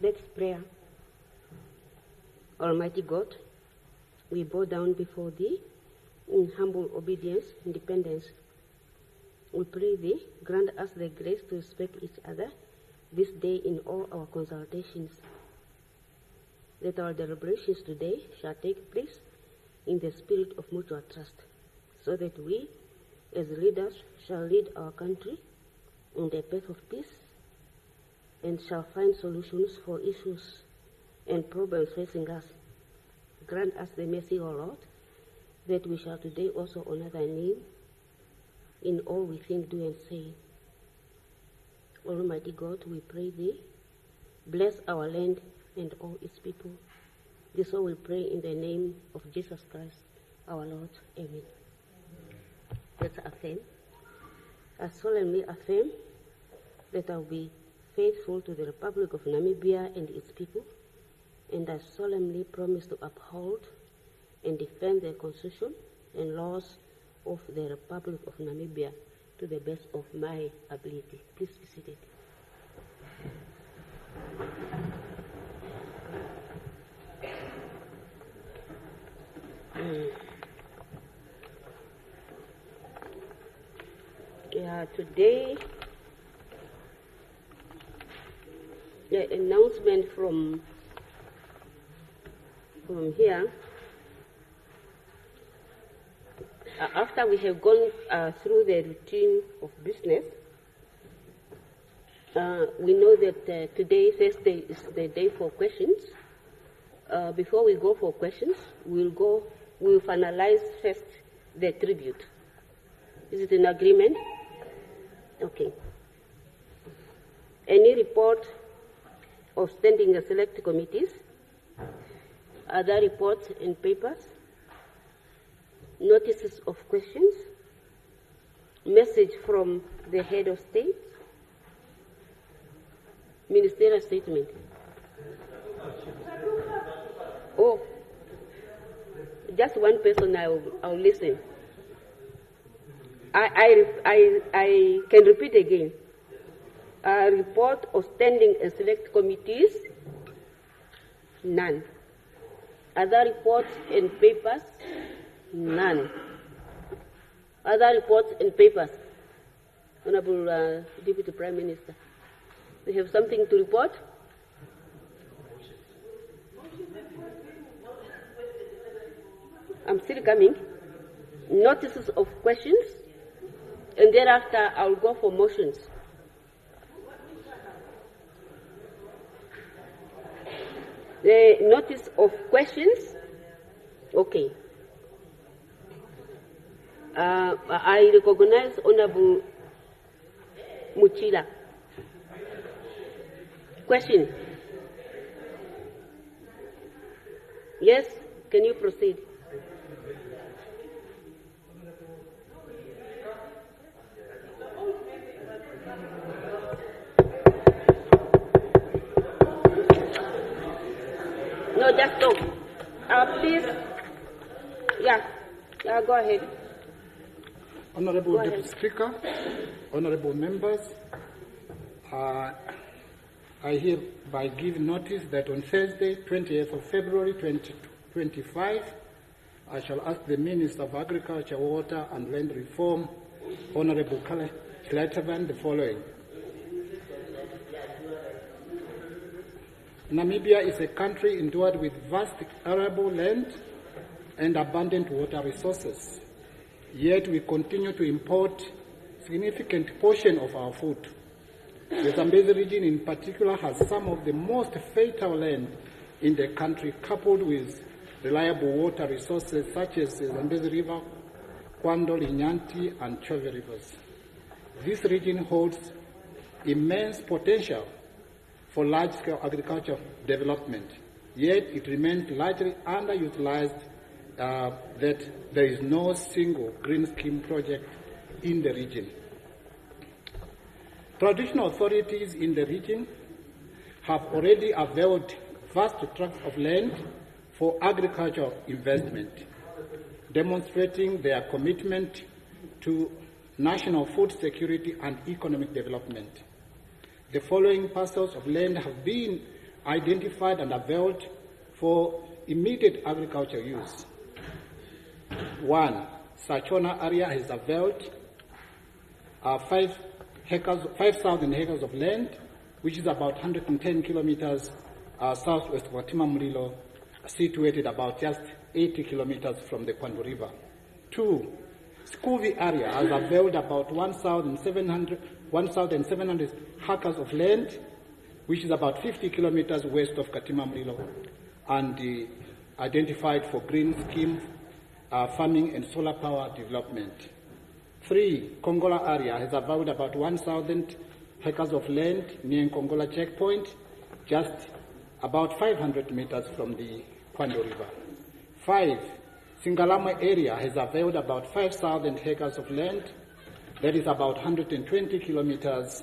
Let's pray. Almighty God, we bow down before Thee in humble obedience and dependence. We pray Thee, grant us the grace to respect each other this day in all our consultations. That our deliberations today shall take place in the spirit of mutual trust, so that we, as leaders, shall lead our country on the path of peace and shall find solutions for issues and problems facing us. Grant us the mercy, O Lord, that we shall today also honor Thy name in all we think, do, and say. Almighty God, we pray Thee, bless our land and all its people. This all we pray in the name of Jesus Christ, our Lord. Amen. Let's affirm. I solemnly affirm that I will be faithful to the Republic of Namibia and its people, and I solemnly promise to uphold and defend the Constitution and laws of the Republic of Namibia to the best of my ability. Please be seated. Today, the announcement from here, after we have gone through the routine of business, we know that today, Thursday, is the day for questions. Before we go for questions, we'll finalize first the tribute. Is it an agreement? Okay. Any report of standing and select committees? Other reports and papers? Notices of questions? Message from the head of state? Ministerial statement? Oh, just one person I'll listen. I can repeat again. A report of standing and select committees? None. Other reports and papers? None. Other reports and papers? Honorable Deputy Prime Minister, we have something to report? I'm still coming. Notices of questions, and thereafter I'll go for motions. The notice of questions, okay. I recognize Honorable Muchila. Question. Yes, can you proceed? No, just talk. Please. Yeah, go ahead. Honorable Deputy Speaker, honorable members, I hereby give notice that on Thursday, 28th of February 2025, I shall ask the Minister of Agriculture, Water and Land Reform, Honorable Kletevan, the following. Namibia is a country endowed with vast arable land and abundant water resources. Yet we continue to import significant portion of our food. The Zambezi region in particular has some of the most fertile land in the country, coupled with reliable water resources such as the Zambezi River, Kwando, Linyanti, and Chove rivers. This region holds immense potential for large-scale agricultural development, yet it remains largely underutilized that there is no single green scheme project in the region. Traditional authorities in the region have already availed vast tracts of land for agricultural investment, demonstrating their commitment to national food security and economic development. The following parcels of land have been identified and availed for immediate agricultural use. 1. Sachona area has availed 5,000 acres of land, which is about 110 kilometers southwest of Katima-Mulilo, situated about just 80 kilometers from the Kwandu River. 2. Skuvi area has availed about 1,700 acres of land, which is about 50 kilometers west of Katima-Mulilo, and identified for green scheme farming and solar power development. 3. Kongola area has availed about 1,000 acres of land near Kongola checkpoint, just about 500 meters from the Kwandu River. 5. Singalama area has availed about 5,000 acres of land, that is about 120 kilometers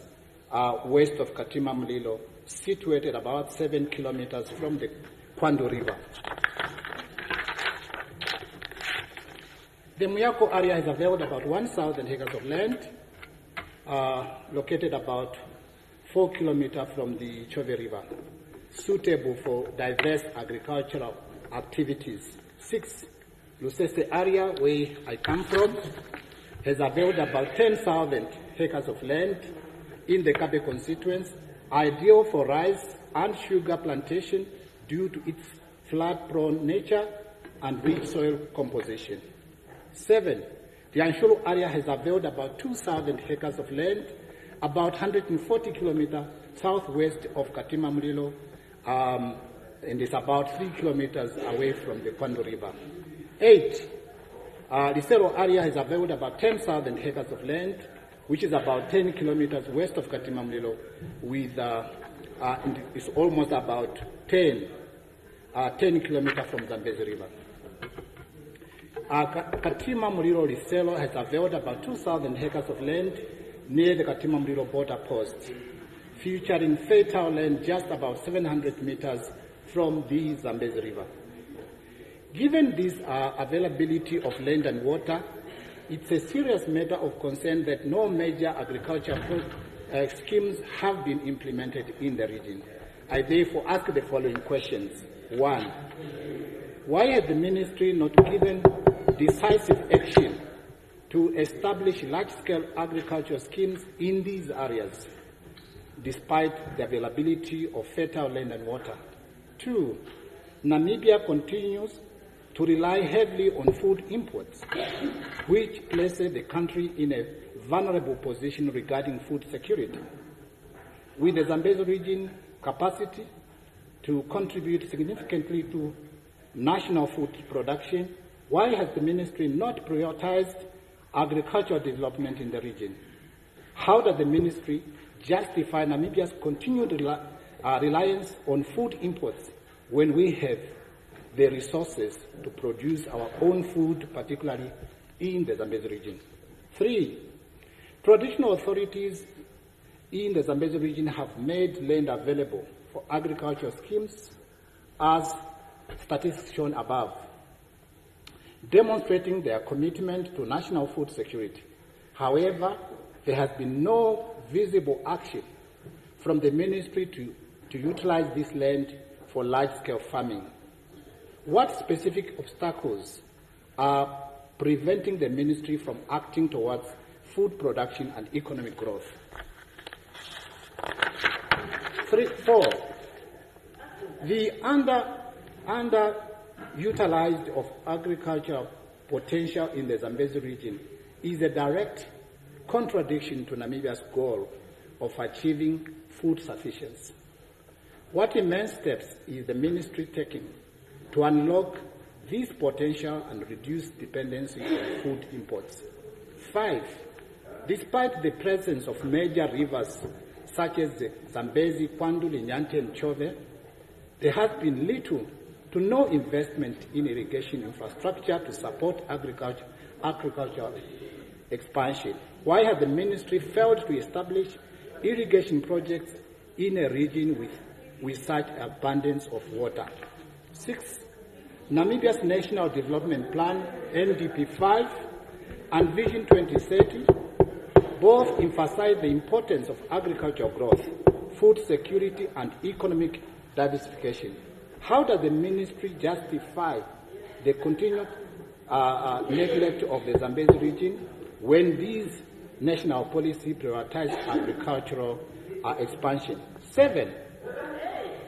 west of Katima-Mulilo, situated about 7 kilometers from the Kwandu River. The Muyako area has availed about 1,000 acres of land, located about 4 kilometers from the Chove River, suitable for diverse agricultural activities. 6. Lusese area, where I come from, has availed about 10,000 acres of land in the Kabe constituency, ideal for rice and sugar plantation due to its flood-prone nature and rich soil composition. 7. The Anshulu area has availed about 2,000 acres of land, about 140 kilometers southwest of Katima-Mulilo, and is about 3 kilometers away from the Kwandu River. 8. The Sero area has availed about 10,000 acres of land, which is about 10 kilometers west of Katima-Mulilo, with it's almost about 10 kilometers from Zambezi River. Katima-Mulilo Liselo has availed about 2,000 acres of land near the Katima-Mulilo border post, featuring fertile land just about 700 meters from the Zambezi River. Given this availability of land and water, it's a serious matter of concern that no major agricultural schemes have been implemented in the region. I therefore ask the following questions. 1. Why has the ministry not given decisive action to establish large-scale agricultural schemes in these areas, despite the availability of fertile land and water? 2. Namibia continues to rely heavily on food imports, which places the country in a vulnerable position regarding food security. With the Zambezi region capacity to contribute significantly to national food production, why has the ministry not prioritized agricultural development in the region? How does the ministry justify Namibia's continued reliance on food imports when we have the resources to produce our own food, particularly in the Zambezi region? 3. Traditional authorities in the Zambezi region have made land available for agricultural schemes, as statistics shown above, demonstrating their commitment to national food security. However, there has been no visible action from the ministry to utilize this land for large-scale farming. What specific obstacles are preventing the ministry from acting towards food production and economic growth? 4. The underutilized of agricultural potential in the Zambezi region is a direct contradiction to Namibia's goal of achieving food sufficiency. What immense steps is the ministry taking to unlock this potential and reduce dependency on food imports? 5. Despite the presence of major rivers such as the Zambezi, Kwandu, Linyante, and Chove, there has been little to no investment in irrigation infrastructure to support agricultural expansion? Why has the ministry failed to establish irrigation projects in a region with such abundance of water? 6. Namibia's National Development Plan, NDP 5, and Vision 2030 both emphasize the importance of agricultural growth, food security, and economic diversification. How does the ministry justify the continued neglect of the Zambezi region when these national policies prioritize agricultural expansion? 7.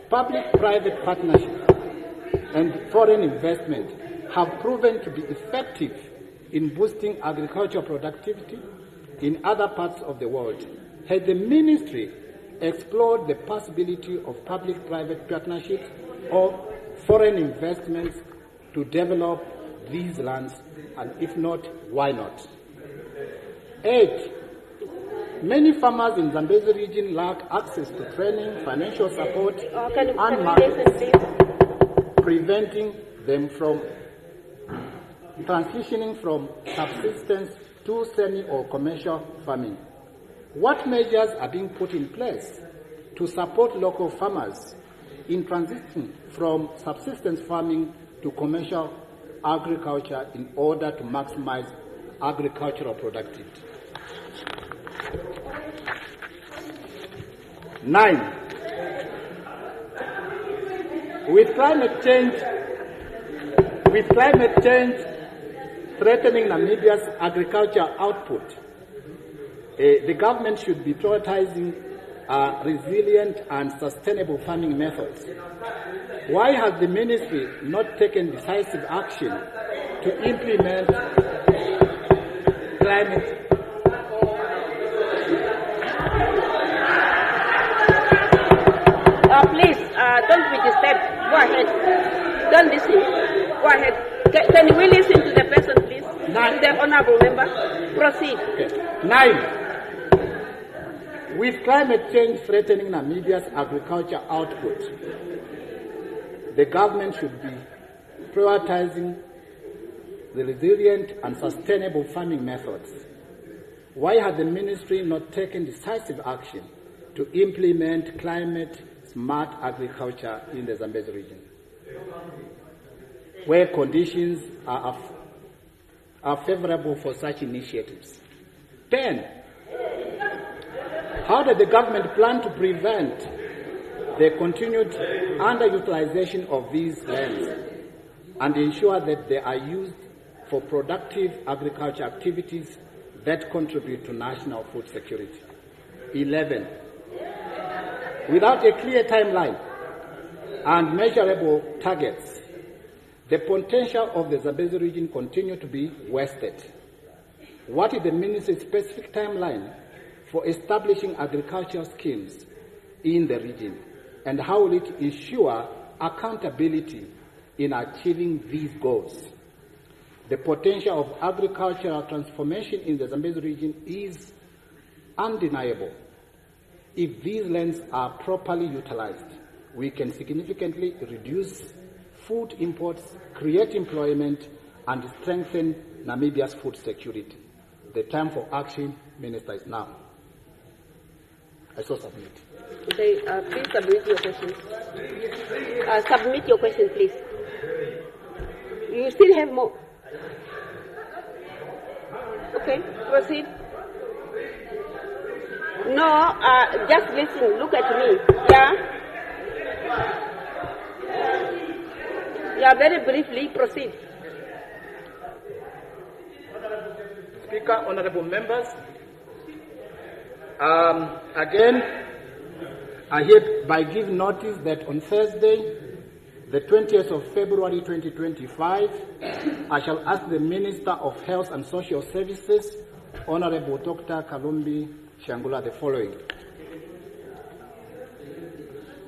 Public-private partnerships and foreign investment have proven to be effective in boosting agricultural productivity in other parts of the world. Has the ministry explored the possibility of public-private partnerships or foreign investments to develop these lands, and if not, why not? 8. Many farmers in Zambezi region lack access to training, financial support, and markets, preventing them from transitioning from subsistence to semi or commercial farming. What measures are being put in place to support local farmers in transition from subsistence farming to commercial agriculture in order to maximize agricultural productivity? 9. With climate change threatening Namibia's agricultural output, the government should be prioritizing resilient and sustainable farming methods. Why has the ministry not taken decisive action to implement climate? Please, don't be disturbed. Go ahead. Don't listen. Go ahead. Can we listen to the person, please? 9. The honorable member. Proceed. Okay. 9. With climate change threatening Namibia's agriculture output, the government should be prioritizing the resilient and sustainable farming methods. Why has the ministry not taken decisive action to implement climate-smart agriculture in the Zambezi region, where conditions are favorable for such initiatives? 10. How does the government plan to prevent the continued underutilization of these lands and ensure that they are used for productive agriculture activities that contribute to national food security? 11. Without a clear timeline and measurable targets, the potential of the Zambezi region continue to be wasted. What is the ministry's specific timeline for establishing agricultural schemes in the region, and how will it ensure accountability in achieving these goals? The potential of agricultural transformation in the Zambezi region is undeniable. If these lands are properly utilized, we can significantly reduce food imports, create employment, and strengthen Namibia's food security. The time for action, Minister, is now. I so submit. Okay, please submit your question. Submit your question, please. You still have more. Okay, proceed. No, just listen. Look at me. Yeah. Yeah, very briefly, proceed. Speaker, honorable members, again, I hereby give notice that on Thursday, the 20th of February 2025, I shall ask the Minister of Health and Social Services, Honorable Dr. Kalumbi Shangula, the following.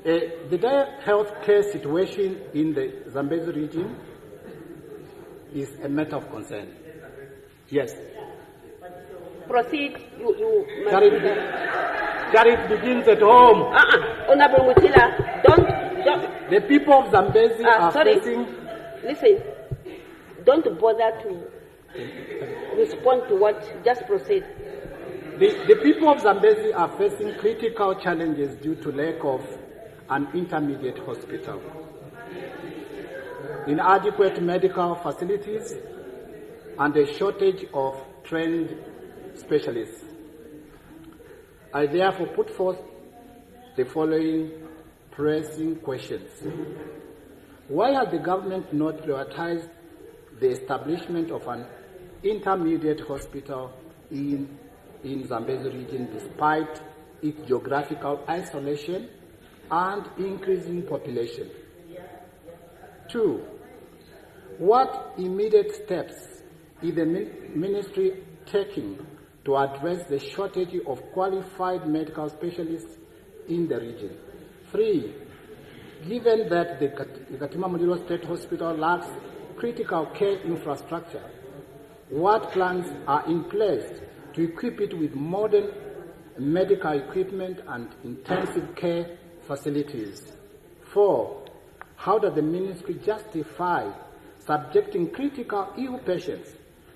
The dire health care situation in the Zambezi region is a matter of concern. Yes. Proceed. Charity begins at home. Honorable Mutila, don't The people of Zambezi are facing... Listen, don't bother to respond to what, just proceed. The people of Zambezi are facing critical challenges due to lack of an intermediate hospital, inadequate medical facilities, and a shortage of trained specialists. I therefore put forth the following pressing questions. Why has the government not prioritized the establishment of an intermediate hospital in Zambezi region despite its geographical isolation and increasing population? 2. What immediate steps is the ministry taking to address the shortage of qualified medical specialists in the region? 3. Given that the Katima Mulilo State Hospital lacks critical care infrastructure, what plans are in place to equip it with modern medical equipment and intensive care facilities? 4. How does the ministry justify subjecting critical ill patients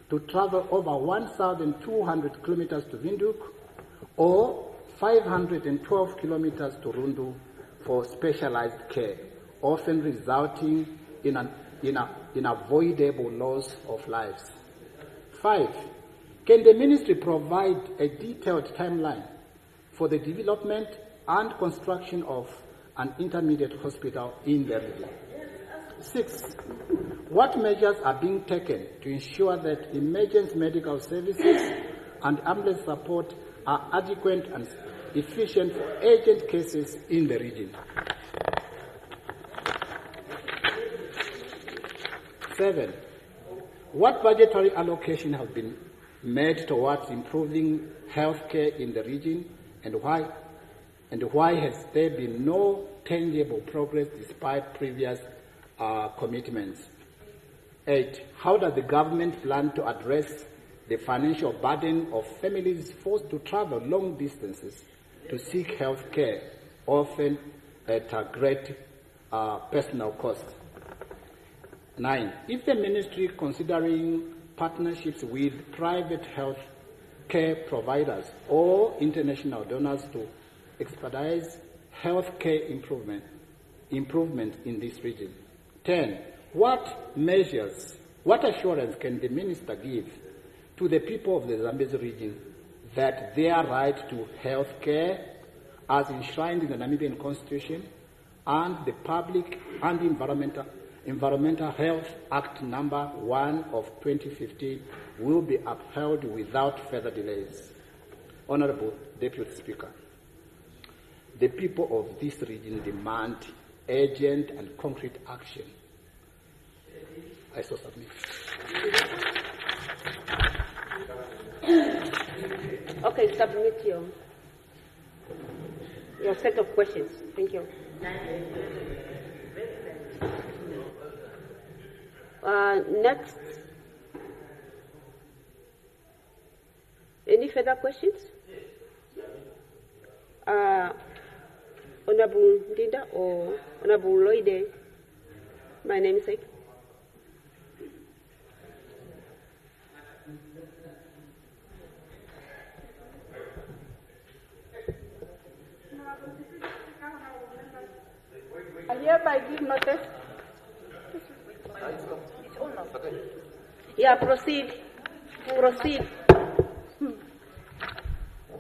to travel over 1,200 kilometers to Windhoek or 512 kilometers to Rundu for specialized care, often resulting in avoidable loss of lives? 5. Can the ministry provide a detailed timeline for the development and construction of an intermediate hospital in the region? 6. What measures are being taken to ensure that emergency medical services and ambulance support are adequate and efficient for urgent cases in the region? 7. What budgetary allocation has been made towards improving healthcare in the region, and why has there been no tangible progress despite previous commitments? 8. How does the government plan to address the financial burden of families forced to travel long distances to seek health care, often at a great personal cost? 9. Is the ministry considering partnerships with private health care providers or international donors to expedite health care improvement in this region? 10. What assurance can the minister give to the people of the Zambezi region that their right to health care, as enshrined in the Namibian Constitution and the Public and Environmental Health Act number 1 of 2015, will be upheld without further delays? Honorable Deputy Speaker, the people of this region demand urgent and concrete action. I so submit. Okay, submit your set of questions. Thank you. Next. Any further questions? Honorable Linda or Honorable Lloyd, my namesake. I hereby give notice. Yeah, proceed. Proceed.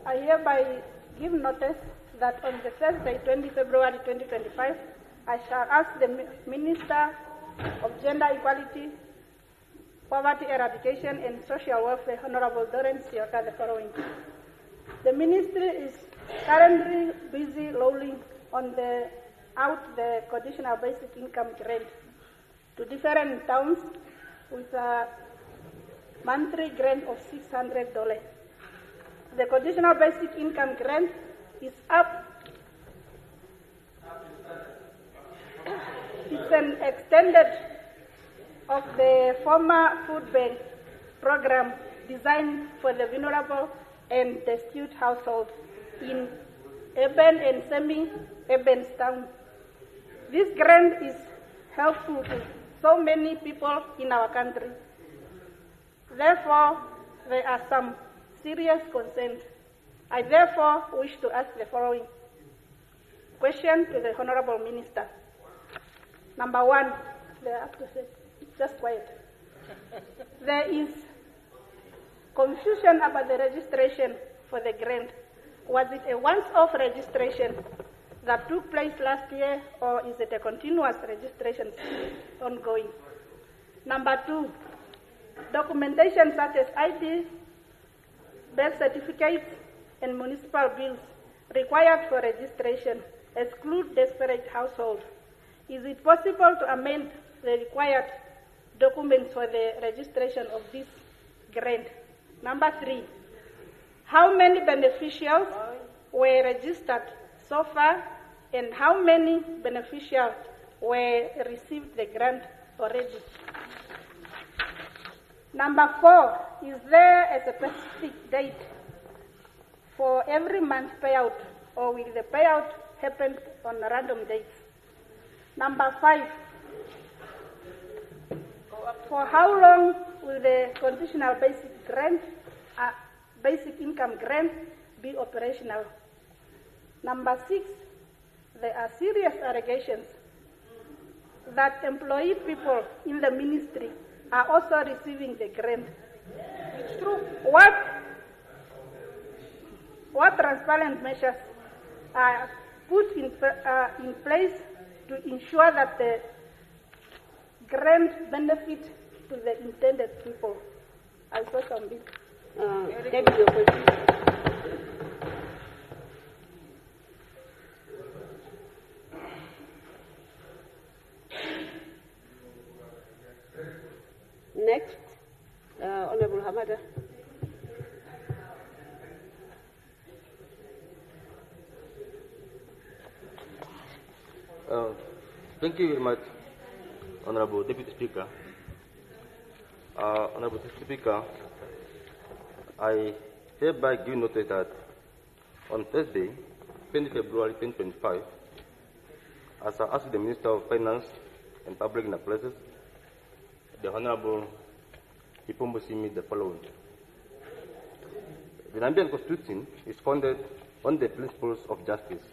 I hereby give notice that on the Thursday, 20 February 2025, I shall ask the Minister of Gender Equality, Poverty Eradication and Social Welfare, Honorable Doreen Sioka, the following. The Ministry is currently busy rolling out the conditional basic income grant to different towns with a monthly grant of $600. The conditional basic income grant is up. It's an extended of the former food bank program designed for the vulnerable and destitute households in urban and semi-urban towns. This grant is helpful to so many people in our country. Therefore, there are some serious concerns. I therefore wish to ask the following question to the Honorable Minister. Number one, they have to say, just quiet. There is confusion about the registration for the grant. Was it a once-off registration that took place last year, or is it a continuous registration ongoing? Number two, documentation such as ID, birth certificates, and municipal bills required for registration exclude desperate households. Is it possible to amend the required documents for the registration of this grant? Number three, how many beneficiaries were registered so far, and how many beneficiaries were received the grant already? Number four, is there a specific date for every month payout, or will the payout happen on random dates? Number five, for how long will the conditional basic income grant be operational? Number six, there are serious allegations that employed people in the ministry are also receiving the grant. It's true. What transparent measures are put in place to ensure that the grant benefit to the intended people? I saw some bit. David, your question. Next, Honorable Hamada. Thank you very much, Honorable Deputy Speaker. Honorable Deputy Speaker, I hereby give notice that on Thursday, 20 February 2025, as I asked the Minister of Finance and Public Places, the Honorable Ipumbu Simi the following. The Nambian Constitution is founded on the principles of justice,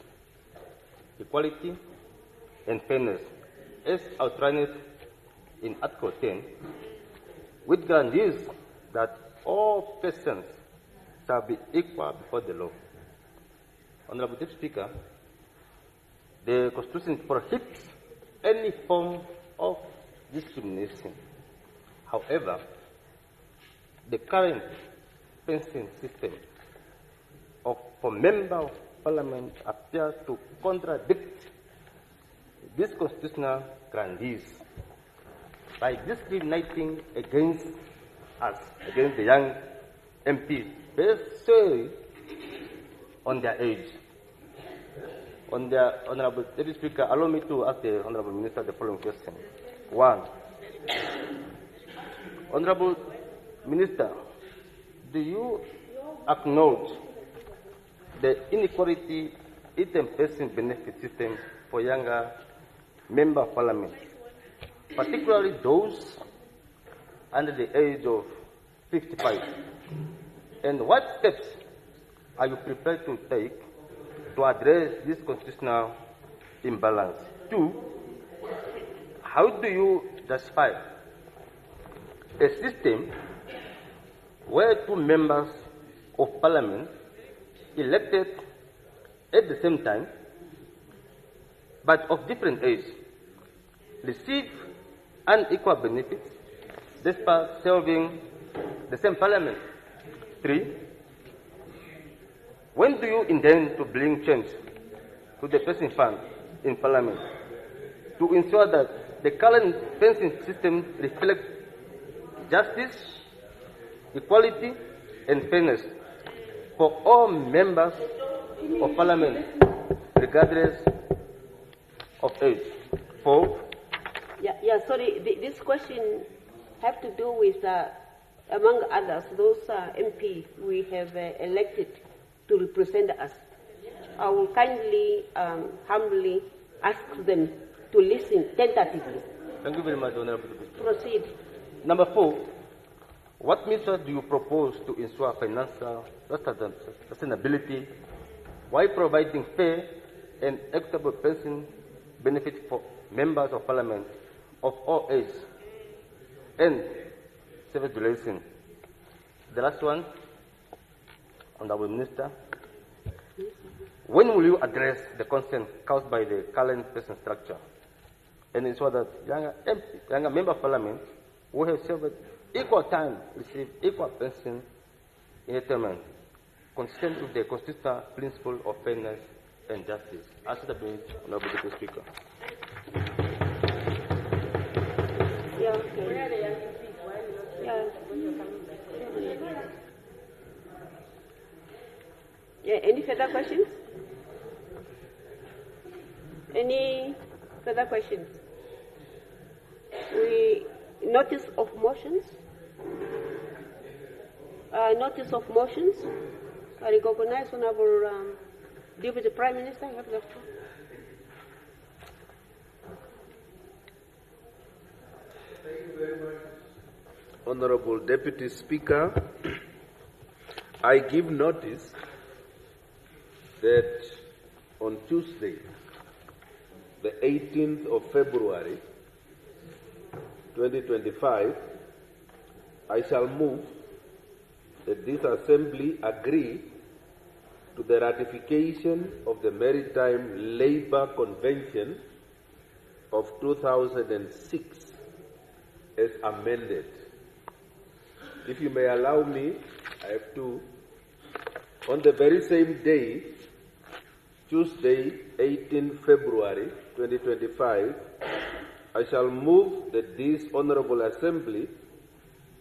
equality, and fairness, as outlined in Article 10, which guarantees that all persons shall be equal before the law. Honorable Deputy Speaker, the Constitution prohibits any form of discrimination. However, the current pension system for members of Parliament appears to contradict these constitutional guarantees by discriminating against us, against the young MPs, based solely on their age. Honorable Deputy Speaker, allow me to ask the Honorable Minister the following question. One, Honorable Minister, do you acknowledge the inequality in the pension benefit system for younger Member of Parliament, particularly those under the age of 55? And what steps are you prepared to take to address this constitutional imbalance? Two, how do you justify a system where two members of Parliament elected at the same time but of different age receive unequal benefits despite serving the same Parliament? Three, when do you intend to bring change to the pension fund in Parliament to ensure that the current pension system reflects justice, equality, and fairness for all members of Parliament, regardless of age? Four. Sorry, this question have to do with, among others, those MP we have elected to represent us. I will kindly, humbly ask them to listen tentatively. Thank you very much, Honorable. Proceed. Number 4, what measures do you propose to ensure financial sustainability while providing fair and equitable pension benefits for members of parliament of all ages and service duration? The last one, Honorable Minister, when will you address the concern caused by the current pension structure and ensure that younger member of parliament who have served equal time receive equal pension in retirement, consistent with the constitutional principle of fairness and justice? Answer the bench, Honorable Deputy Speaker. Yeah, okay. Yeah, any further questions? Any further questions? Notice of motions. Notice of motions. I recognize Honorable Deputy Prime Minister. You have the floor. Thank you very much, Honorable Deputy Speaker. I give notice that on Tuesday, the 18th of February, 2025, I shall move that this Assembly agree to the ratification of the Maritime Labour Convention of 2006 as amended. If you may allow me, I have to. On the very same day, Tuesday, 18 February 2025, I shall move that this Honourable Assembly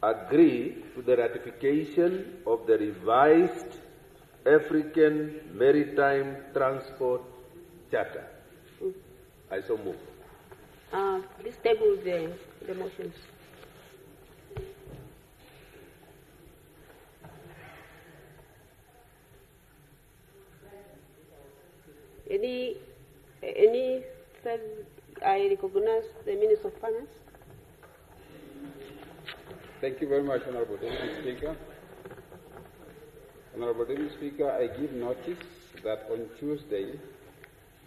agree to the ratification of the revised African Maritime Transport Charter. I so move. Please table the motions. Any further? I recognize the Minister of Finance. Thank you very much, Honorable Deputy Speaker. Honorable Deputy Speaker, I give notice that on Tuesday,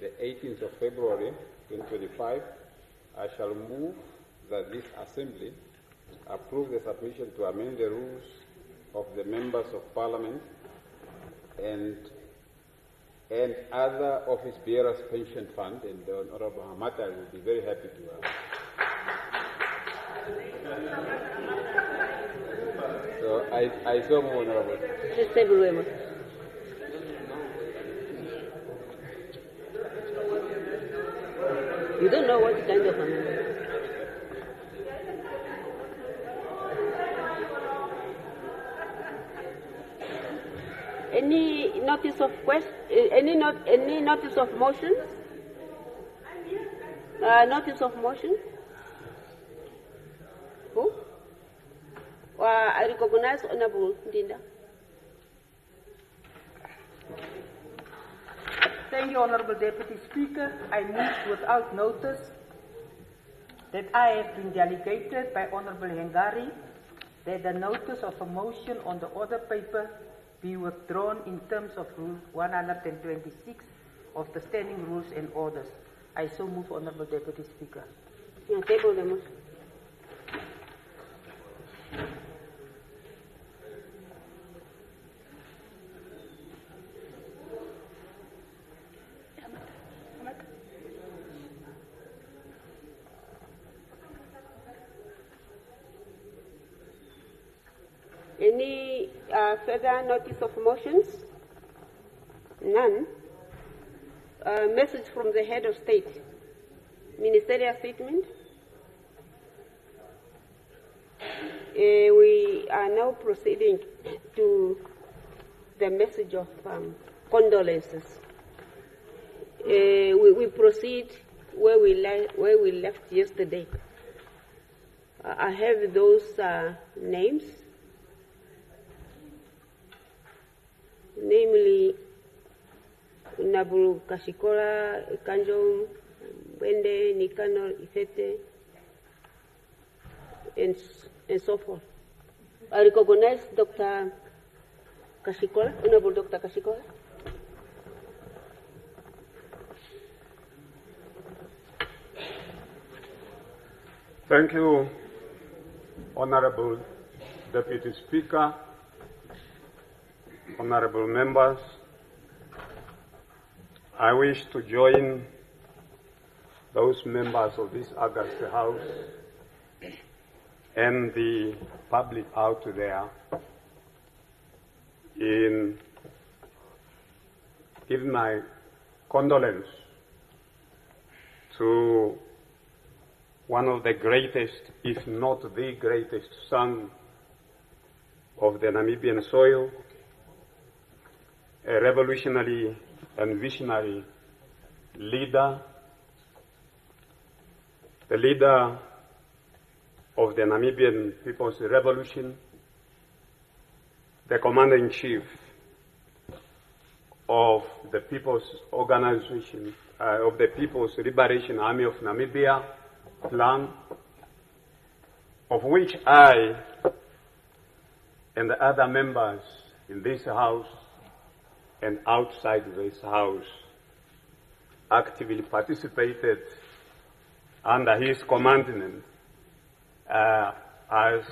the 18th of February 2025, I shall move that this Assembly approve the submission to amend the rules of the Members of Parliament and other office bearers pension fund, and the Honorable Hamata will be very happy to So I so move, Honorable. Please table the motion. You don't know what kind of amendment. Any notice of any notice of motions? Notice of motion? Who? I recognize Honorable Dinda. Thank you, Honorable Deputy Speaker. I move without notice that I have been delegated by Honorable Hengari that the notice of a motion on the order paper be withdrawn in terms of Rule 126 of the Standing Rules and Orders. I so move, Honorable Deputy Speaker. Yeah, table the motion. Any further notice of motions? None. Message from the head of state. Ministerial statement. We are now proceeding to the message of condolences. We proceed where we left yesterday. I have those names. Namely Nabu Kashikola, Kanjom, Wende, Nicanor, Ifete, and so forth. I recognize Dr. Kashikola, Honorable Dr. Kashikola. Thank you, Honorable Deputy Speaker, honorable members. I wish to join those members of this August House and the public out there in giving my condolence to one of the greatest, if not the greatest, son of the Namibian soil, a revolutionary and visionary leader, the leader of the Namibian People's Revolution, the commander-in-chief of the People's Organization, of the People's Liberation Army of Namibia plan, of which I and the other members in this House and outside this House actively participated under his commandment as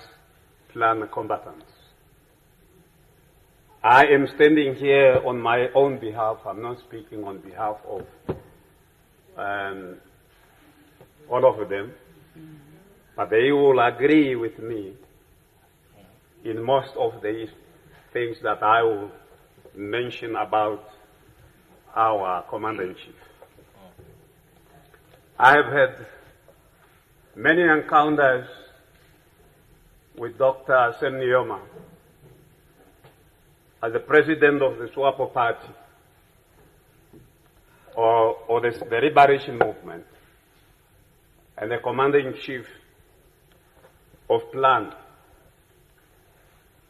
plan combatants. I am standing here on my own behalf. I'm not speaking on behalf of all of them, but they will agree with me in most of the things that I will mention about our Commander-in-Chief. I have had many encounters with Dr. Nujoma as the president of the SWAPO party or the Liberation Movement and the commander-in-chief of PLAN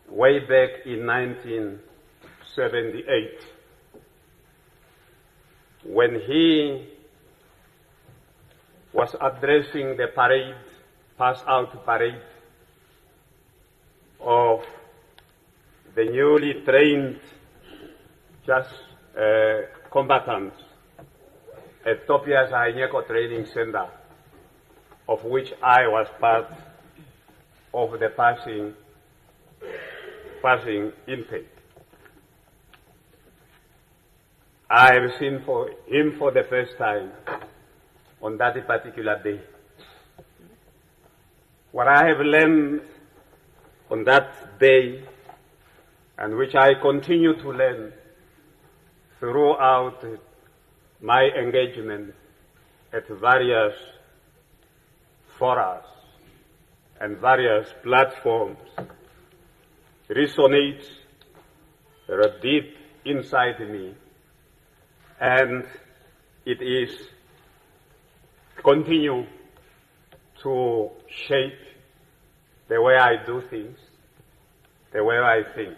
way back in 1978 when he was addressing the parade, pass-out parade of the newly trained combatants at Topia's Haineko Training Center, of which I was part of the passing intake. I have seen him for the first time on that particular day. What I have learned on that day, and which I continue to learn throughout my engagement at various forums and various platforms, resonates deep inside me, and it is continue to shape the way I do things, the way I think.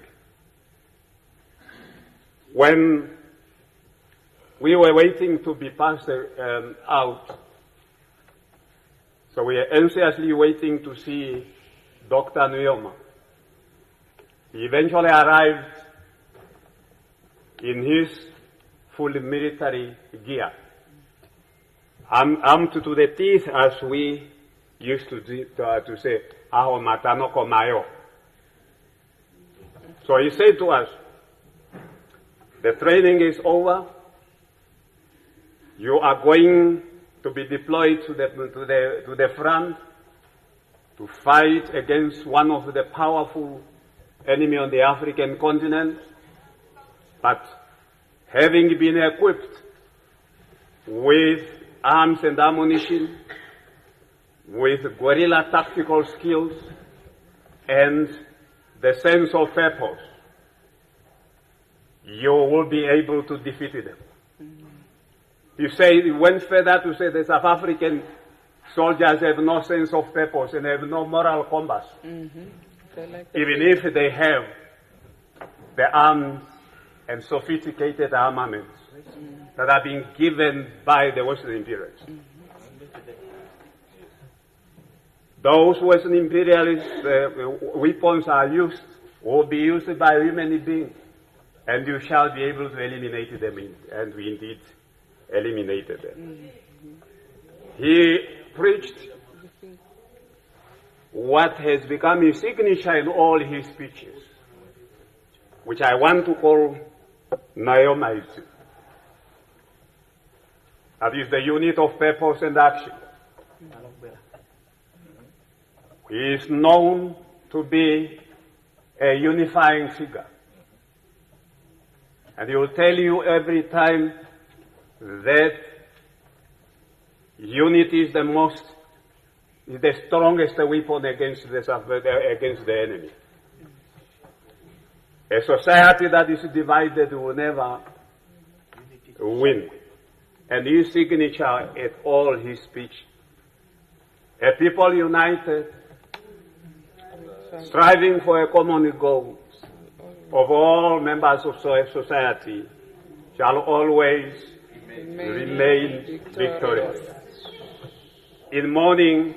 When we were waiting to be passed out, so we are anxiously waiting to see Dr. Nujoma. He eventually arrived in his full military gear, armed to the teeth, as we used to say, "Aho matano komayo." So he said to us, "The training is over. You are going to be deployed to the front to fight against one of the powerful enemies on the African continent, but having been equipped with arms and ammunition, with guerrilla tactical skills, and the sense of purpose, you will be able to defeat them." He went further to say the South African soldiers have no sense of purpose and have no moral compass, even if they have the arms and sophisticated armaments that are being given by the Western imperialists. Those Western imperialist weapons are used, will be used by human beings, and you shall be able to eliminate them, and we indeed eliminated them. He preached what has become his signature in all his speeches, which I want to call Nujoma. That is the unit of purpose and action. He is known to be a unifying figure. And he will tell you every time that unity is the strongest weapon against the enemy. A society that is divided will never win. And his signature at all his speech. A people united, striving for a common goal of all members of society shall always remain victorious. In mourning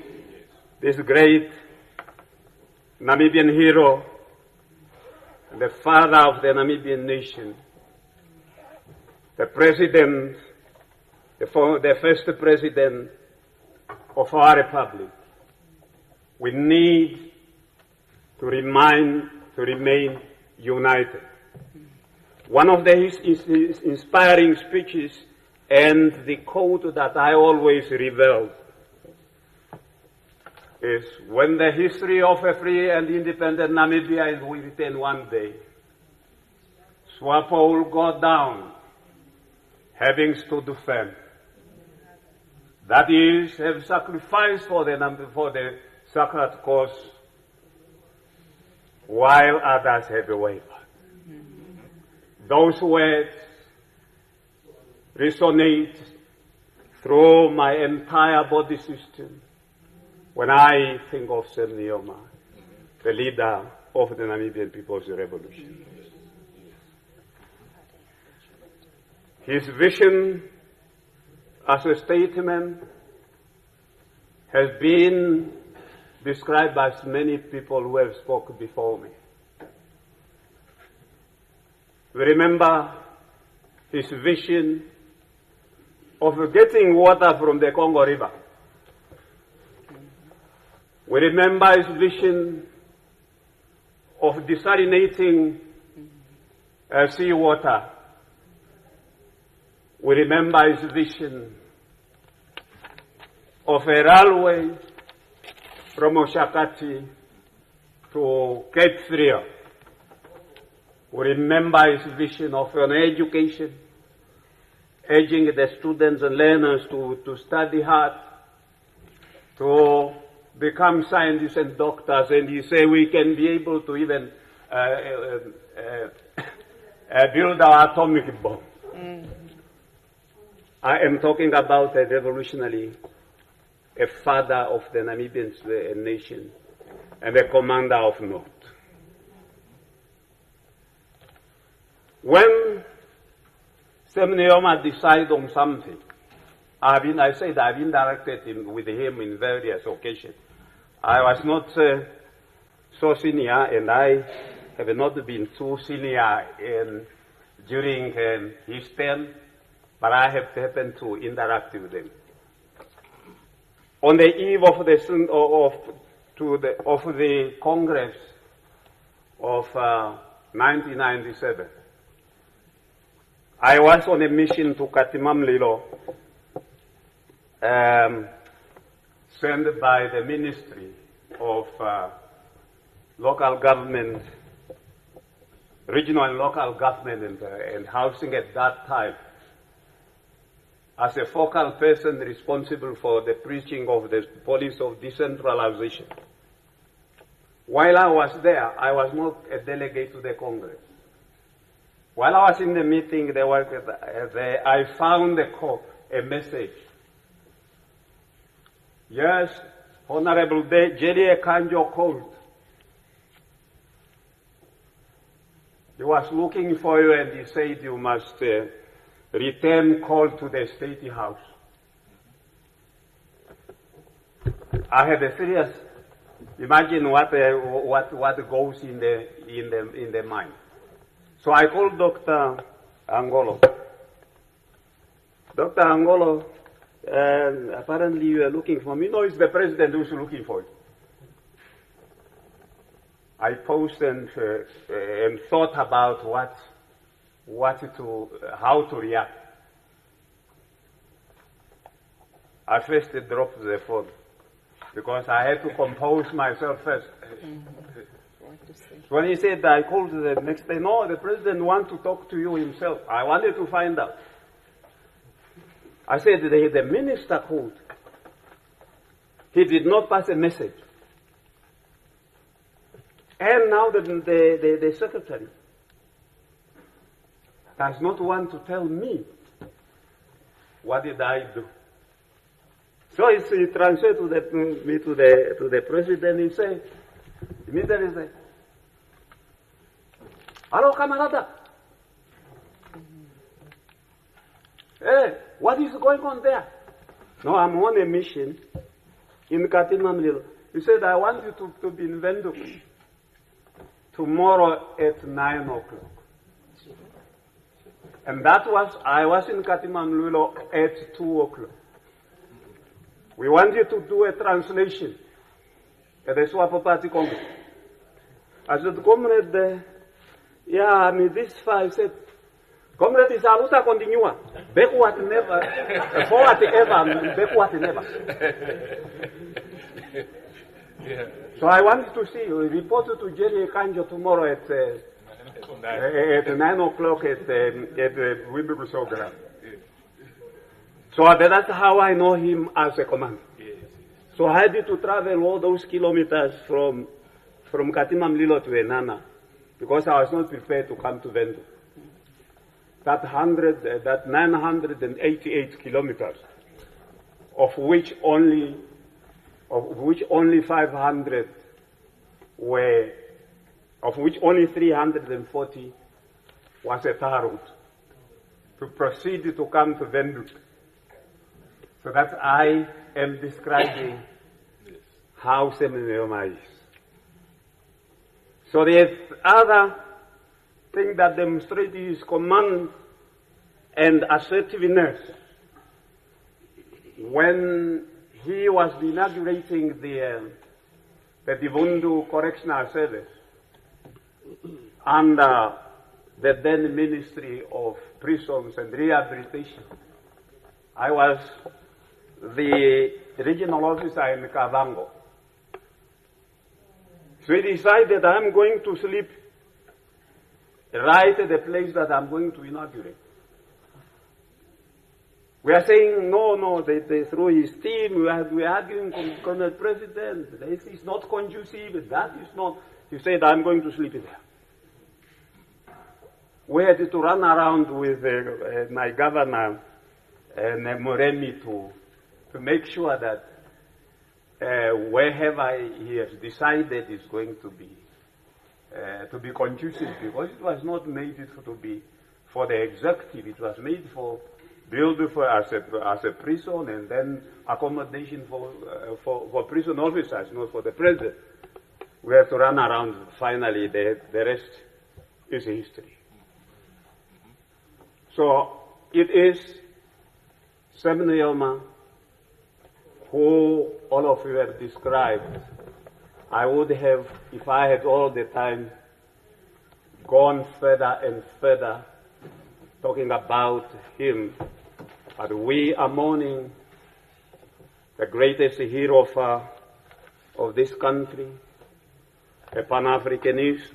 this great Namibian hero, the father of the Namibian nation, the president, the first president of our republic, we need to remain united. One of his inspiring speeches and the quote that I always reveal is, when the history of a free and independent Namibia is written one day, SWAPO will go down having stood firm. That is, have sacrificed for the sacred cause, while others have wavered. Those words resonate through my entire body system when I think of Sam Nujoma, the leader of the Namibian People's Revolution. His vision as a statesman has been described by many people who have spoken before me. We remember his vision of getting water from the Congo River. We remember his vision of desalinating seawater. We remember his vision of a railway from Oshakati to Cape Fear. We remember his vision of an education, urging the students and learners to study hard, to become scientists and doctors, and he said we can be able to even build our atomic bomb. I am talking about a revolutionary, a father of the Namibian nation, and a commander of North. When Sam Nujoma decided on something, I've interacted with him in various occasions. I was not so senior, and I have not been too senior during his term, but I have happened to interact with him. On the eve of the Congress of 1997, I was on a mission to Katimamlilo, sent by the Ministry of Local Government, Regional and Local Government and Housing at that time, as a focal person responsible for the preaching of the policy of decentralization. While I was there, I was not a delegate to the Congress. While I was in the meeting, I found a message. Yes, Honorable Jerry Kanjo called. He was looking for you, and he said you must return call to the State House. I had a serious. Imagine what goes in the mind. So I called Dr. Angolo. Dr. Angolo, apparently you are looking for me. No, it's the president who's looking for you. I paused and thought about how to react. I first dropped the phone because I had to compose myself first. When he said, I called the next day, no, the president wants to talk to you himself. I wanted to find out. I said, the minister called. He did not pass a message. And now the secretary does not want to tell me what did I do. So he transferred to the president. He said, immediately said, "Hello, camarada. Hey, what is going on there?" No, I'm on a mission in Katimamlilo. He said, "I want you to be in Windhoek tomorrow at 9 o'clock." And I was in Katimamlilo at 2 o'clock. We want you to do a translation at the Swapo Party Congress. I said, "Comrade, yeah, I mean, this file said, Comrade, is aluta continua. Backward never, forward ever, backward never." Yeah. So I wanted to see, report to Jerry Kanjo tomorrow at 9 o'clock at Wimbledon Showground. So that's how I know him as a commander. So I had to travel all those kilometers from Katimamlilo to Enana because I was not prepared to come to Windhoek. That 988 kilometers, of which only 500 were, of which only 340 was a tar route, to proceed to come to Windhoek. So that I am describing how Nujoma is. So the other thing that demonstrates his command and assertiveness when he was inaugurating the Divundu Correctional Service under the then Ministry of Prisons and Rehabilitation. I was the regional officer in Kavango. So he decided I'm going to sleep right at the place that I'm going to inaugurate. We are saying, no, they through his team, we are arguing with Colonel President, this is not conducive, that is not. He said, I'm going to sleep there. We had to run around with my governor and Moremi to make sure that wherever he has decided is going to be conducive, because it was not made to be for the executive, it was made as a prison and then accommodation for prison officers, not for the president. We have to run around. Finally, the rest is history. So it is Nujoma who all of you have described. I would have, if I had all the time, gone further and further talking about him. But we are mourning the greatest hero of this country, a Pan-Africanist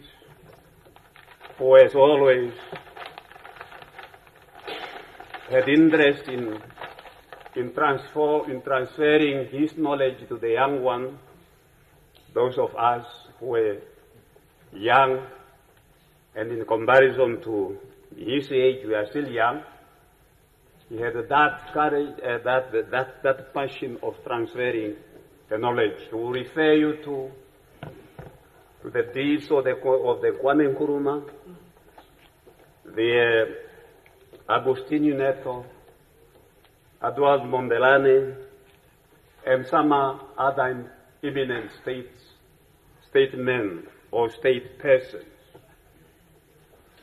who has always had interest in transferring his knowledge to the young one, those of us who were young, and in comparison to his age, we are still young. He had that courage, that passion of transferring the knowledge. To refer you to the deeds of the Kwame Nkrumah, the Agostinho Neto, Edward Mondelane, and some other eminent statesmen or state persons.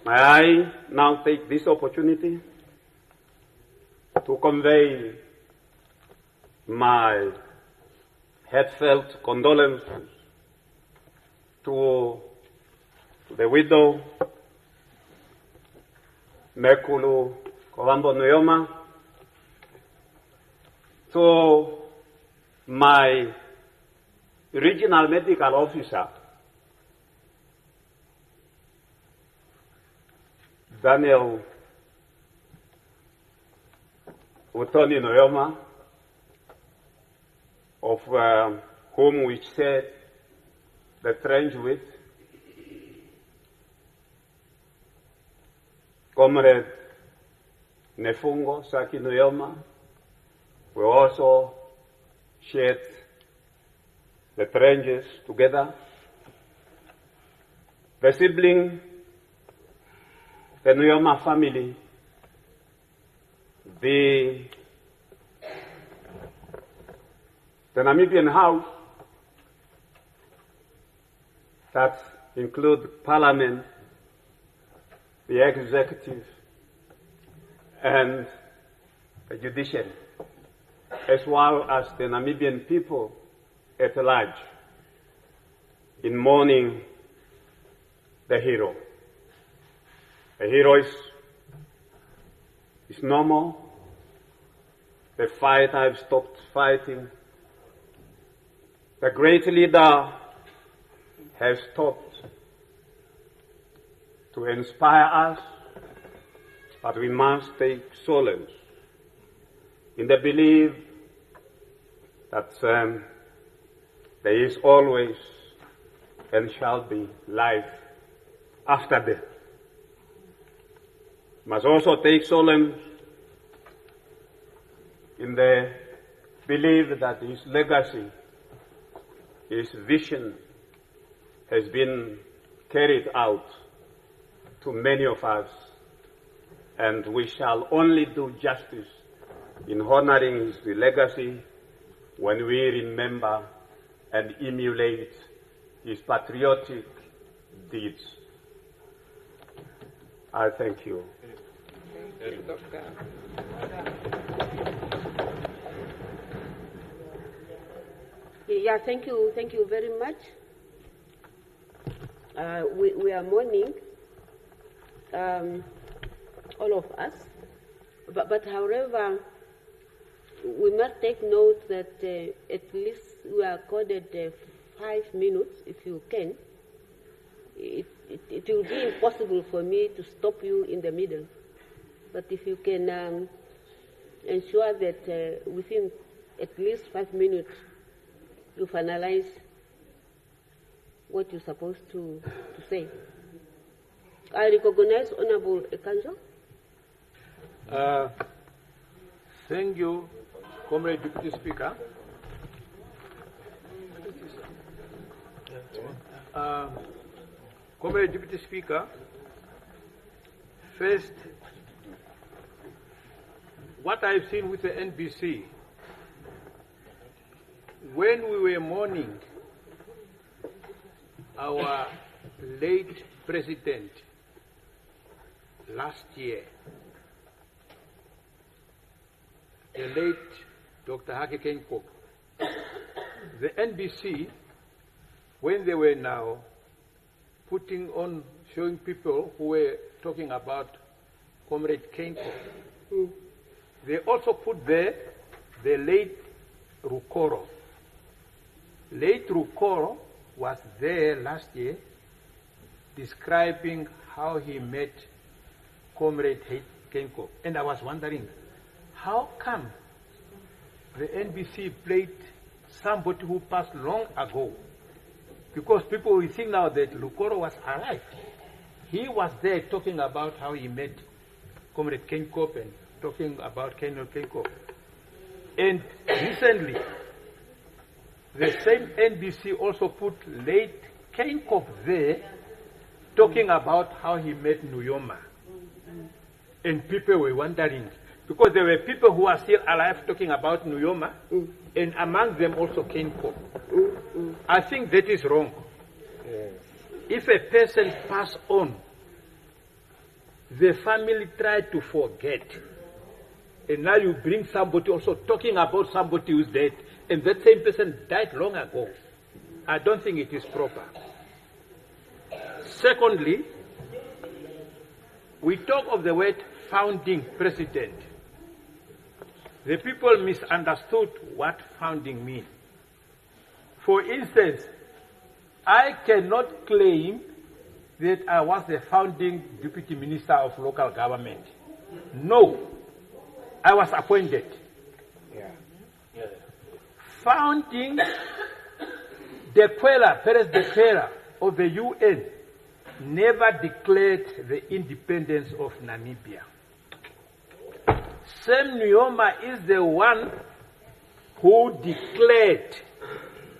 May I now take this opportunity to convey my heartfelt condolences to the widow, Mekulu Kovambo Nujoma, to my regional medical officer, Daniel Utoni Nujoma, of whom we shared the trench with, Comrade Nefungo Saki Nujoma. We also shared the trenches together. The sibling, the Nujoma family, the Namibian House, that include Parliament, the executive, and the judiciary, as well as the Namibian people at large, in mourning the hero. The hero is normal. The fight, I've stopped fighting. The great leader has stopped to inspire us, but we must take solace in the belief that there is always and shall be life after death. Must also take solace in the belief that his legacy, his vision has been carried out to many of us, and we shall only do justice in honoring his legacy when we remember and emulate his patriotic deeds. I thank you. Yeah, thank you very much. We are mourning, all of us, but however, we must take note that at least we are accorded 5 minutes, if you can. It will be impossible for me to stop you in the middle, but if you can ensure that within at least 5 minutes you finalize what you're supposed to say. I recognize Honorable Ekanjo. Thank you, Comrade Deputy Speaker. Comrade Deputy Speaker, first, what I've seen with the NBC, when we were mourning our late president last year, the late Dr. Hage Geingob, the NBC, when they were now putting on, showing people who were talking about Comrade Geingob, they also put there the late Rukoro. Late Rukoro was there last year describing how he met Comrade Geingob. And I was wondering, how come the NBC played somebody who passed long ago? Because people will think now that Rukoro was alive. He was there talking about how he met Comrade Geingob and talking about Colonel Geingob. And recently, the same NBC also put late Geingob there talking about how he met Nujoma. And people were wondering, because there were people who are still alive talking about Nujoma, and among them also Kenko. I think that is wrong. If a person pass on, the family try to forget, and now you bring somebody also talking about somebody who's dead, and that same person died long ago. I don't think it is proper. Secondly, we talk of the word founding president. The people misunderstood what founding means. For instance, I cannot claim that I was the founding deputy minister of local government. No, I was appointed. Founding the Perez de Pera of the UN never declared the independence of Namibia. Sam Nujoma is the one who declared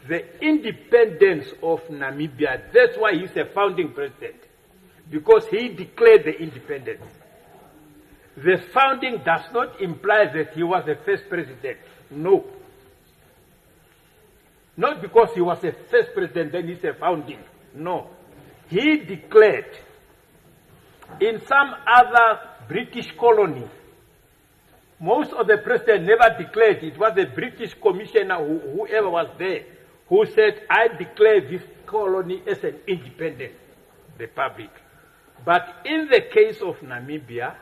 the independence of Namibia. That's why he's a founding president, because he declared the independence. The founding does not imply that he was the first president. No. Not because he was the first president, then he's a founding. No. He declared. In some other British colony, most of the presidents never declared. It was the British commissioner, whoever was there, who said, I declare this colony as an independent republic. But in the case of Namibia,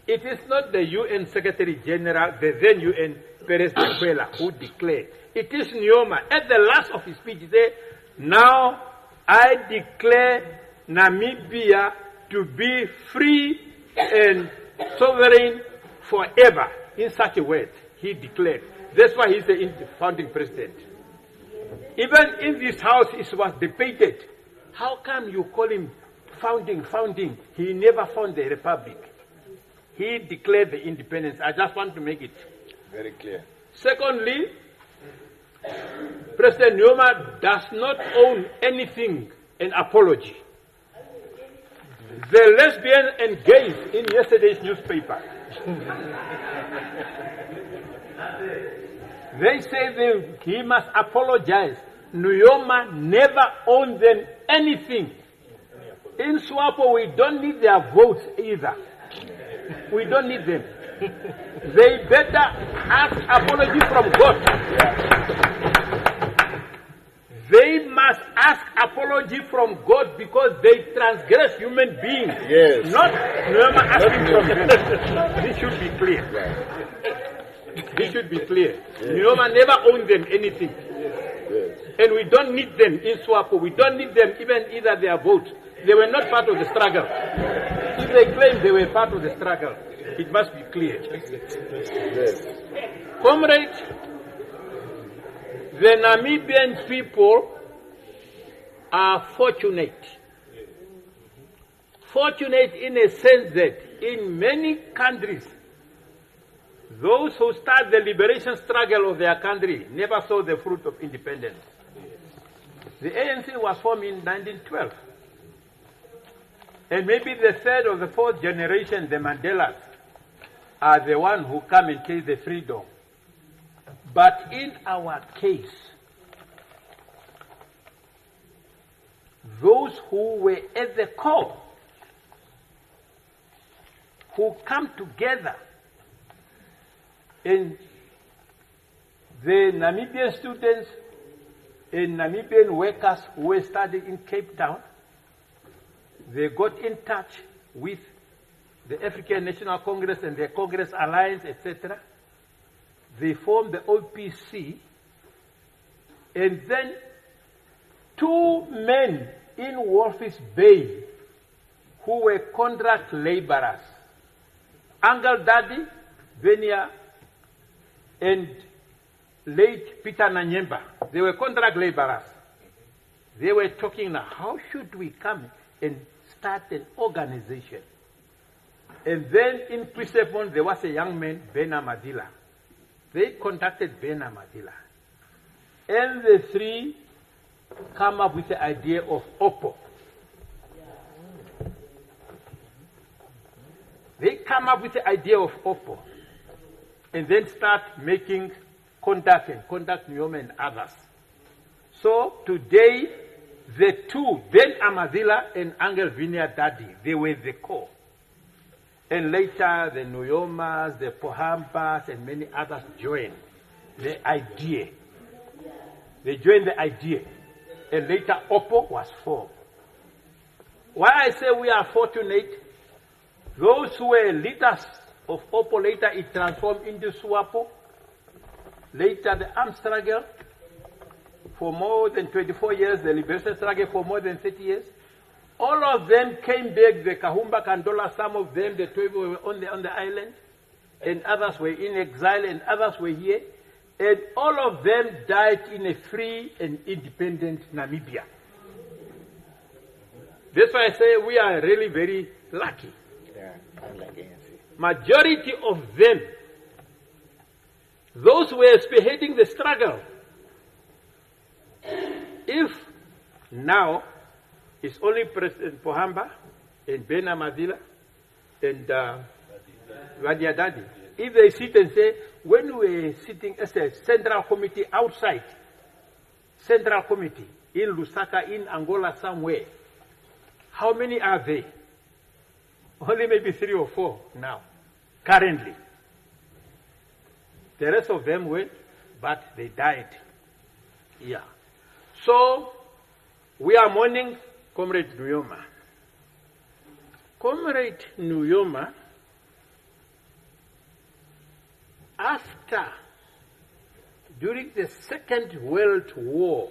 it is not the UN Secretary General, the then UN Perez de Pera, who declared. It is Nujoma. At the last of his speech, he said, now I declare Namibia to be free and sovereign forever. In such a way, he declared. That's why he's the founding president. Even in this house, it was debated. How come you call him founding? He never found the republic. He declared the independence. I just want to make it very clear. Secondly, President Nujoma does not own anything, an apology. The lesbian and gays in yesterday's newspaper, they say he must apologize. Nujoma never owned them anything. In SWAPO, we don't need their votes either. We don't need them. They better ask apology from God. They must ask apology from God because they transgress human beings. Yes. Not asking from them. This should be clear. This should be clear. Nujoma never owned them anything. And we don't need them in SWAPO. We don't need them even either their vote. They were not part of the struggle. If they claim they were part of the struggle, it must be clear. Yes. Comrades, the Namibian people are fortunate. Fortunate in a sense that in many countries, those who start the liberation struggle of their country never saw the fruit of independence. The ANC was formed in 1912. And maybe the third or the fourth generation, the Mandelas, are the ones who come and take the freedom. But in our case, those who were at the core, who come together, and the Namibian students and Namibian workers who were studying in Cape Town, they got in touch with the African National Congress and the Congress Alliance, etc. They formed the OPC, and then two men in Walvis Bay who were contract laborers, Uncle Daddy Benia and late Peter Nanyemba, they were contract laborers. They were talking now, how should we come and start an organization? And then in Prisepon, there was a young man, Bena Madila. They contacted Bena Madila. And the three come up with the idea of OPPO. They come up with the idea of OPPO and then start making conduct Nujoma and others. So today, the two, Ben Amazila and Angel Vinia Daddy, they were the core. And later, the Nujomas, the Pohambas, and many others joined the idea. They joined the idea. And later, OPPO was formed. Why I say we are fortunate, those who were leaders of OPPO, later it transformed into SWAPO. Later, the armed struggle for more than 24 years, the liberation struggle for more than 30 years. All of them came back, the Kahumba, Kandola, some of them, the 12 were on the island, and others were in exile, and others were here. And all of them died in a free and independent Namibia. That's why I say we are really very lucky. Majority of them, those who were spearheading the struggle, if now it's only President Pohamba and Ben Amadila and Wadia Dadi, if they sit and say, when we were sitting as a central committee outside, central committee in Lusaka, in Angola somewhere, how many are they? Only maybe 3 or 4 now, currently. The rest of them went, but they died. Yeah. So, we are mourning Comrade Nujoma. Comrade Nujoma, after, during the Second World War,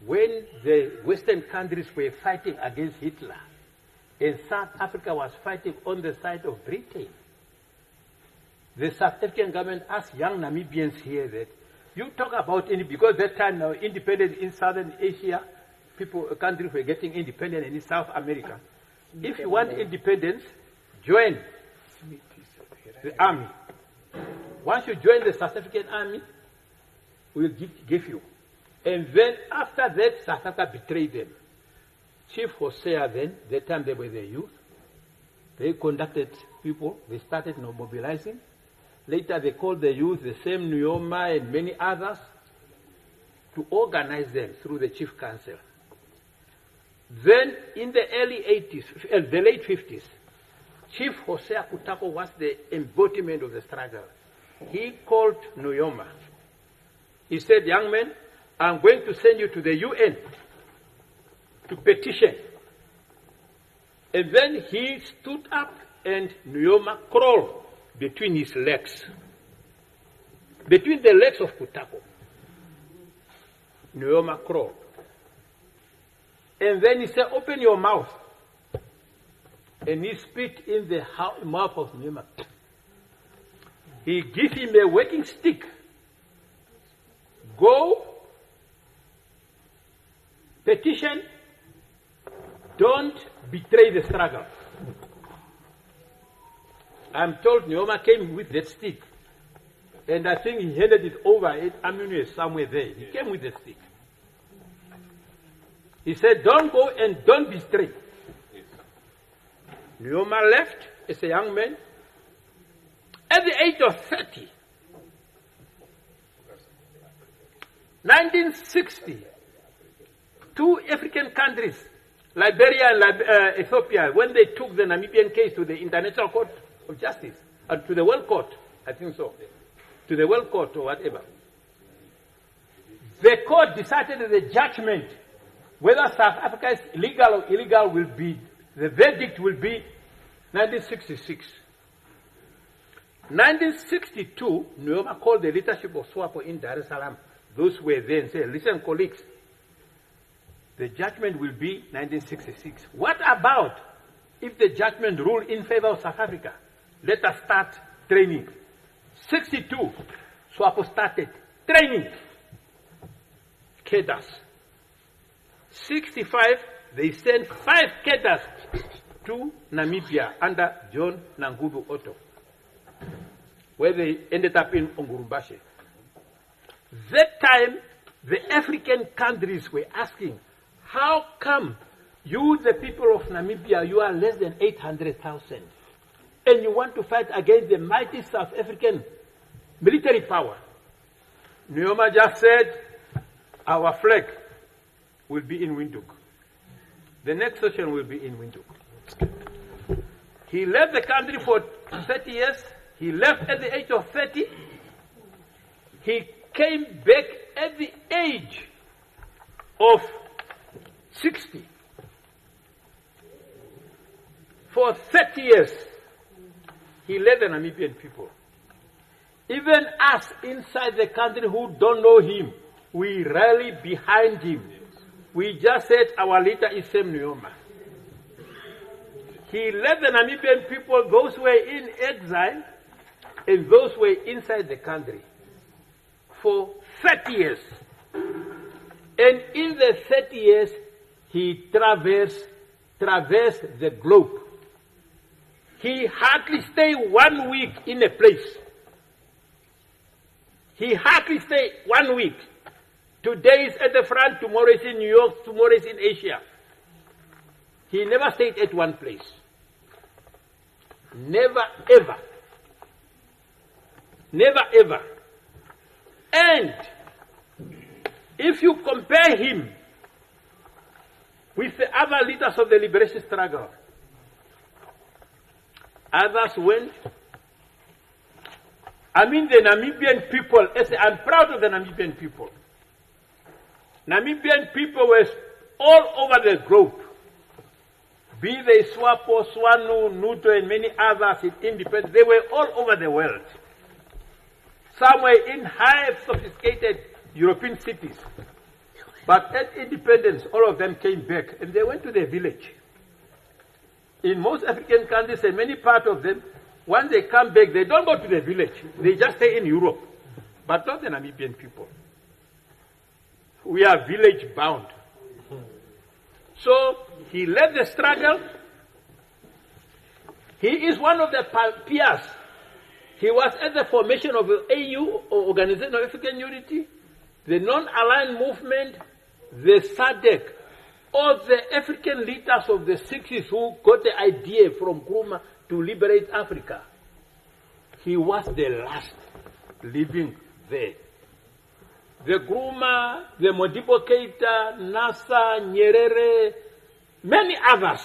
when the Western countries were fighting against Hitler, and South Africa was fighting on the side of Britain, the South African government asked young Namibians here that, you talk about, because that time now independence in Southern Asia, countries were getting independent, and in South America. If you want independence, join the army. Once you join the South African army, we'll give you. And then after that, South Africa betrayed them. Chief Hosea then, that time they were the youth, they conducted people, they started mobilizing. Later they called the youth, the same Nujoma and many others, to organize them through the Chief Council. Then in the early 80s, the late 50s, Chief Hosea Kutako was the embodiment of the struggle. He called Nujoma. He said, young man, I'm going to send you to the UN to petition. And then he stood up and Nujoma crawled between his legs. Between the legs of Kutako. Nujoma crawled. And then he said, open your mouth. And he spit in the mouth of Nujoma. He gave him a walking stick. Go, petition, don't betray the struggle. I'm told Nujoma came with that stick. And I think he handed it over at Aminu somewhere there. He came with the stick. He said, don't go and don't betray. Nujoma left as a young man. At the age of 30, 1960, 2 African countries, Liberia and Ethiopia, when they took the Namibian case to the International Court of Justice, to the World Court, I think so, to the World Court or whatever, the court decided that the judgment, whether South Africa is legal or illegal, will be, the verdict will be 1966. 1962, Nujoma called the leadership of SWAPO in Dar es Salaam. Those who were there and said, listen, colleagues, the judgment will be 1966. What about if the judgment rule in favor of South Africa? Let us start training. 62, SWAPO started training cadres. 65, they sent 5 cadres to Namibia under John Nangudu Otto, where they ended up in Ongurumbashi. That time, the African countries were asking, how come you, the people of Namibia, you are less than 800,000, and you want to fight against the mighty South African military power. Nujoma just said, our flag will be in Windhoek. The next session will be in Windhoek. He left the country for 30 years. He left at the age of 30. He came back at the age of 60. For 30 years, he led the Namibian people. Even us inside the country who don't know him, we rally behind him. We just said our leader is Sam Nujoma. He led the Namibian people, those who were in exile and those who were inside the country, for 30 years. And in the 30 years, he traversed the globe. He hardly stayed 1 week in a place. He hardly stayed 1 week. Today is at the front, tomorrow is in New York, tomorrow is in Asia. He never stayed at one place. Never ever. Never ever. And if you compare him with the other leaders of the liberation struggle, others went. I mean the Namibian people, I'm proud of the Namibian people. Namibian people were all over the globe. Be they Swapo, Swanu, Nuto, and many others in independence, they were all over the world. Some were in high, sophisticated European cities. But at independence, all of them came back, and they went to their village. In most African countries, and many parts of them, once they come back, they don't go to their village. They just stay in Europe. But not the Namibian people. We are village bound. So he led the struggle. He is one of the peers. He was at the formation of the AU, or Organization of African Unity, the non-aligned movement, the SADC, all the African leaders of the 60s who got the idea from Nkrumah to liberate Africa. He was the last living there. The Nkrumah, the Modibo Keita, Nasa, Nyerere, many others.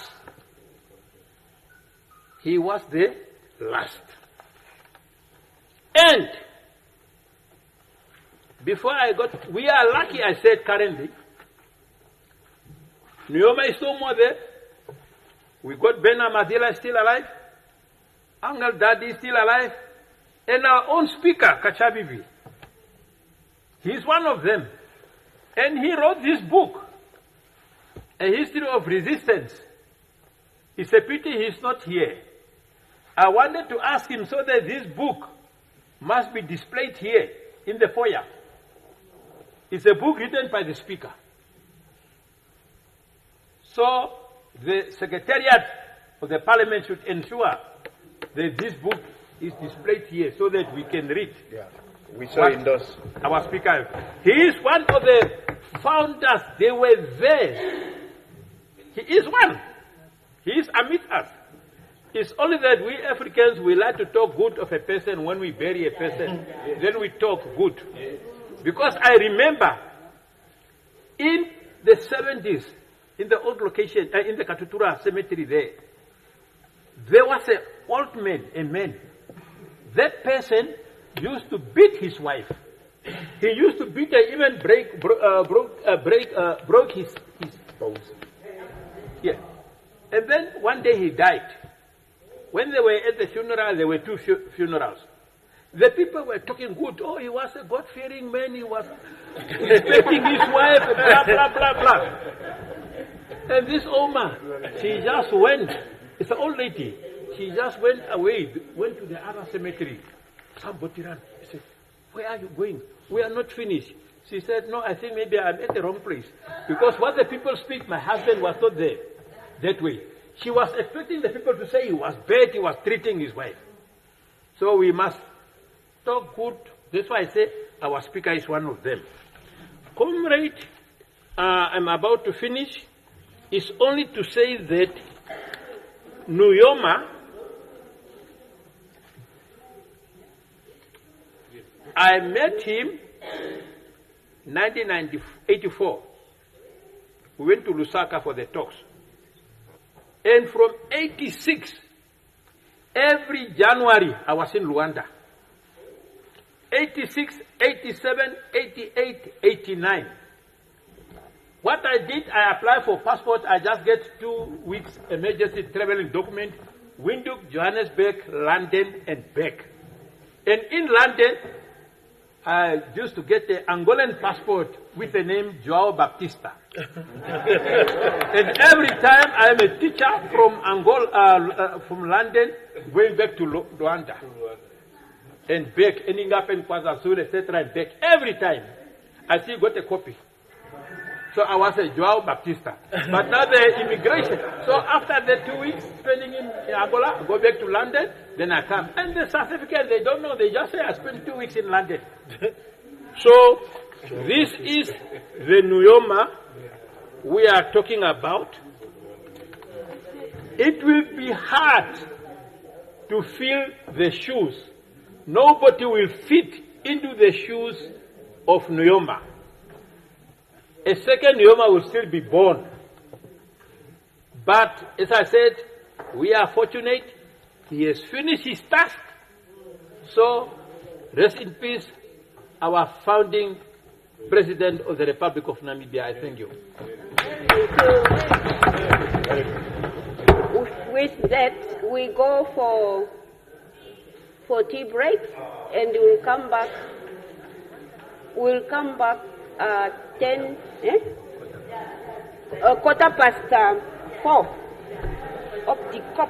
He was the last. And before I got, we are lucky, I said currently. Nujoma is no more there. We got Bena Madila still alive. Uncle Daddy is still alive. And our own speaker, Kachabibi. He's one of them. And he wrote this book, A History of Resistance. It's a pity he's not here. I wanted to ask him so that this book must be displayed here in the foyer. It's a book written by the speaker. So the Secretariat of the Parliament should ensure that this book is displayed here so that we can read. Yeah. We so endorse. Our speaker. He is one of the founders. They were there. He is one. He is amidst us. It's only that we Africans, we like to talk good of a person when we bury a person. Then we talk good. Because I remember in the 70s, in the old location, in the Katutura cemetery there was an old man, a man. That person used to beat his wife. He used to beat her, even broke his bones. Yeah. And then one day he died. When they were at the funeral, there were two funerals. The people were talking good. Oh, he was a God-fearing man. He was respecting his wife, blah, blah, blah, blah. And this Oma, she just went. It's an old lady. She just went away, went to the other cemetery. Somebody ran. He said, where are you going? We are not finished. She said, no, I think maybe I'm at the wrong place. Because what the people speak, my husband was not there that way. She was expecting the people to say he was bad, he was treating his wife. So we must talk good. That's why I say our speaker is one of them. Comrade, I'm about to finish. Is only to say that Nujoma I met him 1984. We went to Lusaka for the talks. And from 86, every January, I was in Rwanda. 86, 87, 88, 89. What I did, I applied for passport. I just get 2 weeks emergency traveling document. Windhoek, Johannesburg, London, and back. And in London, I used to get the Angolan passport with the name João Baptista. And every time I am a teacher from Angola, from London, going back to Rwanda. And back, ending up in KwaZulu, etc. and back. Every time, I still got a copy. So I was a João Baptista. But now the immigration. So after the 2 weeks spending in Angola, I go back to London, then I come. And the certificate, they don't know. They just say I spent 2 weeks in London. So this is the Nujoma we are talking about. It will be hard to fill the shoes. Nobody will fit into the shoes of Nujoma. A second Nujoma will still be born. But as I said, we are fortunate. He has finished his task. So rest in peace, our founding President of the Republic of Namibia. I thank you. With that, we go for tea break, and we'll come back. We'll come back 10, a 4:15 of the cup.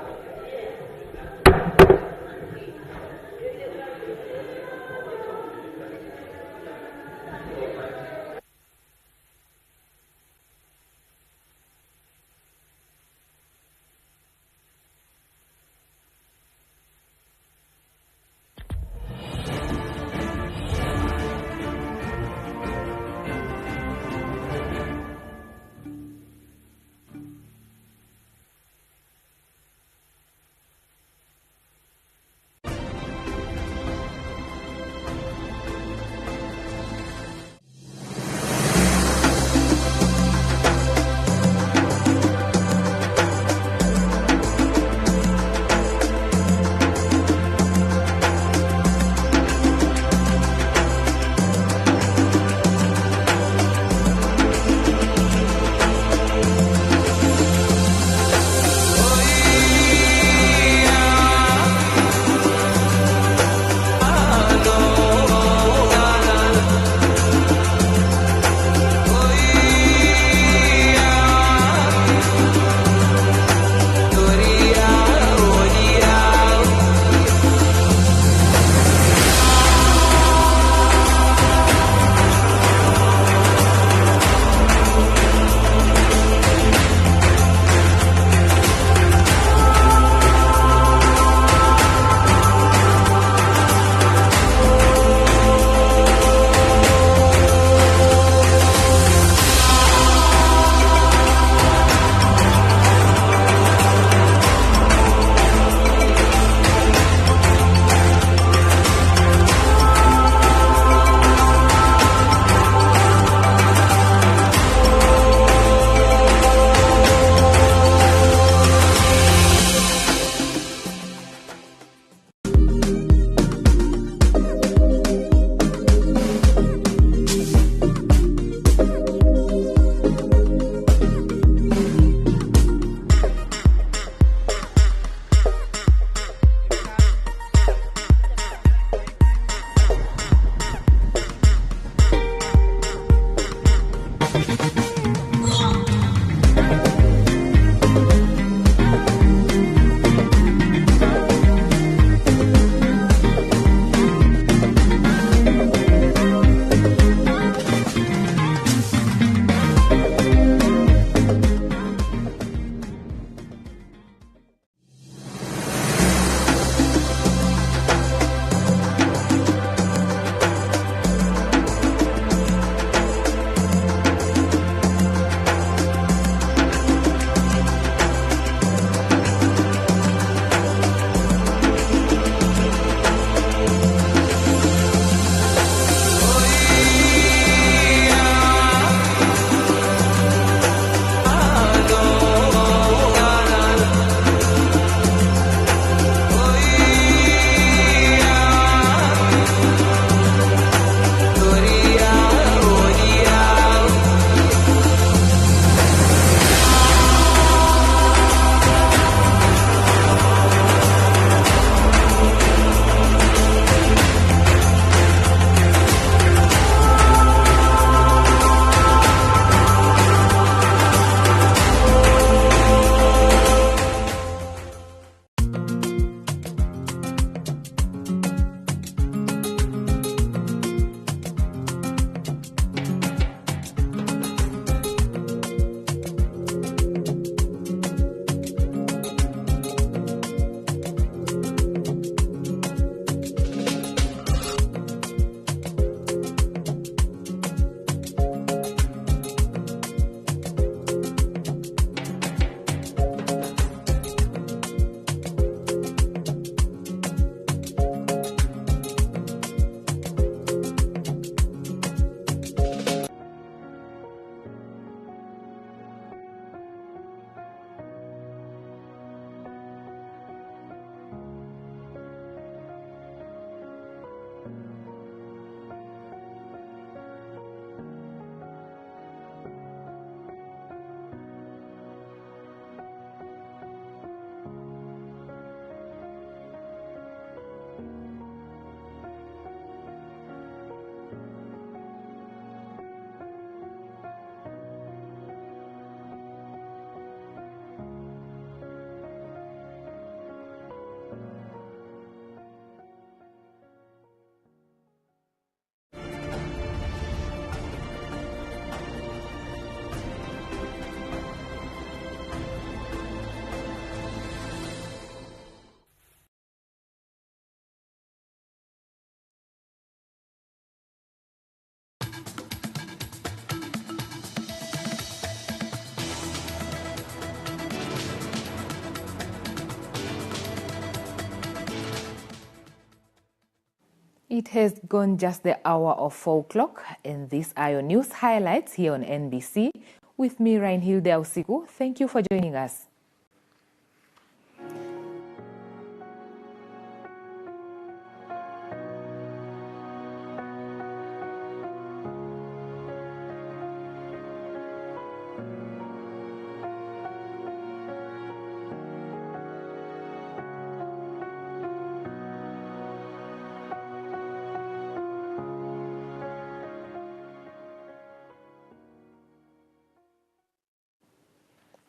It has gone just the hour of 4 o'clock, and these are your news highlights here on NBC. With me, Reinhilde Ausiku. Thank you for joining us.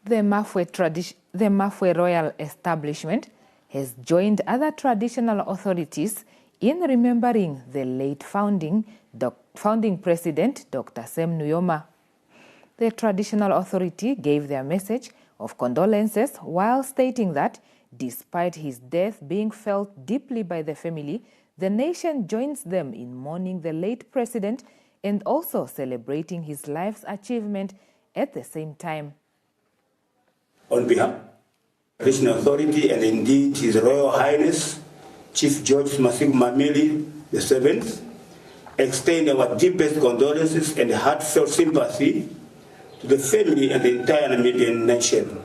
The Mafwe Royal Establishment has joined other traditional authorities in remembering the late founding president, Dr. Sam Nujoma. The traditional authority gave their message of condolences while stating that despite his death being felt deeply by the family, the nation joins them in mourning the late president and also celebrating his life's achievement at the same time. On behalf of the Traditional Authority and indeed His Royal Highness Chief George Masiku Mamili VII, extend our deepest condolences and heartfelt sympathy to the family and the entire Namibian nation.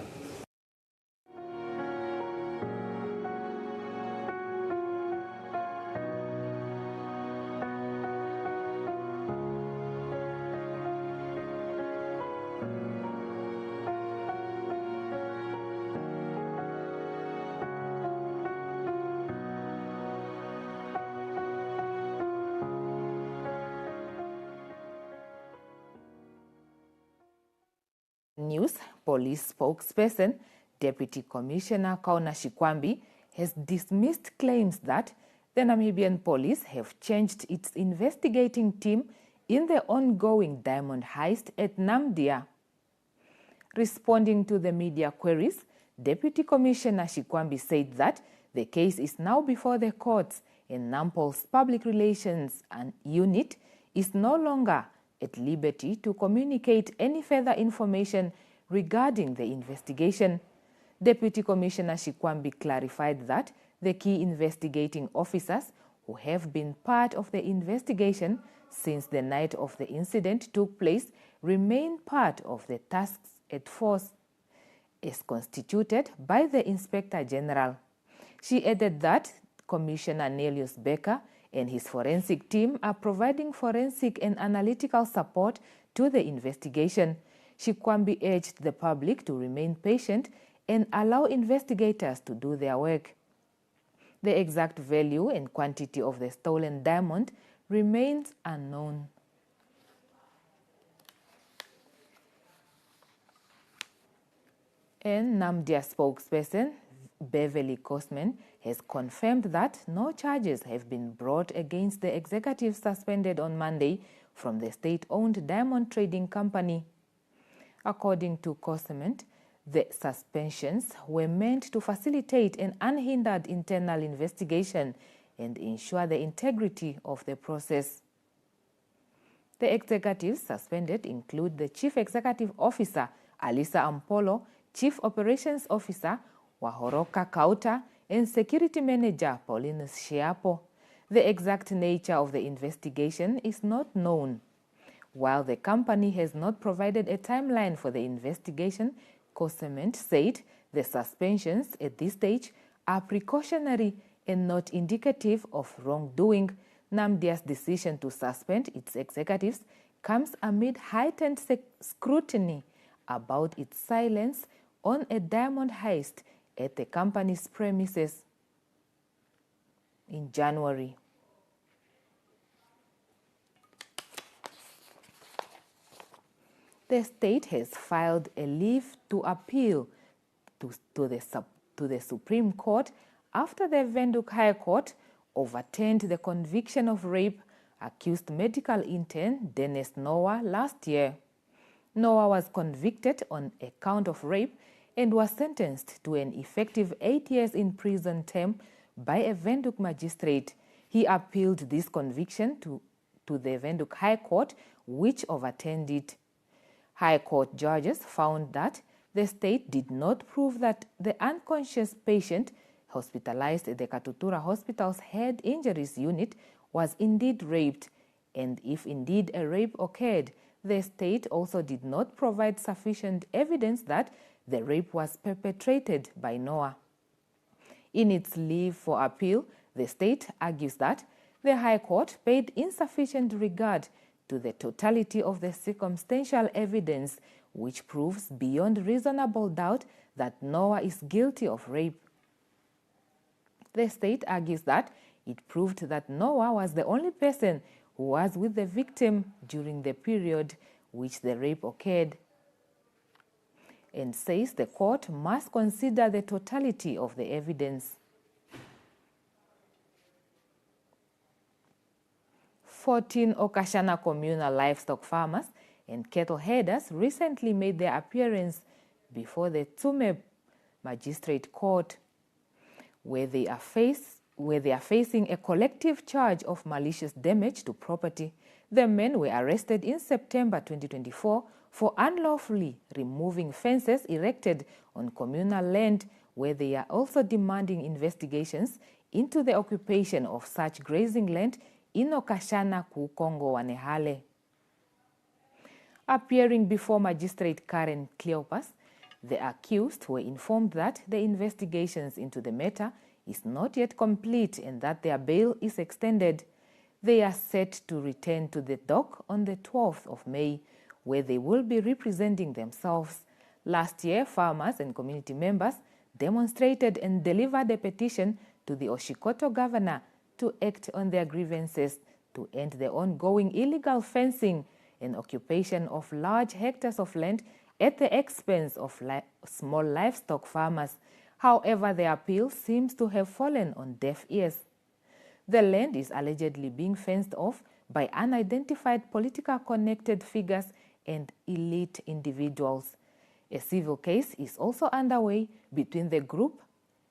News, police spokesperson, Deputy Commissioner Kauna Shikwambi has dismissed claims that the Namibian police have changed its investigating team in the ongoing diamond heist at Namdia. Responding to the media queries, Deputy Commissioner Shikwambi said that the case is now before the courts and Nampol's public relations unit is no longer at liberty to communicate any further information regarding the investigation. Deputy Commissioner Shikwambi clarified that the key investigating officers who have been part of the investigation since the night of the incident took place remain part of the task force as constituted by the Inspector General. She added that Commissioner Nelius Becker and his forensic team are providing forensic and analytical support to the investigation. Shikwambi urged the public to remain patient and allow investigators to do their work. The exact value and quantity of the stolen diamond remains unknown. And Namdia spokesperson Beverly Kosman has confirmed that no charges have been brought against the executive suspended on Monday from the state-owned diamond trading company. According to Kosman, the suspensions were meant to facilitate an unhindered internal investigation and ensure the integrity of the process. The executives suspended include the Chief Executive Officer, Alisa Ampolo, Chief Operations Officer, Wahoroka Kauta, and Security Manager, Paulinus Shiapo. The exact nature of the investigation is not known. While the company has not provided a timeline for the investigation, Kosement said the suspensions at this stage are precautionary and not indicative of wrongdoing. Namdia's decision to suspend its executives comes amid heightened scrutiny about its silence on a diamond heist at the company's premises in January. The state has filed a leave to appeal to the Supreme Court after the Windhoek High Court overturned the conviction of rape accused medical intern Dennis Noah last year. Noah was convicted on a count of rape and was sentenced to an effective 8 years in prison term by a Windhoek magistrate. He appealed this conviction to the Windhoek High Court, which overturned it. High Court judges found that the state did not prove that the unconscious patient hospitalized at the Katutura Hospital's head injuries unit was indeed raped, and if indeed a rape occurred, the state also did not provide sufficient evidence that the rape was perpetrated by Noah. In its leave for appeal, the state argues that the High Court paid insufficient regard to the totality of the circumstantial evidence, which proves beyond reasonable doubt that Noah is guilty of rape. The state argues that it proved that Noah was the only person who was with the victim during the period which the rape occurred, and says the court must consider the totality of the evidence. 14 Okashana communal livestock farmers and cattle herders recently made their appearance before the Tsume Magistrate Court, where they are facing a collective charge of malicious damage to property. The men were arrested in September 2024 for unlawfully removing fences erected on communal land, where they are also demanding investigations into the occupation of such grazing land in Okashana ku Kongo Wanehale. Appearing before Magistrate Karen Cleopas, the accused were informed that the investigations into the matter is not yet complete and that their bail is extended. They are set to return to the dock on the 12th of May, where they will be representing themselves. Last year, farmers and community members demonstrated and delivered a petition to the Oshikoto governor to act on their grievances to end the ongoing illegal fencing and occupation of large hectares of land at the expense of small livestock farmers. However, the appeal seems to have fallen on deaf ears. The land is allegedly being fenced off by unidentified political connected figures and elite individuals. A civil case is also underway between the group,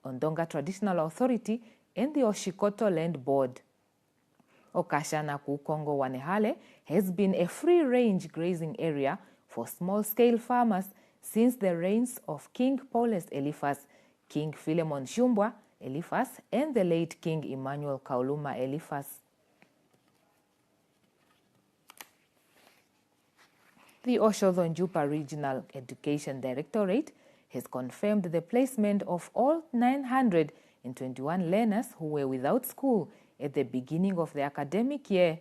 Ondonga Traditional Authority, and the Oshikoto Land Board. Okashana ku Kongo Wanehale has been a free-range grazing area for small-scale farmers since the reigns of King Paulus Eliphas, King Philemon Shumbwa Eliphas, and the late King Emmanuel Kauluma Eliphas. The Oshodonjupa Regional Education Directorate has confirmed the placement of all 921 learners who were without school at the beginning of the academic year.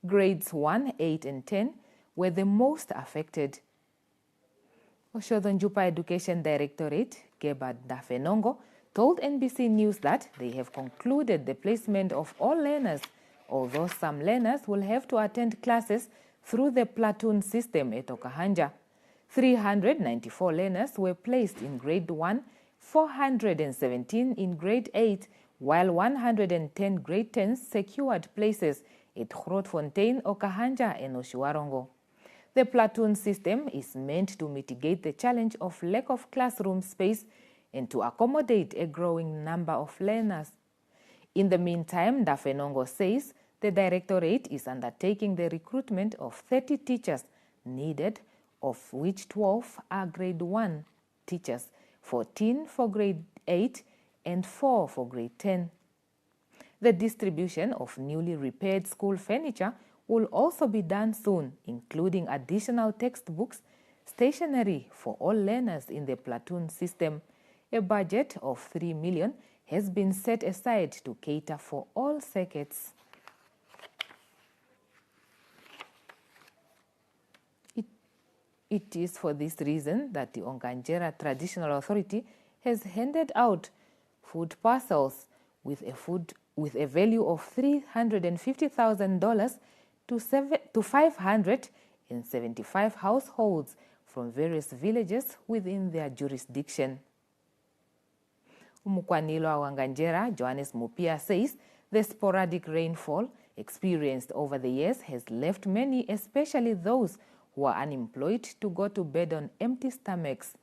Grades 1, 8, and 10 were the most affected. Oshodonjupa Education Directorate, Geba Dafenongo, told NBC News that they have concluded the placement of all learners, although some learners will have to attend classes through the platoon system at Okahanja. 394 learners were placed in grade 1, 417 in grade 8, while 110 grade 10s secured places at Grootfontein, Okahanja, and Oshiwarongo. The platoon system is meant to mitigate the challenge of lack of classroom space and to accommodate a growing number of learners. In the meantime, Dafenongo says the Directorate is undertaking the recruitment of 30 teachers needed, of which 12 are grade 1 teachers, 14 for grade 8, and 4 for grade 10. The distribution of newly repaired school furniture will also be done soon, including additional textbooks, stationery for all learners in the platoon system. A budget of 3 million has been set aside to cater for all circuits. It is for this reason that the Onganjera Traditional Authority has handed out food parcels with a value of $350,000 to 575 households from various villages within their jurisdiction. Umukwanilo wa Wanganjera, Johannes Mupia, says the sporadic rainfall experienced over the years has left many, especially those who are unemployed, to go to bed on empty stomachs.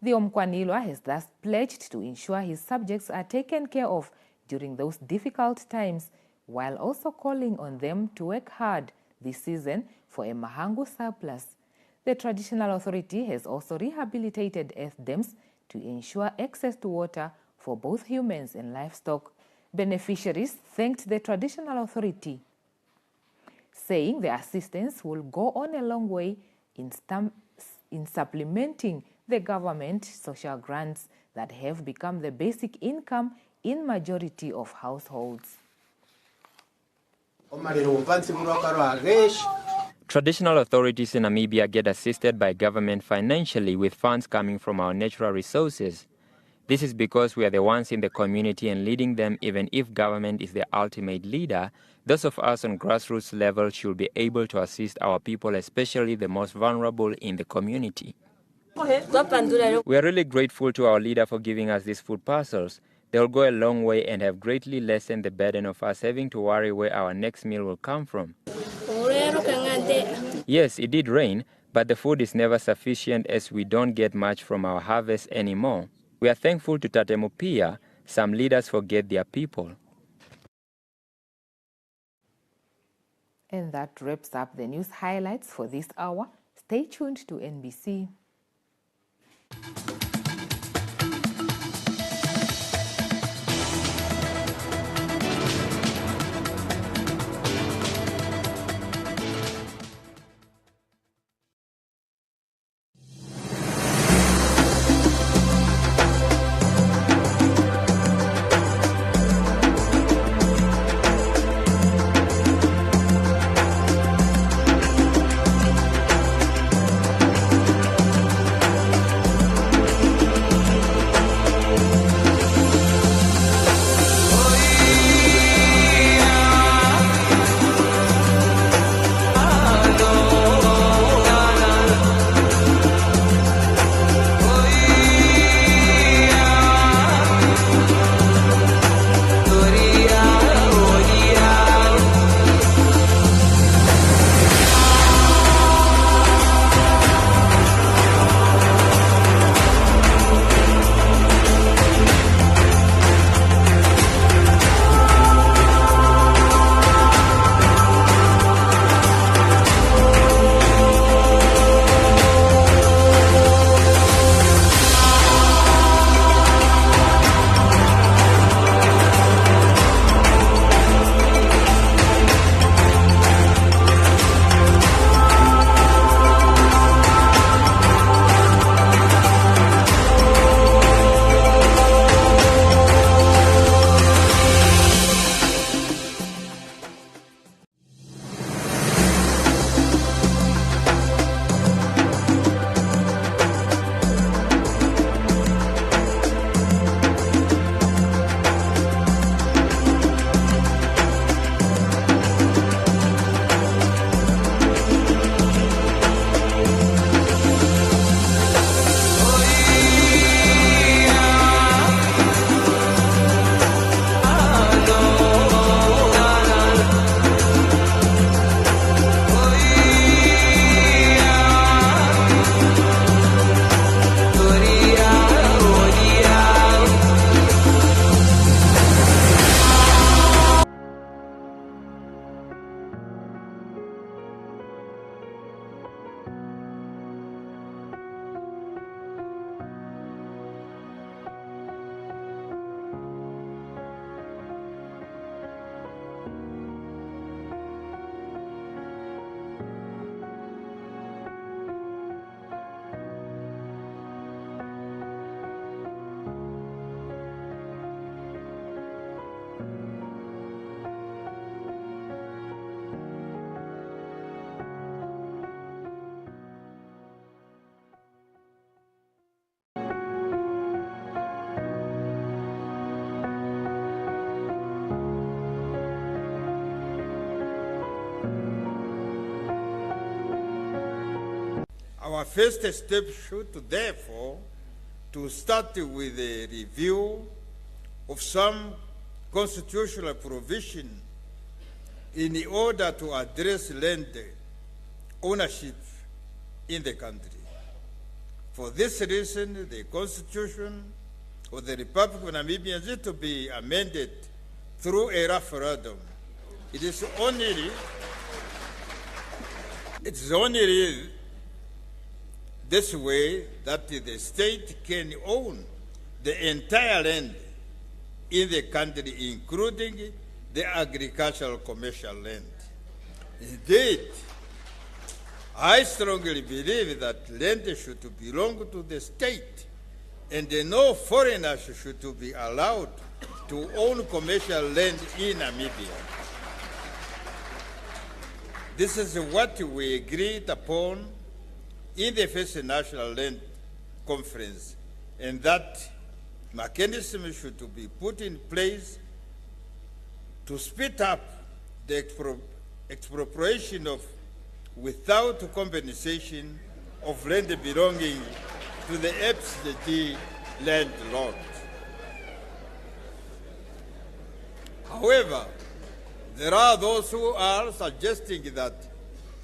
The Omkwanilwa has thus pledged to ensure his subjects are taken care of during those difficult times, while also calling on them to work hard this season for a mahangu surplus. The traditional authority has also rehabilitated earth dams to ensure access to water for both humans and livestock. Beneficiaries thanked the traditional authority, saying the assistance will go on a long way in supplementing the government social grants that have become the basic income in majority of households. Traditional authorities in Namibia get assisted by government financially with funds coming from our natural resources. This is because we are the ones in the community and leading them. Even if government is the ultimate leader, those of us on grassroots level should be able to assist our people, especially the most vulnerable in the community. We are really grateful to our leader for giving us these food parcels. They will go a long way and have greatly lessened the burden of us having to worry where our next meal will come from. Yes, it did rain, but the food is never sufficient as we don't get much from our harvest anymore. We are thankful to Tate Mupia. Some leaders forget their people. And that wraps up the news highlights for this hour. Stay tuned to NBC. Our first step should therefore to start with a review of some constitutional provision in order to address land ownership in the country. For this reason, the Constitution of the Republic of Namibia is to be amended through a referendum. It is only this way that the state can own the entire land in the country, including the agricultural commercial land. Indeed, I strongly believe that land should belong to the state, and no foreigners should be allowed to own commercial land in Namibia. This is what we agreed upon in the first National Land Conference, and that mechanism should be put in place to speed up the expropriation of without compensation of land belonging to the absentee landlord. However, there are those who are suggesting that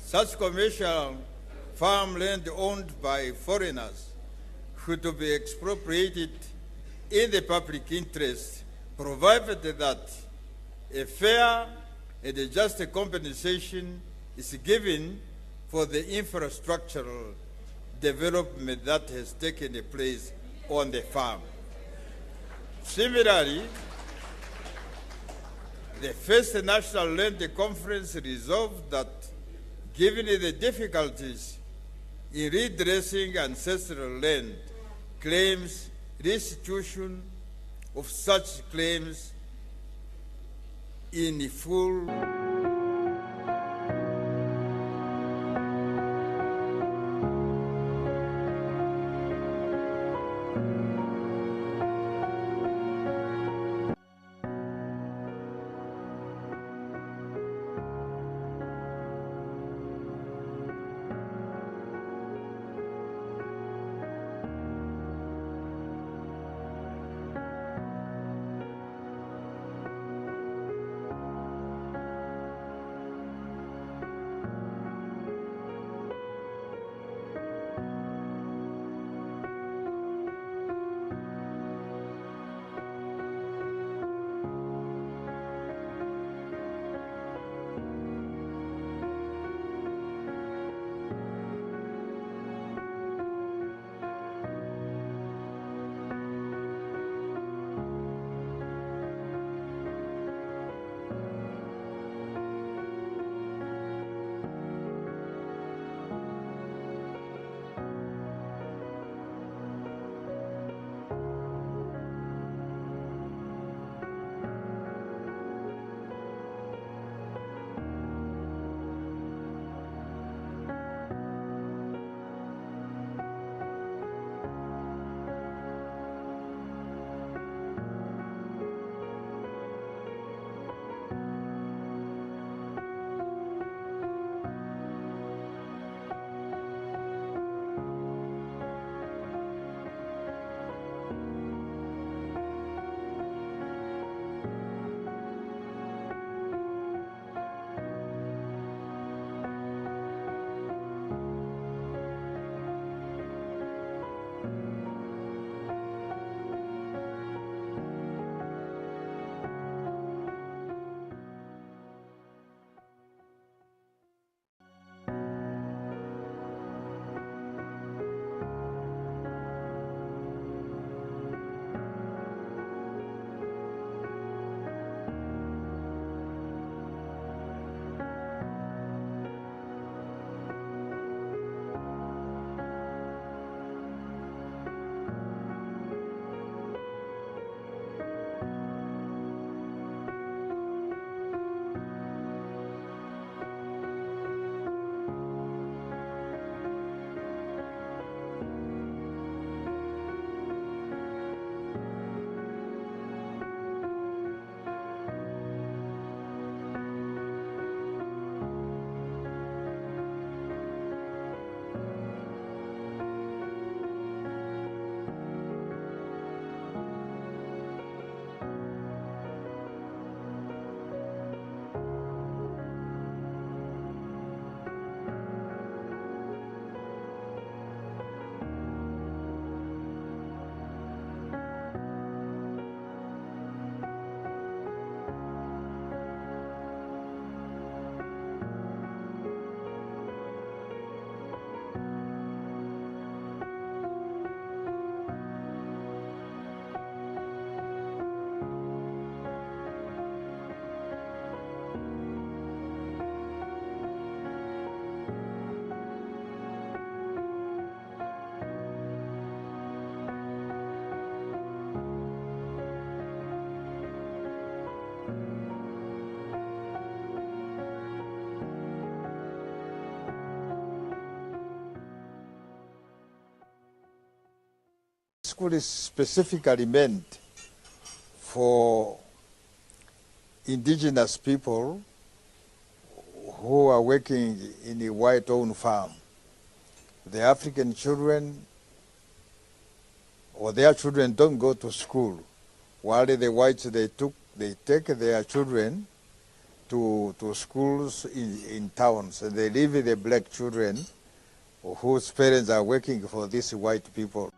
such commercial farmland owned by foreigners should be expropriated in the public interest, provided that a fair and a just compensation is given for the infrastructural development that has taken place on the farm. Similarly, the first National Land Conference resolved that given the difficulties in redressing ancestral land claims, restitution of such claims in full. school is specifically meant for indigenous people who are working in a white-owned farm. The African children or their children don't go to school, while the whites, they take their children to schools in towns, and they leave the black children whose parents are working for these white people.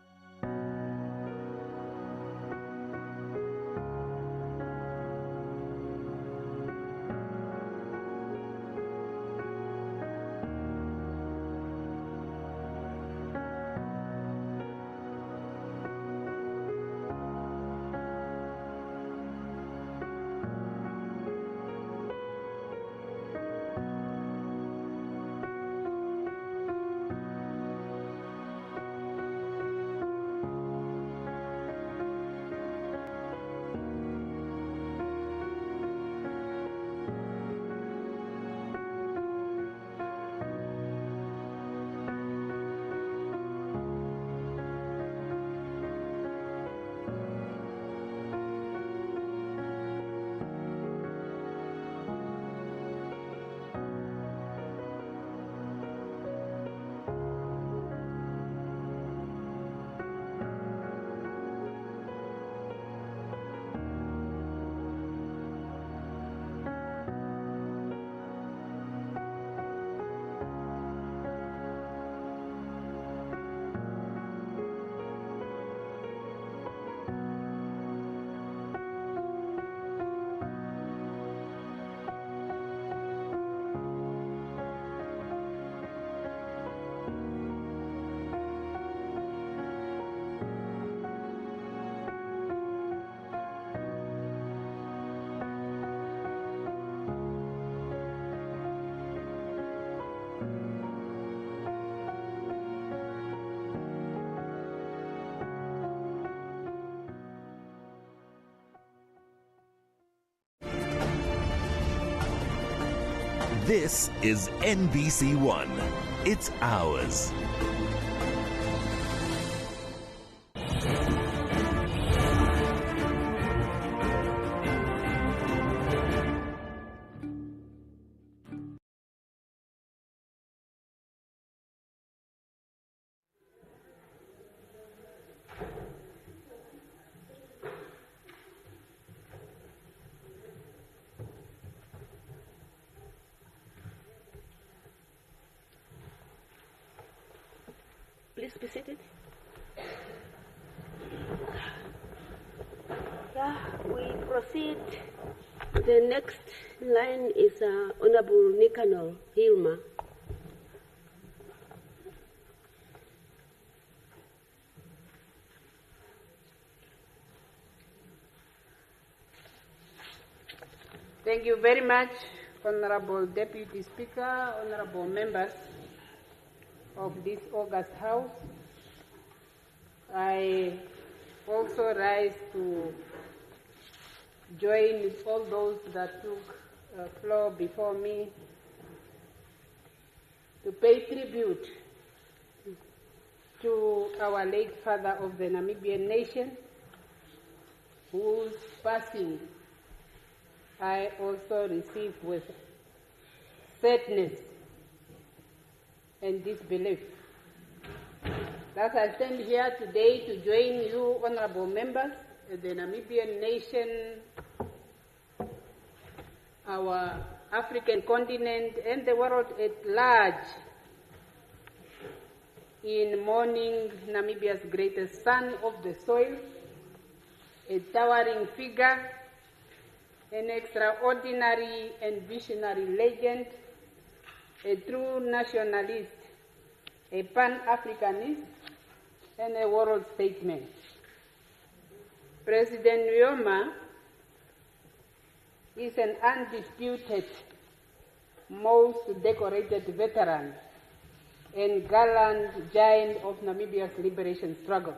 This is NBC One. It's ours. Please be seated. Yeah, we proceed. The next line is Honorable Nicanor Hilma. Thank you very much, Honorable Deputy Speaker, honorable members of this august House. I also rise to join with all those that took floor before me to pay tribute to our late father of the Namibian nation, whose passing I also receive with sadness and disbelief. Thus, I stand here today to join you, honorable members, the Namibian nation, our African continent, and the world at large in mourning Namibia's greatest son of the soil, a towering figure, an extraordinary and visionary legend, a true nationalist, a pan-Africanist, and a world statesman. President Nujoma is an undisputed, most decorated veteran and gallant giant of Namibia's liberation struggle.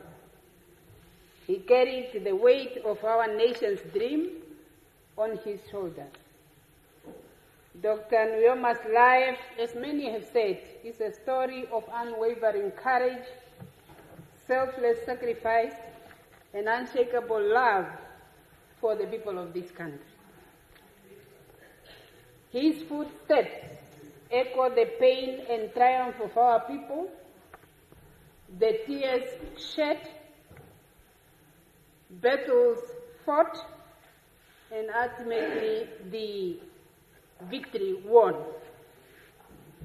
He carried the weight of our nation's dream on his shoulders. Dr. Nujoma's life, as many have said, is a story of unwavering courage, selfless sacrifice, and unshakable love for the people of this country. His footsteps echo the pain and triumph of our people, the tears shed, battles fought, and ultimately the victory won.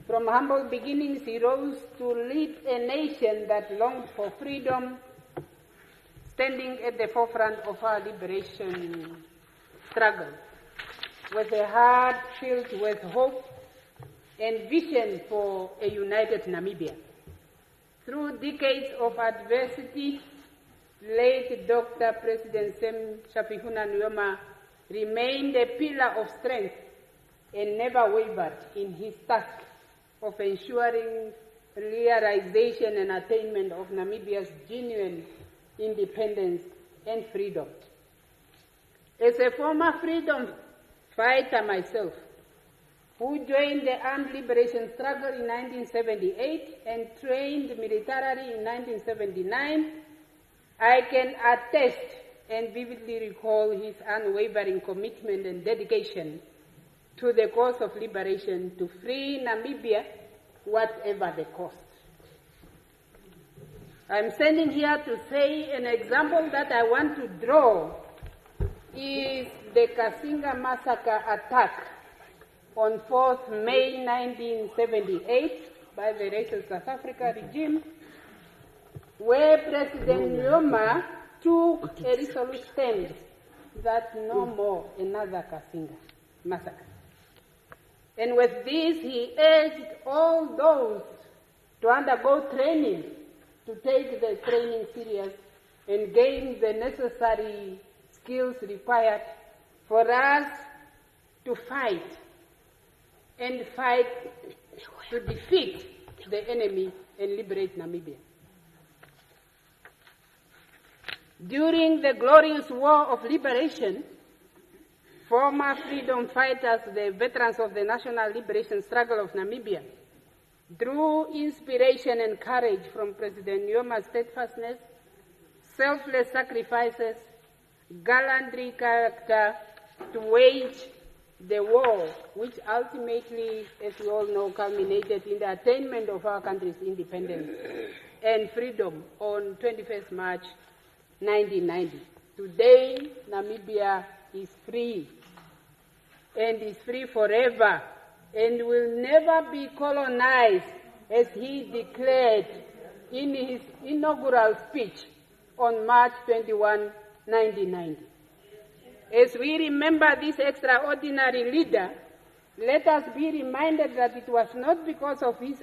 From humble beginnings, he rose to lead a nation that longed for freedom, standing at the forefront of our liberation struggle, with a heart filled with hope and vision for a united Namibia. Through decades of adversity, late Dr. President Sam Shafihuna Nujoma remained a pillar of strength and never wavered in his task of ensuring realization and attainment of Namibia's genuine independence and freedom. As a former freedom fighter myself, who joined the armed liberation struggle in 1978 and trained militarily in 1979, I can attest and vividly recall his unwavering commitment and dedication to the cause of liberation to free Namibia, whatever the cost. I'm standing here to say an example that I want to draw is the Kasinga massacre attack on 4th May 1978 by the racist South Africa regime, where President Nujoma took a resolute stand that no more another Kasinga massacre. And with this, he urged all those to undergo training, to take the training serious and gain the necessary skills required for us to fight and fight to defeat the enemy and liberate Namibia. During the glorious war of liberation, former freedom fighters, the veterans of the national liberation struggle of Namibia, drew inspiration and courage from President Nujoma's steadfastness, selfless sacrifices, gallantry character to wage the war, which ultimately, as we all know, culminated in the attainment of our country's independence and freedom on 21st March 1990. Today, Namibia is free, and is free forever, and will never be colonized, as he declared in his inaugural speech on March 21, 1990. As we remember this extraordinary leader, let us be reminded that it was not because of his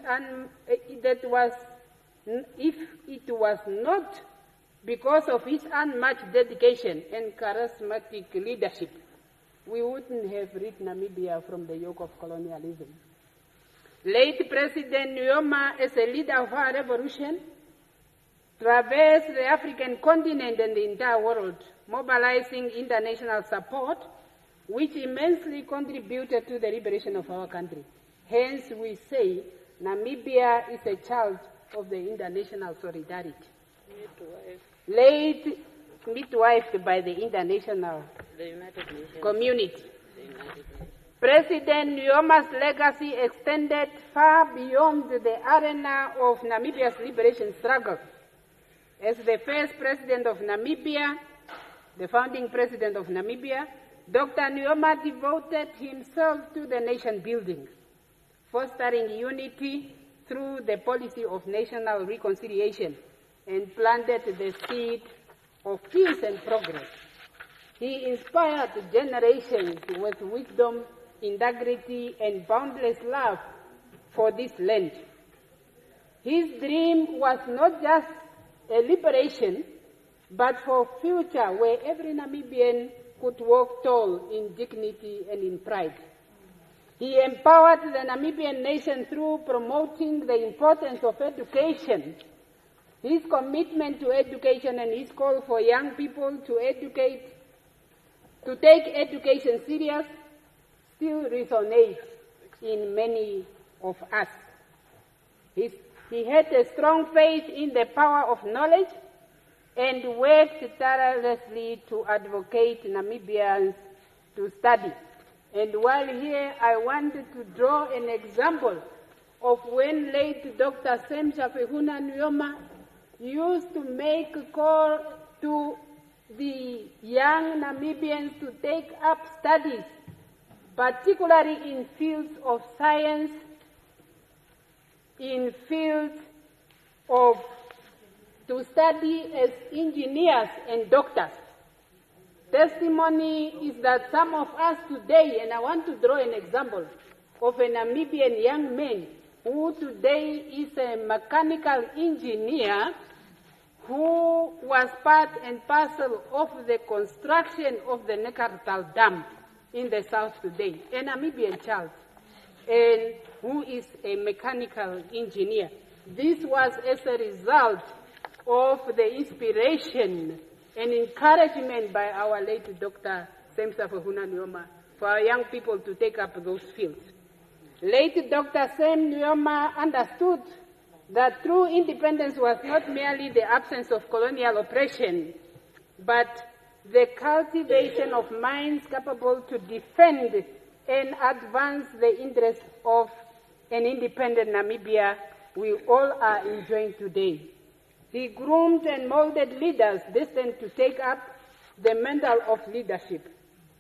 because of his unmatched dedication and charismatic leadership, we wouldn't have rid Namibia from the yoke of colonialism. Late President Nujoma, as a leader of our revolution, traversed the African continent and the entire world, mobilizing international support, which immensely contributed to the liberation of our country. Hence, we say Namibia is a child of the international solidarity. Late midwifed by the international community. President Nujoma's legacy extended far beyond the arena of Namibia's liberation struggle. As the first president of Namibia, the founding president of Namibia, Dr. Nujoma devoted himself to the nation building, fostering unity through the policy of national reconciliation, and planted the seed of peace and progress. He inspired generations with wisdom, integrity, and boundless love for this land. His dream was not just a liberation, but for a future where every Namibian could walk tall in dignity and in pride. He empowered the Namibian nation through promoting the importance of education. His commitment to education and his call for young people to take education serious still resonates in many of us. His He had a strong faith in the power of knowledge and worked tirelessly to advocate Namibians to study. And while here, I wanted to draw an example of when late Dr. Semsha Fehuna Nujoma used to make a call to the young Namibians to take up studies, particularly in fields of science, in fields of to study as engineers and doctors. Testimony is that some of us today, and I want to draw an example of a Namibian young man who today is a mechanical engineer who was part and parcel of the construction of the Neckartal Dam in the south today, a Namibian child, and who is a mechanical engineer. This was as a result of the inspiration and encouragement by our late Dr. Semsha Fehuna Nujoma for our young people to take up those fields. Late Dr. Sem Nujoma understood that true independence was not merely the absence of colonial oppression, but the cultivation of minds capable to defend and advance the interests of an independent Namibia we all are enjoying today. He groomed and molded leaders destined to take up the mantle of leadership.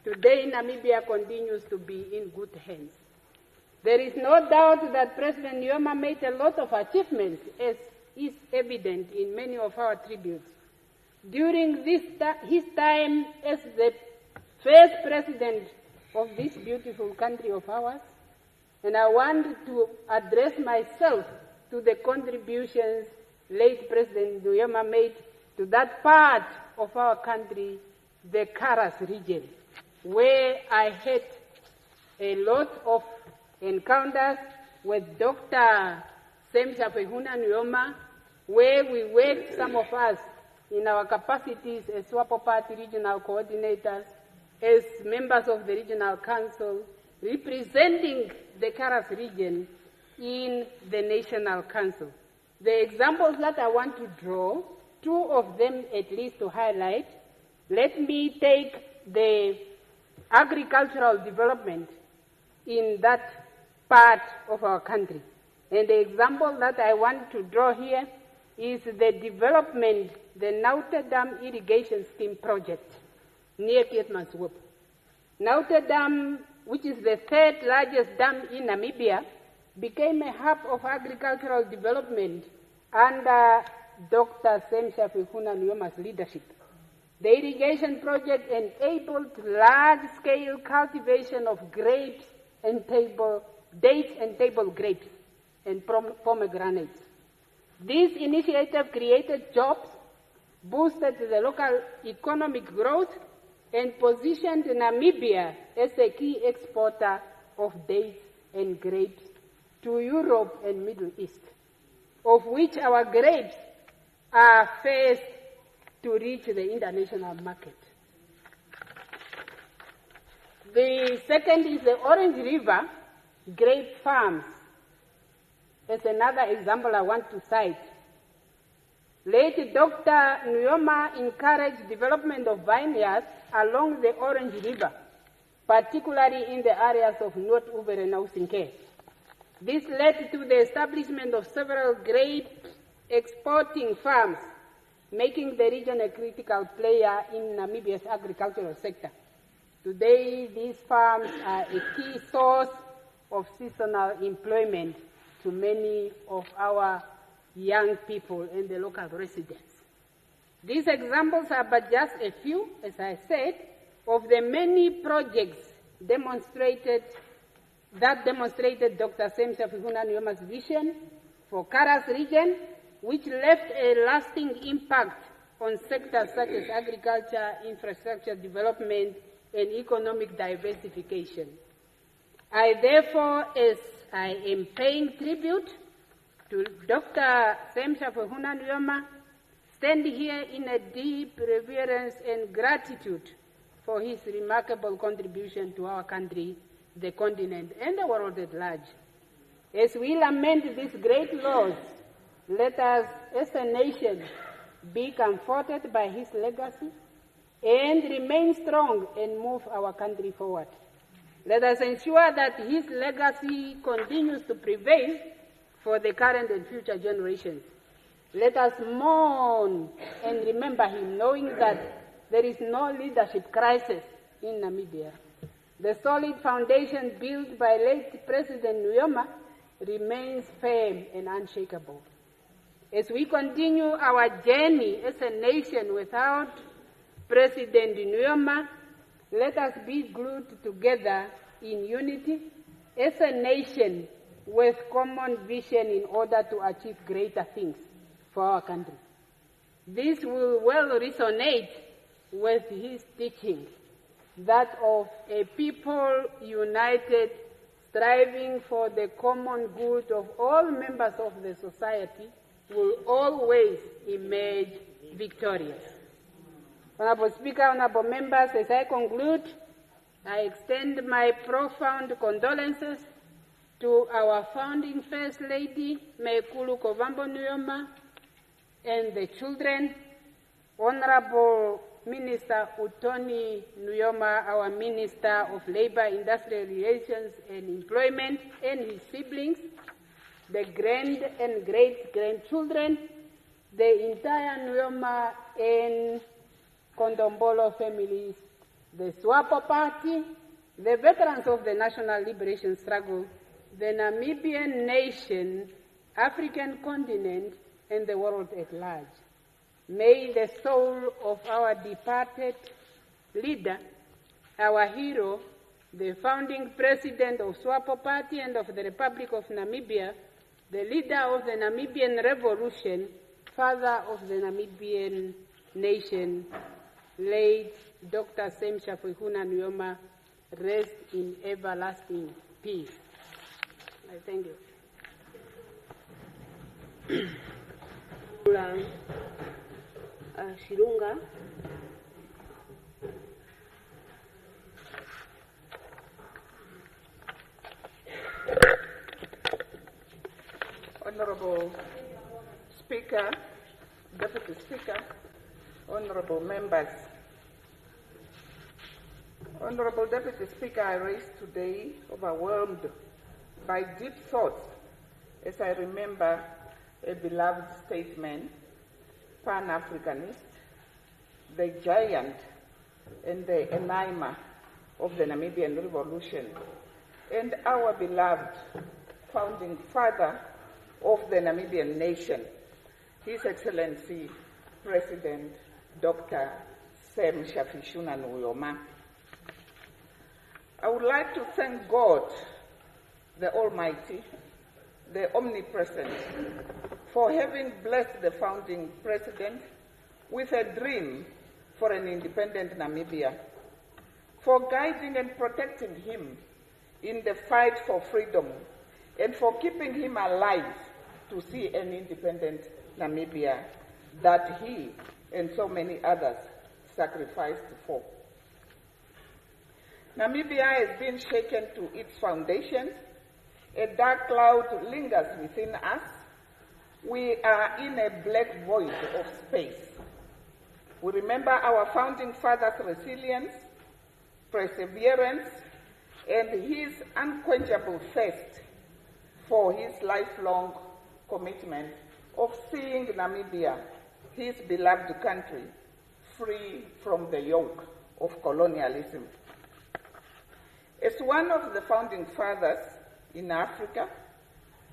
Today, Namibia continues to be in good hands. There is no doubt that President Nujoma made a lot of achievements, as is evident in many of our tributes. During his time as the first president of this beautiful country of ours, and I want to address myself to the contributions late President Nujoma made to that part of our country, the Karas region, where I had a lot of encounters with Dr. Semsha Fehuna Nujoma, where we worked, some of us, in our capacities as SWAPO Party regional coordinators, as members of the regional council, representing the Karas region in the national council. The examples that I want to draw, two of them at least to highlight. Let me take the agricultural development in that part of our country. And the example that I want to draw here is the development, the Nauta Dam Irrigation Scheme project near Keetmanshoop. Nauta Dam, which is the third largest dam in Namibia, became a hub of agricultural development under Dr. Semsha Fehuna Nujoma's leadership. The irrigation project enabled large-scale cultivation of grapes and dates and table grapes and pomegranates. This initiative created jobs, boosted the local economic growth, and positioned Namibia as a key exporter of dates and grapes to Europe and Middle East, of which our grapes are first to reach the international market. The second is the Orange River grape farms. As another example I want to cite. Late Dr. Nujoma encouraged development of vineyards along the Orange River, particularly in the areas of North Uber and Nausinke. This led to the establishment of several grape exporting farms, making the region a critical player in Namibia's agricultural sector. Today, these farms are a key source of seasonal employment to many of our young people and the local residents. These examples are but just a few, as I said, of the many projects that demonstrated Dr. Semsha Fehuna Nujoma's vision for Karas region, which left a lasting impact on sectors such as agriculture, infrastructure development, and economic diversification. I therefore, as I am paying tribute to Dr. Semsha Fehuna Nujoma, stand here in a deep reverence and gratitude for his remarkable contribution to our country, the continent, and the world at large. As we lament this great loss Let us, as a nation, be comforted by his legacy and remain strong and move our country forward. Let us ensure that his legacy continues to prevail for the current and future generations. Let us mourn and remember him, knowing that there is no leadership crisis in Namibia. The solid foundation built by late President Nujoma remains firm and unshakable. As we continue our journey as a nation without President Nujoma, let us be glued together in unity as a nation with common vision in order to achieve greater things for our country. This will well resonate with his teaching, that of a people united, striving for the common good of all members of the society, will always emerge victorious. Honorable Speaker, honorable members, as I conclude, I extend my profound condolences to our founding First Lady, Mekulu Kovambo Nujoma, and the children, Honorable Minister Utoni Nujoma, our Minister of Labor, Industrial Relations and Employment, and his siblings, the grand and great-grandchildren, the entire Nujoma and Kondombolo families, the SWAPO Party, the veterans of the National Liberation Struggle, the Namibian nation, African continent, and the world at large. May the soul of our departed leader, our hero, the founding president of SWAPO Party and of the Republic of Namibia, the leader of the Namibian Revolution, father of the Namibian nation, late Dr. Sam Shafihuna Nujoma, rest in everlasting peace. I thank you. Shirunga. Honorable Speaker, Deputy Speaker, honorable members. Honorable Deputy Speaker, I rise today overwhelmed by deep thoughts as I remember a beloved statesman, Pan-Africanist, the giant and the enigma of the Namibian Revolution, and our beloved founding father of the Namibian nation, His Excellency President Dr. Sam Shafishuna Nujoma. I would like to thank God, the Almighty, the Omnipresent, for having blessed the founding president with a dream for an independent Namibia, for guiding and protecting him in the fight for freedom, and for keeping him alive to see an independent Namibia that he and so many others sacrificed for. Namibia has been shaken to its foundations. A dark cloud lingers within us. We are in a black void of space. We remember our founding father's resilience, perseverance, and his unquenchable thirst for his lifelong commitment of seeing Namibia, his beloved country, free from the yoke of colonialism. As one of the founding fathers in Africa,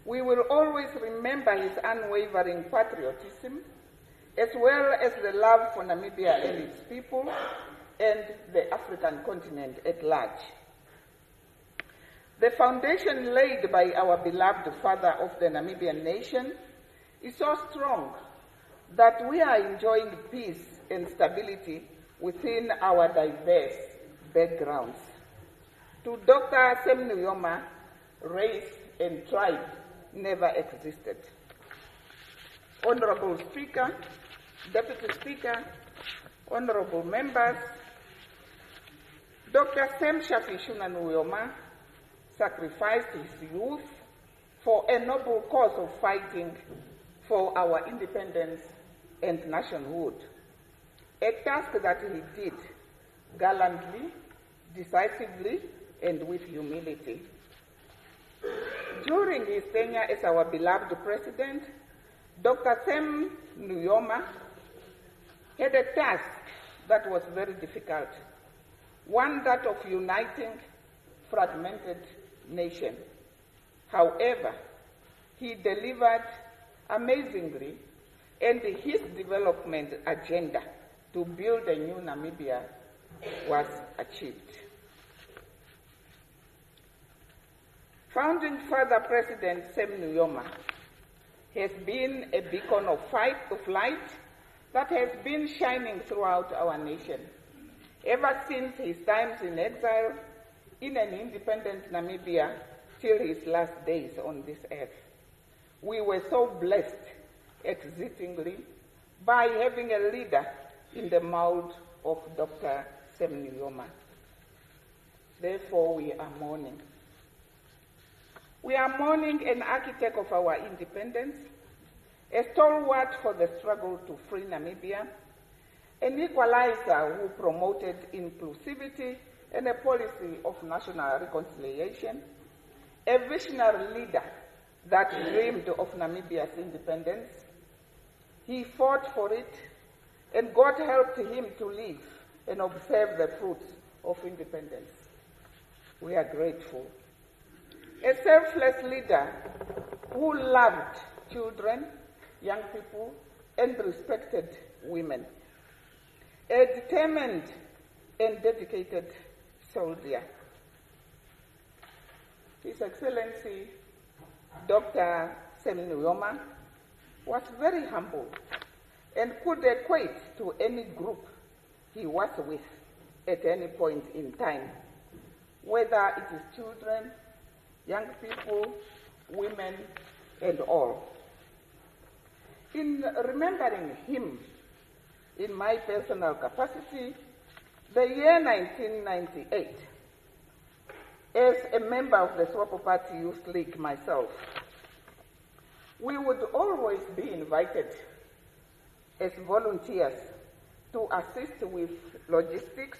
we will always remember his unwavering patriotism, as well as the love for Namibia and its people, and the African continent at large. The foundation laid by our beloved father of the Namibian nation is so strong that we are enjoying peace and stability within our diverse backgrounds. To Dr. Sam Nujoma, race and tribe never existed. Honorable Speaker, Deputy Speaker, honorable members, Dr. Sam Shafishuna Nujoma sacrificed his youth for a noble cause of fighting for our independence and nationhood, a task that he did gallantly, decisively, and with humility. During his tenure as our beloved president, Dr. Sam Nujoma had a task that was very difficult, one that of uniting fragmented nation. However, he delivered amazingly, and his development agenda to build a new Namibia was achieved. Founding Father President Sam Nujoma has been a beacon of light that has been shining throughout our nation ever since his times in exile in an independent Namibia till his last days on this earth. We were so blessed, exceedingly, by having a leader in the mold of Dr. Sam Nujoma. Therefore, we are mourning. We are mourning an architect of our independence, a stalwart for the struggle to free Namibia, an equalizer who promoted inclusivity and a policy of national reconciliation, a visionary leader that dreamed of Namibia's independence. He fought for it, and God helped him to live and observe the fruits of independence. We are grateful. A selfless leader who loved children, young people, and respected women. A determined and dedicated soldier. His Excellency Dr. Sam Nujoma was very humble and could equate to any group he was with at any point in time, whether it is children, young people, women, and all. In remembering him in my personal capacity, the year 1998, as a member of the Swapo Party Youth League myself, we would always be invited as volunteers to assist with logistics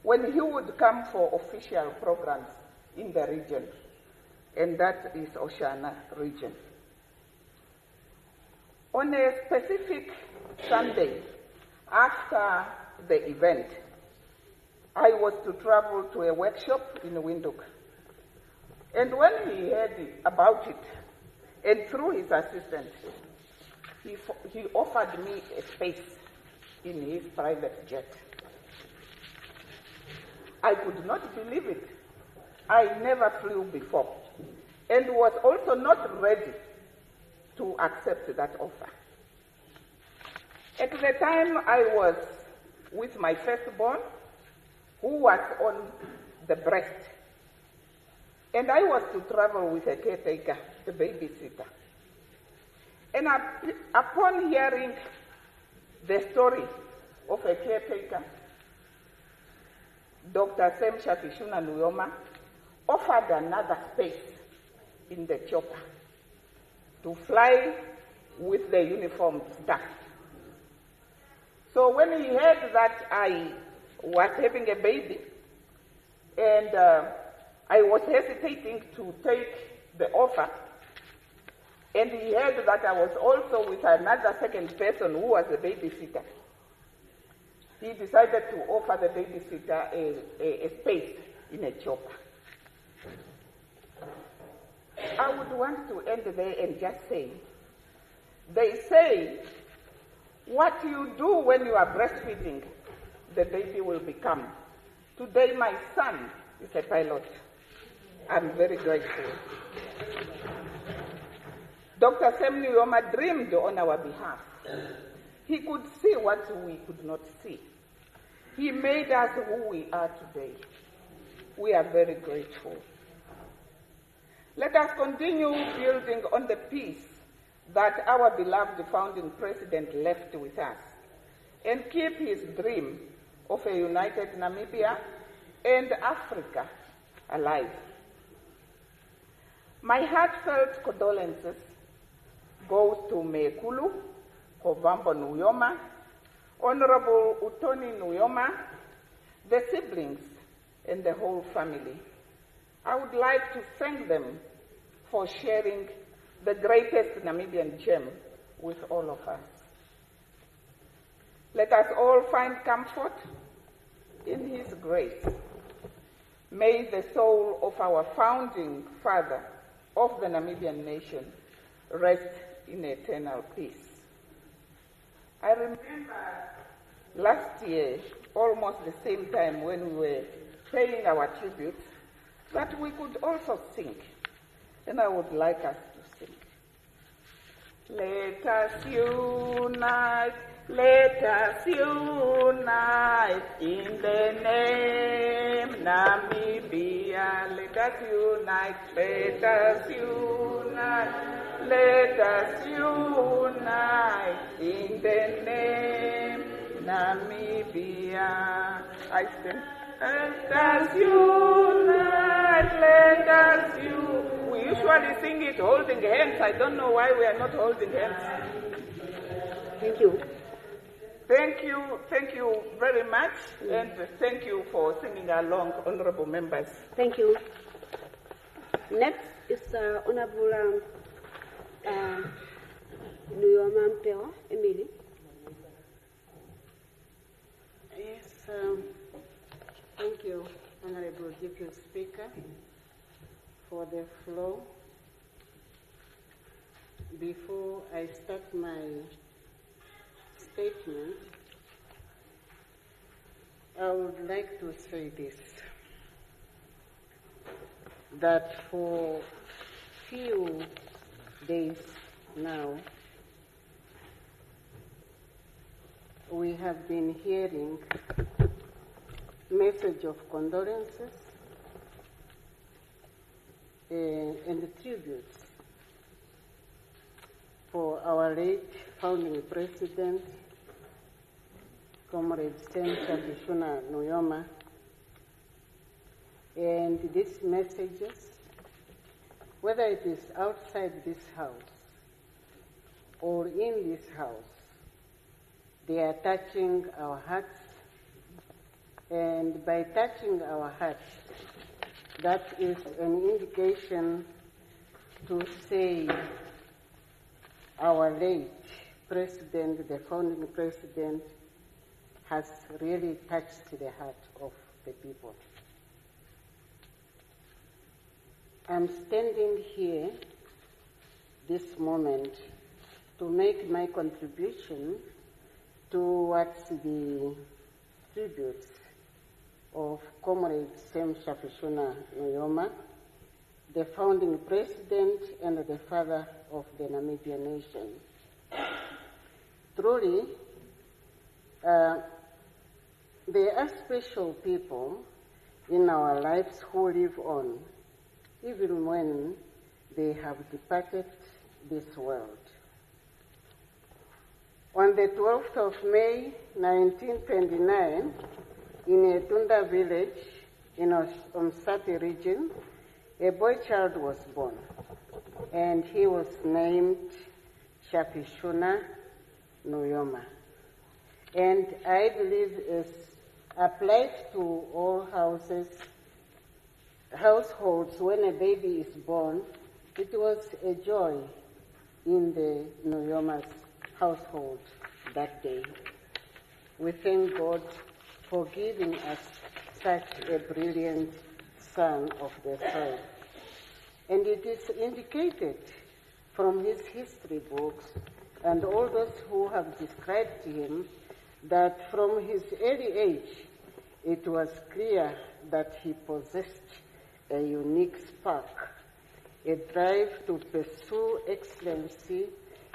when he would come for official programs in the region, and that is Oshana region. On a specific Sunday after the event, I was to travel to a workshop in Windhoek. And when he heard about it, and through his assistant, he offered me a space in his private jet. I could not believe it. I never flew before, and was also not ready to accept that offer. At the time, I was with my firstborn, who was on the breast, and I was to travel with a caretaker, a babysitter. And upon hearing the story of a caretaker, Dr. Sam Shafishuna Nujoma offered another space in the chopper to fly with the uniformed staff. So when he heard that I was having a baby and I was hesitating to take the offer, and he heard that I was also with another second person who was a babysitter, he decided to offer the babysitter a space in a chopper. I would want to end there and just say, they say, what you do when you are breastfeeding, the baby will become. Today my son is a pilot. I'm very grateful. Dr. Sam Nujoma dreamed on our behalf. He could see what we could not see. He made us who we are today. We are very grateful. Let us continue building on the peace that our beloved founding president left with us, and keep his dream of a united Namibia and Africa alive. My heartfelt condolences goes to Mekulu, Kovambo Nujoma, Honorable Utoni Nujoma, the siblings, and the whole family. I would like to thank them for sharing the greatest Namibian gem with all of us. Let us all find comfort in his grace. May the soul of our founding father of the Namibian nation rest in eternal peace. I remember last year, almost the same time when we were paying our tributes, that we could also sing. And I would like us to sing. Let us unite, let us unite in the name Namibia. Let us unite, let us unite, let us unite in the name Namibia. I sing. Let us unite, let us unite. We usually sing it holding hands. I don't know why we are not holding hands. Thank you. Thank you very much, and thank you for singing along, honorable members. Thank you. Next is Honorable Nujoma Mpeo, Emily. Yes, thank you, Honorable Deputy Speaker, for the floor. Before I start my statement, I would like to say this, that for few days now, we have been hearing message of condolences and tributes for our late founding president, Comrade Sam Shafishuna Nujoma. And these messages, whether it is outside this house or in this house, they are touching our hearts. And by touching our hearts, that is an indication to say our late president, the founding president, has really touched the heart of the people. I'm standing here this moment to make my contribution towards the tributes of Comrade Sam Shafishuna Nujoma, the founding president and the father of the Namibian nation. Truly, there are special people in our lives who live on, even when they have departed this world. On the 12th of May, 1929, in a Tunda village in Umsati region, a boy child was born, and he was named Shafishuna Nujoma. And I believe it's applied to all households. When a baby is born, it was a joy in the Nujoma's household that day. We thank God for giving us such a brilliant son of the soil. And it is indicated from his history books and all those who have described him that from his early age, it was clear that he possessed a unique spark, a drive to pursue excellency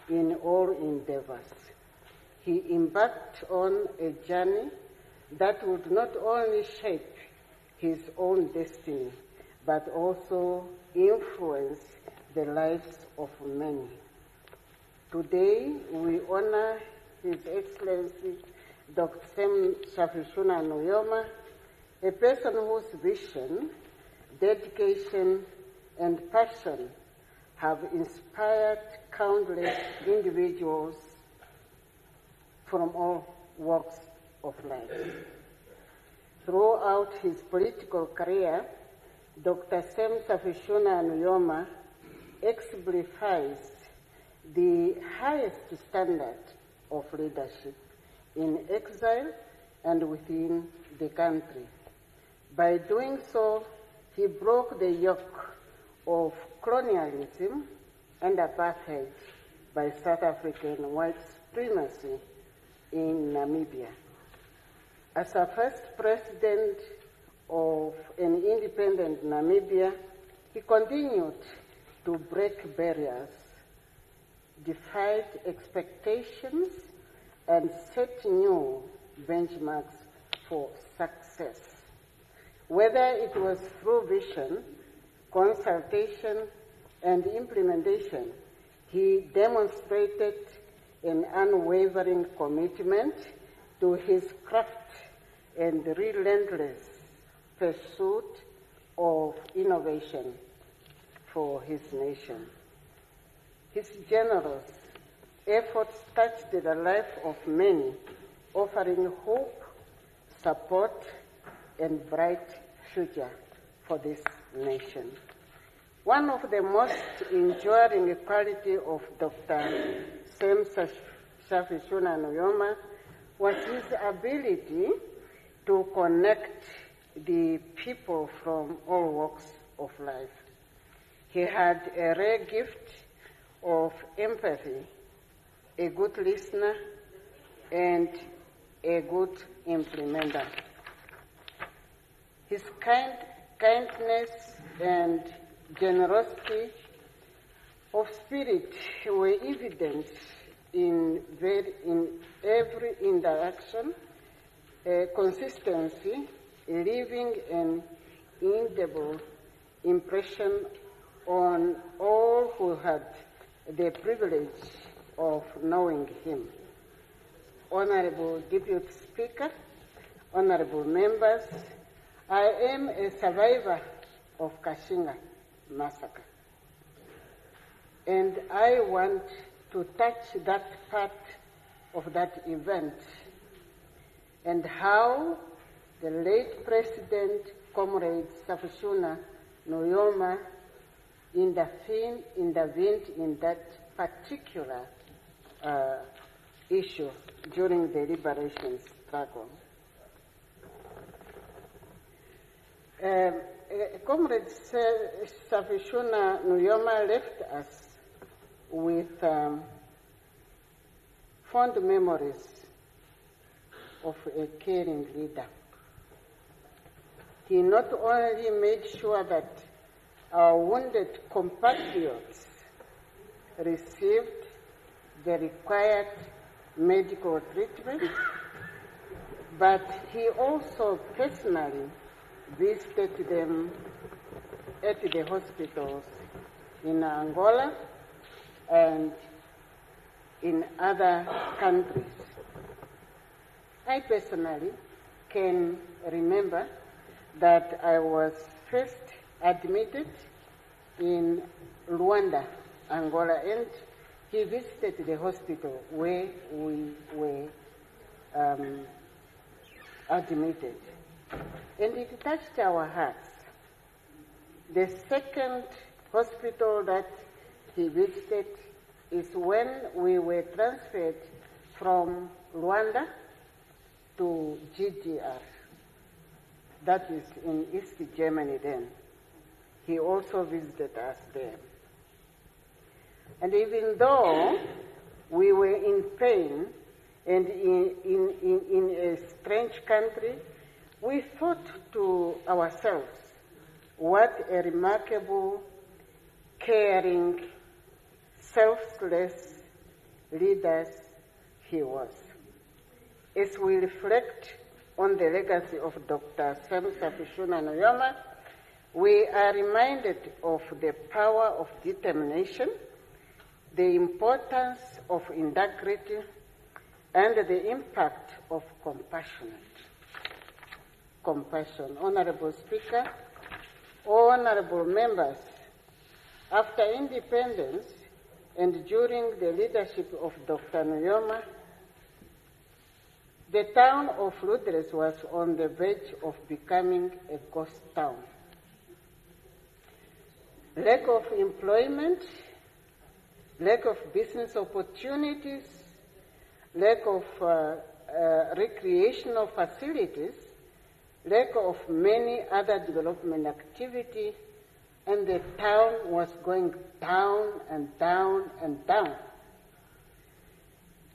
in all endeavors. He embarked on a journey that would not only shape his own destiny, but also influence the lives of many. Today, we honor His Excellency Dr. Sam Shafishuna Nujoma, a person whose vision, dedication, and passion have inspired countless individuals from all walks of life. Throughout his political career, Dr. Sem Safishuna Nujoma exemplifies the highest standard of leadership in exile and within the country. By doing so, he broke the yoke of colonialism and apartheid by South African white supremacy in Namibia. As a first president of an independent Namibia, he continued to break barriers, defied expectations, and set new benchmarks for success. Whether it was through vision, consultation, and implementation, he demonstrated an unwavering commitment to his craft and relentless pursuit of innovation for his nation. His generous efforts touched the life of many, offering hope, support, and bright future for this nation. One of the most enduring qualities of Dr. Sem Safishuna Nujoma was his ability to connect the people from all walks of life. He had a rare gift of empathy, a good listener, and a good implementer. His kindness and generosity of spirit were evident in every interaction, consistency, leaving an indelible impression on all who had the privilege of knowing him. Honorable Deputy Speaker, honorable members, I am a survivor of Kashinga massacre, and I want to touch that part of that event and how the late President, Comrade Safishuna Nujoma, intervened in that particular issue during the liberation struggle. Comrade Safishuna Nujoma left us with fond memories of a caring leader. He not only made sure that our wounded compatriots received the required medical treatment, but he also personally visited them at the hospitals in Angola and in other countries. I personally can remember that I was first admitted in Luanda, Angola, and he visited the hospital where we were admitted. And it touched our hearts. The second hospital that he visited is when we were transferred from Rwanda to GDR. That is in East Germany then. He also visited us there. And even though we were in pain and in a strange country, we thought to ourselves, what a remarkable, caring, selfless leader he was. As we reflect on the legacy of Dr. Sem Safishuna Nujoma, we are reminded of the power of determination, the importance of integrity, and the impact of compassion. Honorable Speaker, honorable members, After independence and during the leadership of Dr. Nujoma, the town of Ludres was on the verge of becoming a ghost town. Lack of employment, lack of business opportunities, lack of recreational facilities, lack of many other development activity, and the town was going down and down and down.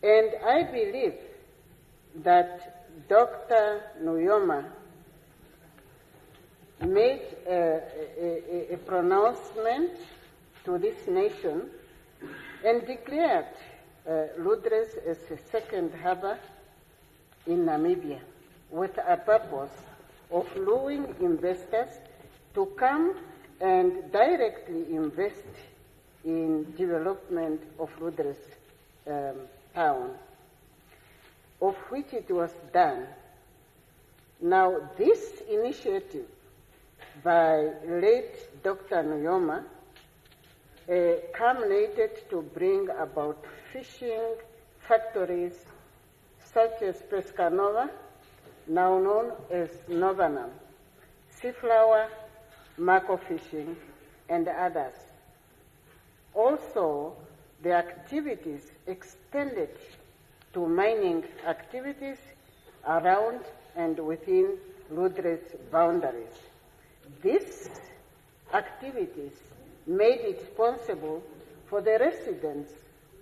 And I believe that Dr. Nujoma made a pronouncement to this nation and declared Ludres as a second harbor in Namibia with a purpose of luring investors to come and directly invest in development of Ludres town, of which it was done. Now, this initiative by late Dr. Nujoma culminated to bring about fishing factories such as Pescanova, now known as Novanam, Seaflower, Mako Fishing, and others. Also, the activities extended to mining activities around and within Ludres boundaries. These activities made it possible for the residents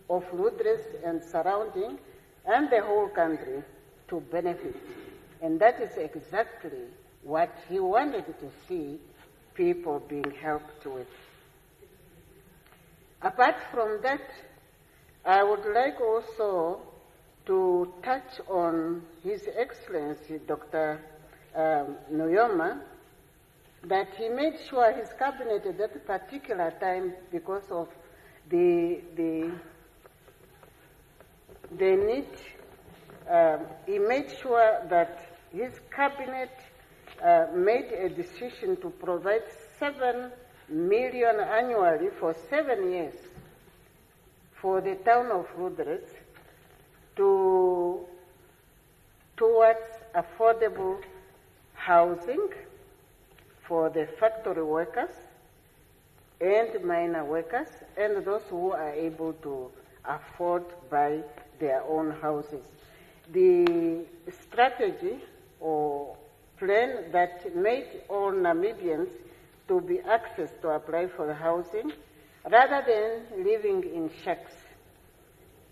of Ludres and surrounding and the whole country to benefit. And that is exactly what he wanted to see people being helped with. Apart from that, I would like also to touch on His Excellency Dr. Nujoma, that he made sure his cabinet at that particular time, because of the need, he made sure that his cabinet made a decision to provide 7 million annually for 7 years for the town of Ludres towards affordable housing for the factory workers and minor workers and those who are able to afford buy their own houses. The strategy or plan that made all Namibians to be access to apply for housing rather than living in shacks.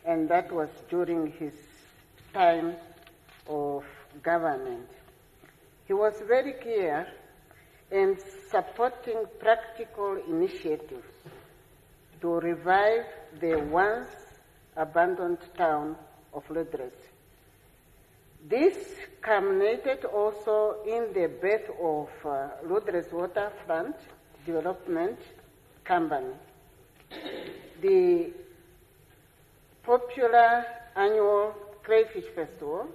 And that was during his time of government. He was very clear in supporting practical initiatives to revive the once abandoned town of Ludres. This culminated also in the birth of Ludres Waterfront Development Company. The popular annual Crayfish Festival,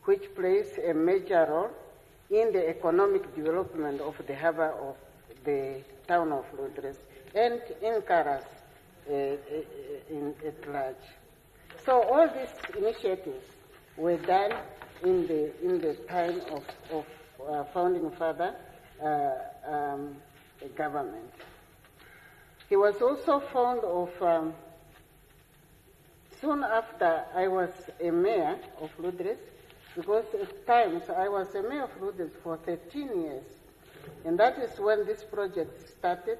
which plays a major role in the economic development of the harbor of the town of Ludres and in Karas at large. So all these initiatives were done in the time of founding father government. He was also fond of, soon after I was a mayor of Ludres, because at times I was a mayor of Ludres for 13 years. And that is when this project started,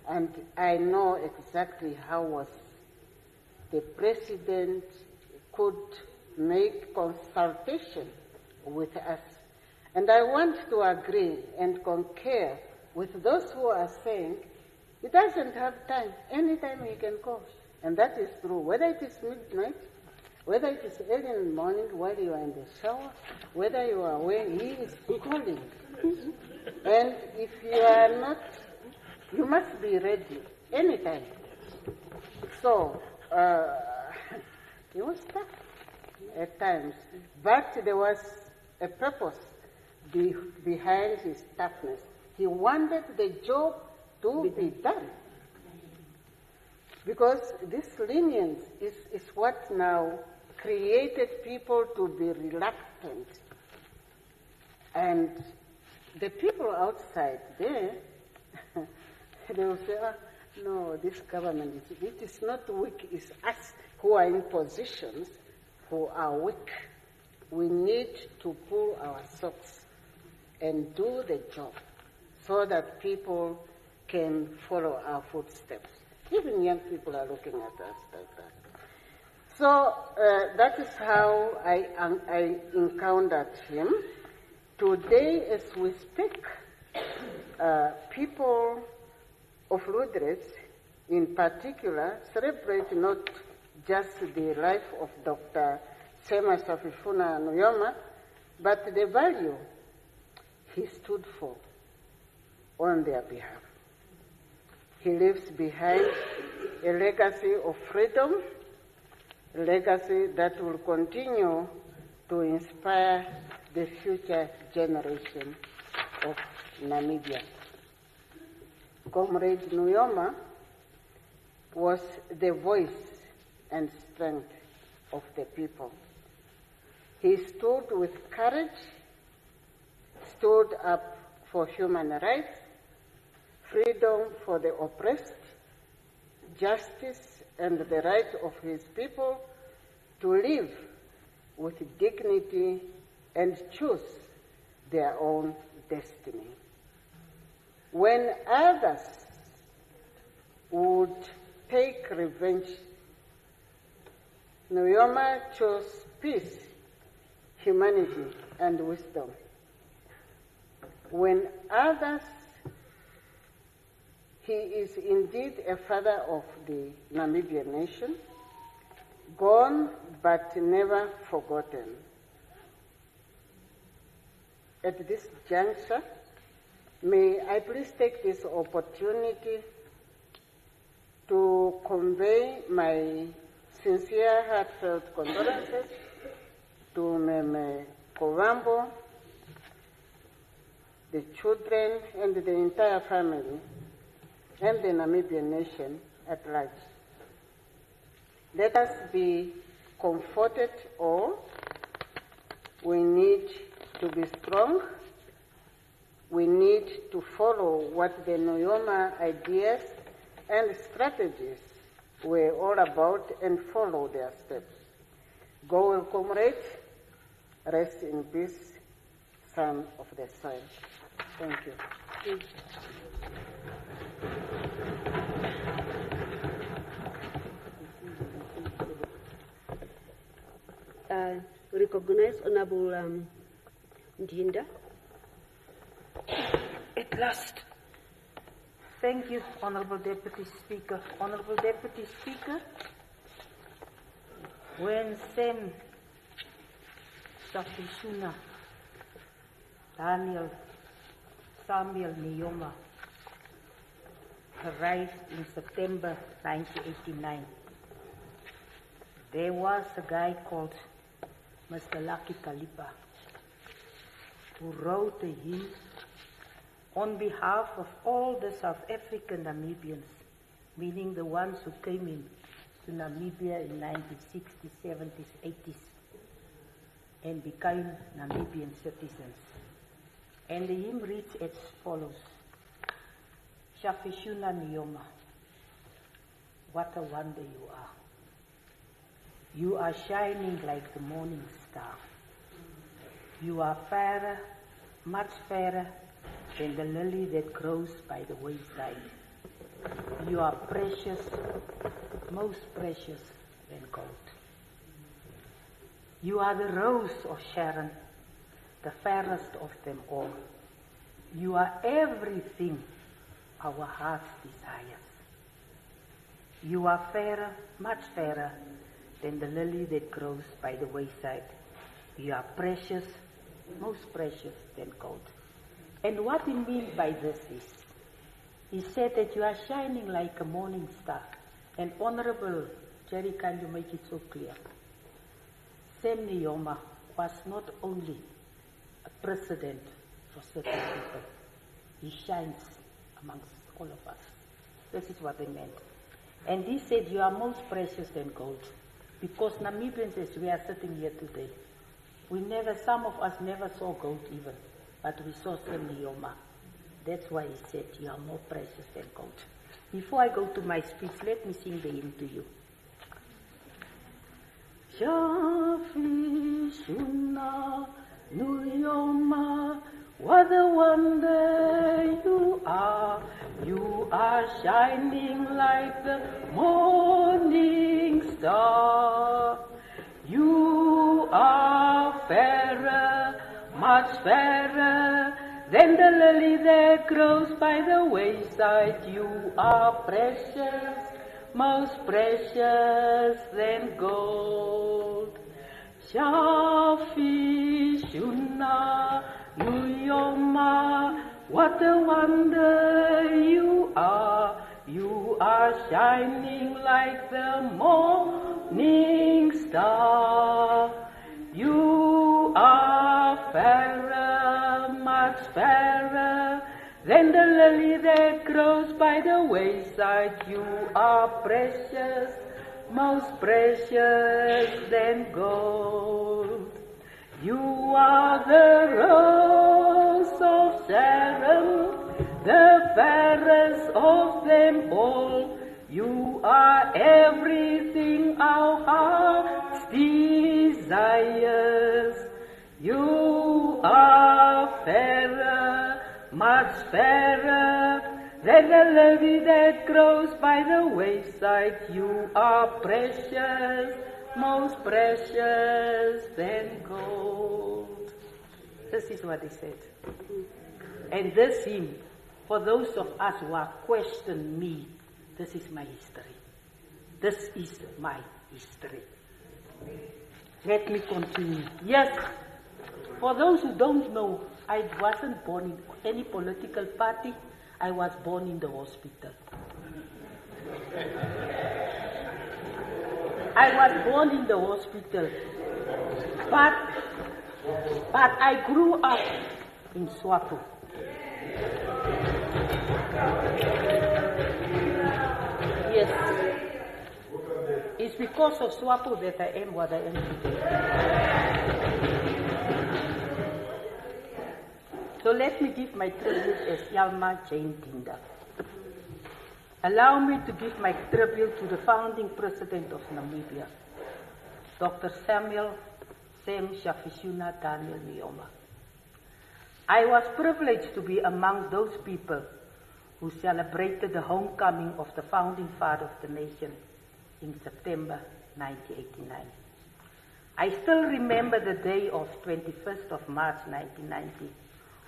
and I know exactly how was the president could make consultation with us. And I want to agree and concur with those who are saying he doesn't have time. Anytime he can call. And that is true. Whether it is midnight, whether it is early in the morning while you are in the shower, whether you are away, he is calling. And if you are not, you must be ready anytime. So, it was tough at times. But there was a purpose behind his toughness. He wanted the job to be done. Because this lenience is what now created people to be reluctant. And the people outside there, they will say, no, this government, it is not weak, it's us who are in positions who are weak. We need to pull our socks and do the job so that people can follow our footsteps. Even young people are looking at us like that. So that is how I encountered him. Today, as we speak, people of Lutherans, in particular, celebrate not just the life of Dr. Sema Safifuna Nujoma, but the value he stood for on their behalf. He leaves behind a legacy of freedom, a legacy that will continue to inspire the future generation of Namibia. Comrade Nujoma was the voice and strength of the people. He stood with courage, stood up for human rights, freedom for the oppressed, justice and the right of his people to live with dignity and choose their own destiny. When others would take revenge, Nujoma chose peace, humanity, and wisdom. When others, he is indeed a father of the Namibian nation, gone but never forgotten. At this juncture, may I please take this opportunity to convey my sincere, heartfelt condolences to Meme Kovambo, the children, and the entire family, and the Namibian nation at large. Let us be comforted all. We need to be strong. We need to follow what the Nujoma ideas and strategies were all about and follow their steps. Go well, comrades. Rest in peace, son of the soil. Thank you. Recognize Honorable Ndinda. At last. Thank you, Honorable Deputy Speaker. Honorable Deputy Speaker, when Sam Safishuna Daniel Samuel Nujoma arrived in September 1989, there was a guy called Mr. Lucky Kalipa who wrote a hymn on behalf of all the South African Namibians, meaning the ones who came in to Namibia in 1960s, 70s, 80s, and became Namibian citizens. And the hymn reads as follows: Shafishuna Nujoma, what a wonder you are. You are shining like the morning star. You are fairer, much fairer than the lily that grows by the wayside. You are precious, most precious than gold. You are the rose of Sharon, the fairest of them all. You are everything our hearts desires. You are fairer, much fairer than the lily that grows by the wayside. You are precious, most precious than gold. And what he means by this is, he said that you are shining like a morning star. And Honorable Jerry, can you make it so clear? Sam Nujoma was not only a president for certain people, he shines amongst all of us. This is what they meant. And he said, you are most precious than gold. Because Namibians, as we are sitting here today, some of us never saw gold even, but we saw Sam Nujoma. That's why he said, you are more precious than gold. Before I go to my speech, let me sing the hymn to you. Shafi Shuna Nujoma, what a wonder you are. You are shining like the morning star. You are fairer, much fairer than the lily that grows by the wayside. You are precious, most precious than gold. Shafi Shuna Nujoma, what a wonder you are. You are shining like the morning star. You are fairer, much fairer than the lily that grows by the wayside. You are precious, most precious than gold. You are the rose of Sharon, the fairest of them all. You are everything our hearts desires. You are fairer, much fairer than the lily that grows by the wayside. You are precious, most precious than gold. This is what he said. And this hymn, for those of us who are questioning me, this is my history. This is my history. Let me continue. Yes, for those who don't know, I wasn't born in any political party. I was born in the hospital. I was born in the hospital. But I grew up in SWAPO. Yes. It's because of SWAPO that I am what I am today. So let me give my tribute as Yalma Jane Dinda. Allow me to give my tribute to the founding president of Namibia, Dr. Sam Shafishuna Daniel Nujoma. I was privileged to be among those people who celebrated the homecoming of the founding father of the nation in September 1989. I still remember the day of 21st of March 1990,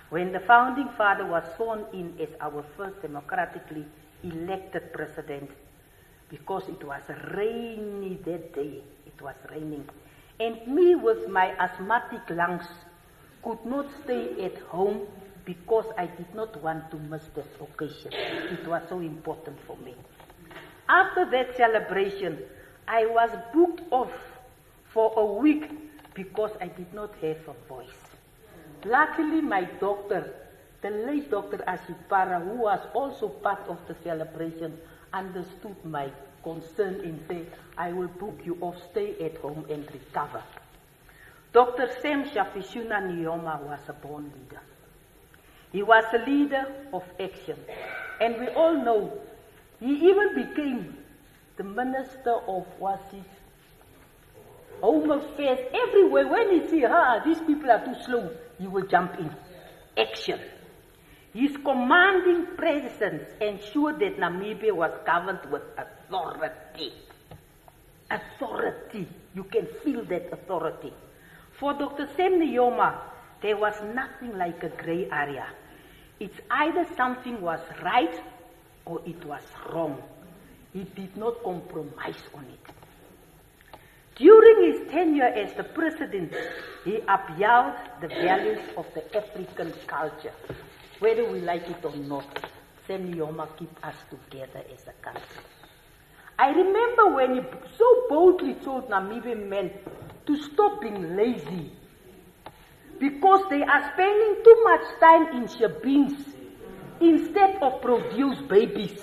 when the founding father was sworn in as our first democratically elected president, because it was rainy that day. It was raining. And me with my asthmatic lungs could not stay at home because I did not want to miss this occasion. It was so important for me. After that celebration, I was booked off for a week because I did not have a voice. Luckily, my doctor, the late Dr. Ashipara, who was also part of the celebration, understood my concern and said, I will book you off, stay at home and recover. Dr. Sam Shafishuna Nujoma was a born leader. He was a leader of action. And we all know, he even became the minister of Home Affairs. Everywhere, when he see, these people are too slow, he will jump in. Action. His commanding presence ensured that Namibia was governed with authority. Authority. You can feel that authority. For Dr. Sam Nujoma, there was nothing like a gray area. It's either something was right or it was wrong. He did not compromise on it. During his tenure as the president, he upheld the values of the African culture. Whether we like it or not, Sam Nujoma kept us together as a country. I remember when he so boldly told Namibian men to stop being lazy because they are spending too much time in shebeens instead of produce babies.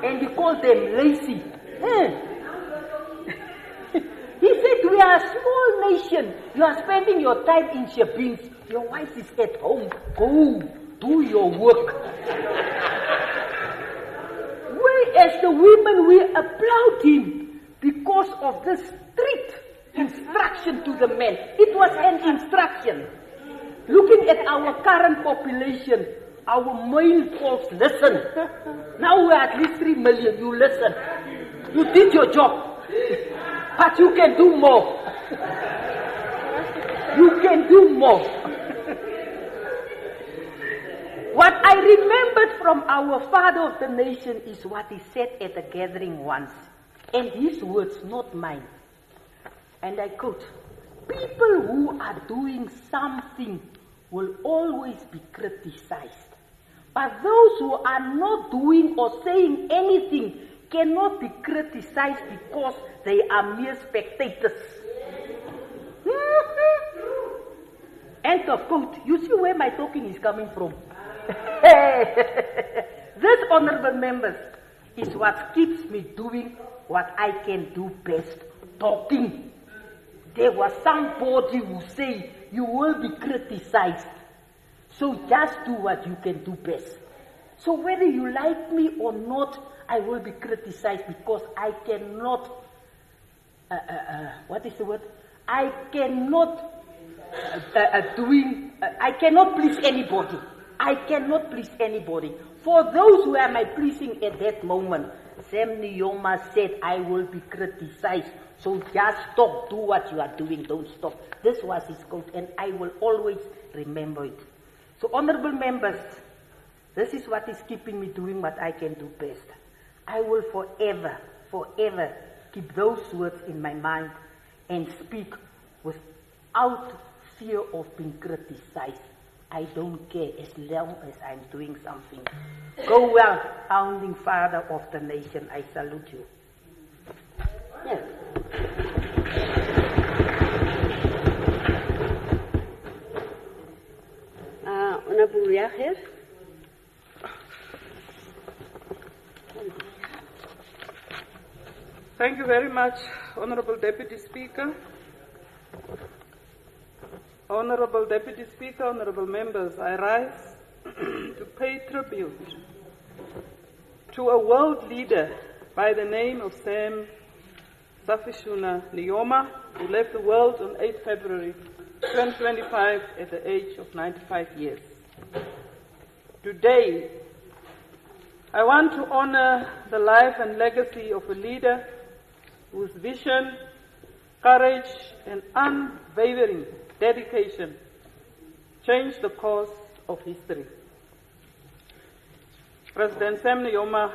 and he called them lazy. He said, we are a small nation. You are spending your time in Shebeens. Your wife is at home. Go, do your work. Whereas the women, we applaud him because of this strict instruction to the men. It was an instruction. Looking at our current population, our male folks listen. Now we are at least 3 million. You listen. You did your job. But you can do more. You can do more. What I remembered from our father of the nation is what he said at a gathering once. And his words, not mine. And I quote, people who are doing something will always be criticized. But those who are not doing or saying anything cannot be criticized because they are mere spectators. End of quote. You see where my talking is coming from. This, honorable members, is what keeps me doing what I can do best, talking. There was somebody who say you will be criticized. So just do what you can do best. So whether you like me or not, I will be criticized because I cannot, what is the word? I cannot I cannot please anybody. I cannot please anybody. For those who am I pleasing at that moment, Sam Nujoma said, I will be criticized. So just stop, do what you are doing, don't stop. This was his quote, and I will always remember it. So honorable members, this is what is keeping me doing what I can do best. I will forever, forever keep those words in my mind and speak without fear of being criticized. I don't care as long as I'm doing something. Go well, founding father of the nation. I salute you. Yes. Honorable Yahir. Thank you very much, Honorable Deputy Speaker. Honorable Deputy Speaker, honorable members, I rise to pay tribute to a world leader by the name of Sam Safishuna Nujoma, who left the world on 8 February 2025 at the age of 95 years. Today, I want to honor the life and legacy of a leader whose vision, courage, and unwavering dedication changed the course of history. President Sam Nujoma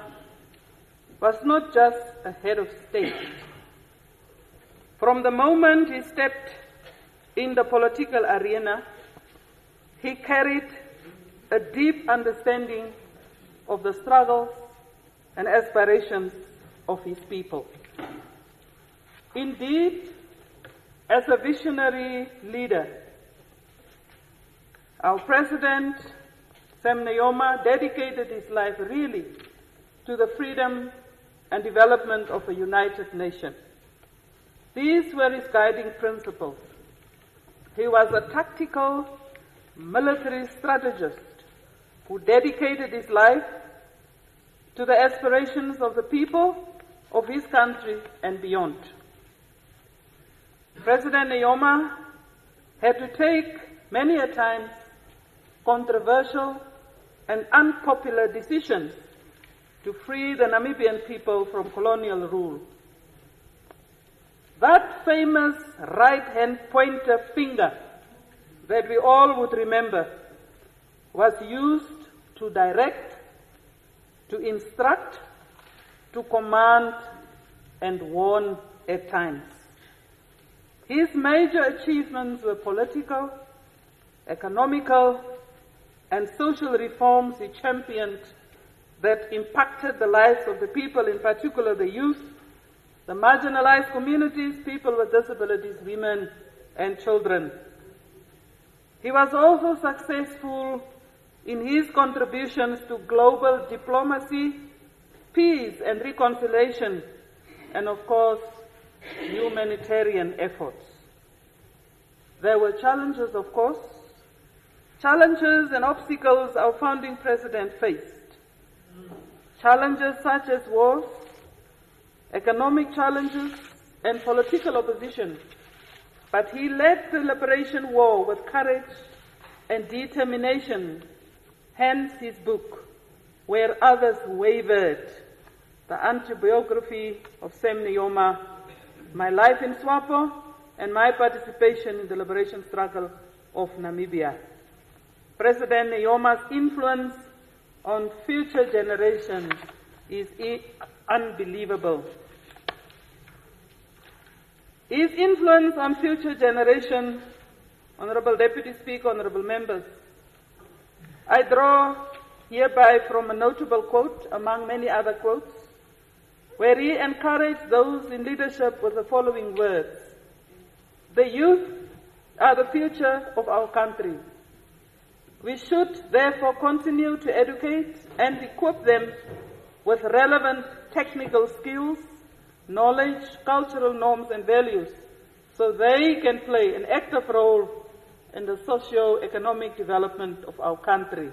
was not just a head of state. From the moment he stepped in the political arena, he carried a deep understanding of the struggles and aspirations of his people. Indeed, as a visionary leader, our President, Sam Nujoma, dedicated his life really to the freedom and development of a united nation. These were his guiding principles. He was a tactical military strategist who dedicated his life to the aspirations of the people of his country and beyond. President Nujoma had to take many a times controversial and unpopular decisions to free the Namibian people from colonial rule. That famous right-hand pointer finger that we all would remember was used to direct, to instruct, to command, and warn at times. His major achievements were political, economical, and social reforms he championed that impacted the lives of the people, in particular the youth, the marginalized communities, people with disabilities, women, and children. He was also successful in his contributions to global diplomacy peace and reconciliation, and of course, humanitarian efforts. There were challenges, of course, challenges and obstacles our founding president faced. Challenges such as wars, economic challenges, and political opposition. But he led the liberation war with courage and determination, hence his book, Where Others Wavered, the autobiography of Sam Nujoma, My Life in SWAPO, and my participation in the liberation struggle of Namibia. President Nujoma's influence on future generations is unbelievable. His influence on future generations, Honorable Deputy Speaker, Honorable Members, I draw hereby from a notable quote, among many other quotes, where he encouraged those in leadership with the following words: "The youth are the future of our country. We should therefore continue to educate and equip them with relevant technical skills, knowledge, cultural norms and values, so they can play an active role in the socio-economic development of our country."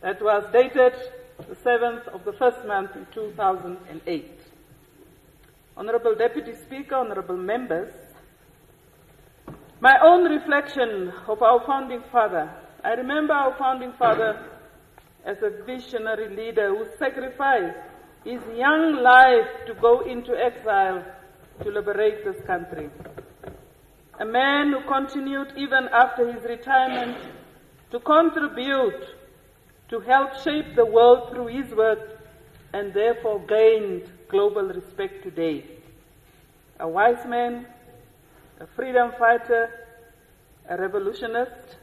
That was dated the 7th of the first month in 2008. Honorable Deputy Speaker, Honorable Members, my own reflection of our founding father. I remember our founding father as a visionary leader who sacrificed his young life to go into exile to liberate this country. A man who continued even after his retirement to contribute to help shape the world through his work and therefore gained global respect today. A wise man, a freedom fighter, a revolutionist,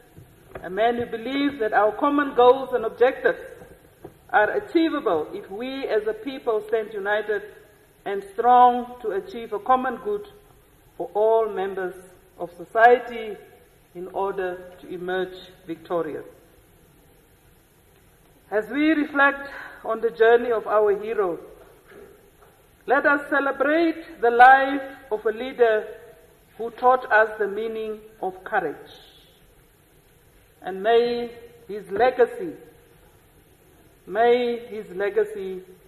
a man who believed that our common goals and objectives are achievable if we as a people stand united and strong to achieve a common good for all members of society in order to emerge victorious. As we reflect on the journey of our hero, let us celebrate the life of a leader who taught us the meaning of courage. And may his legacy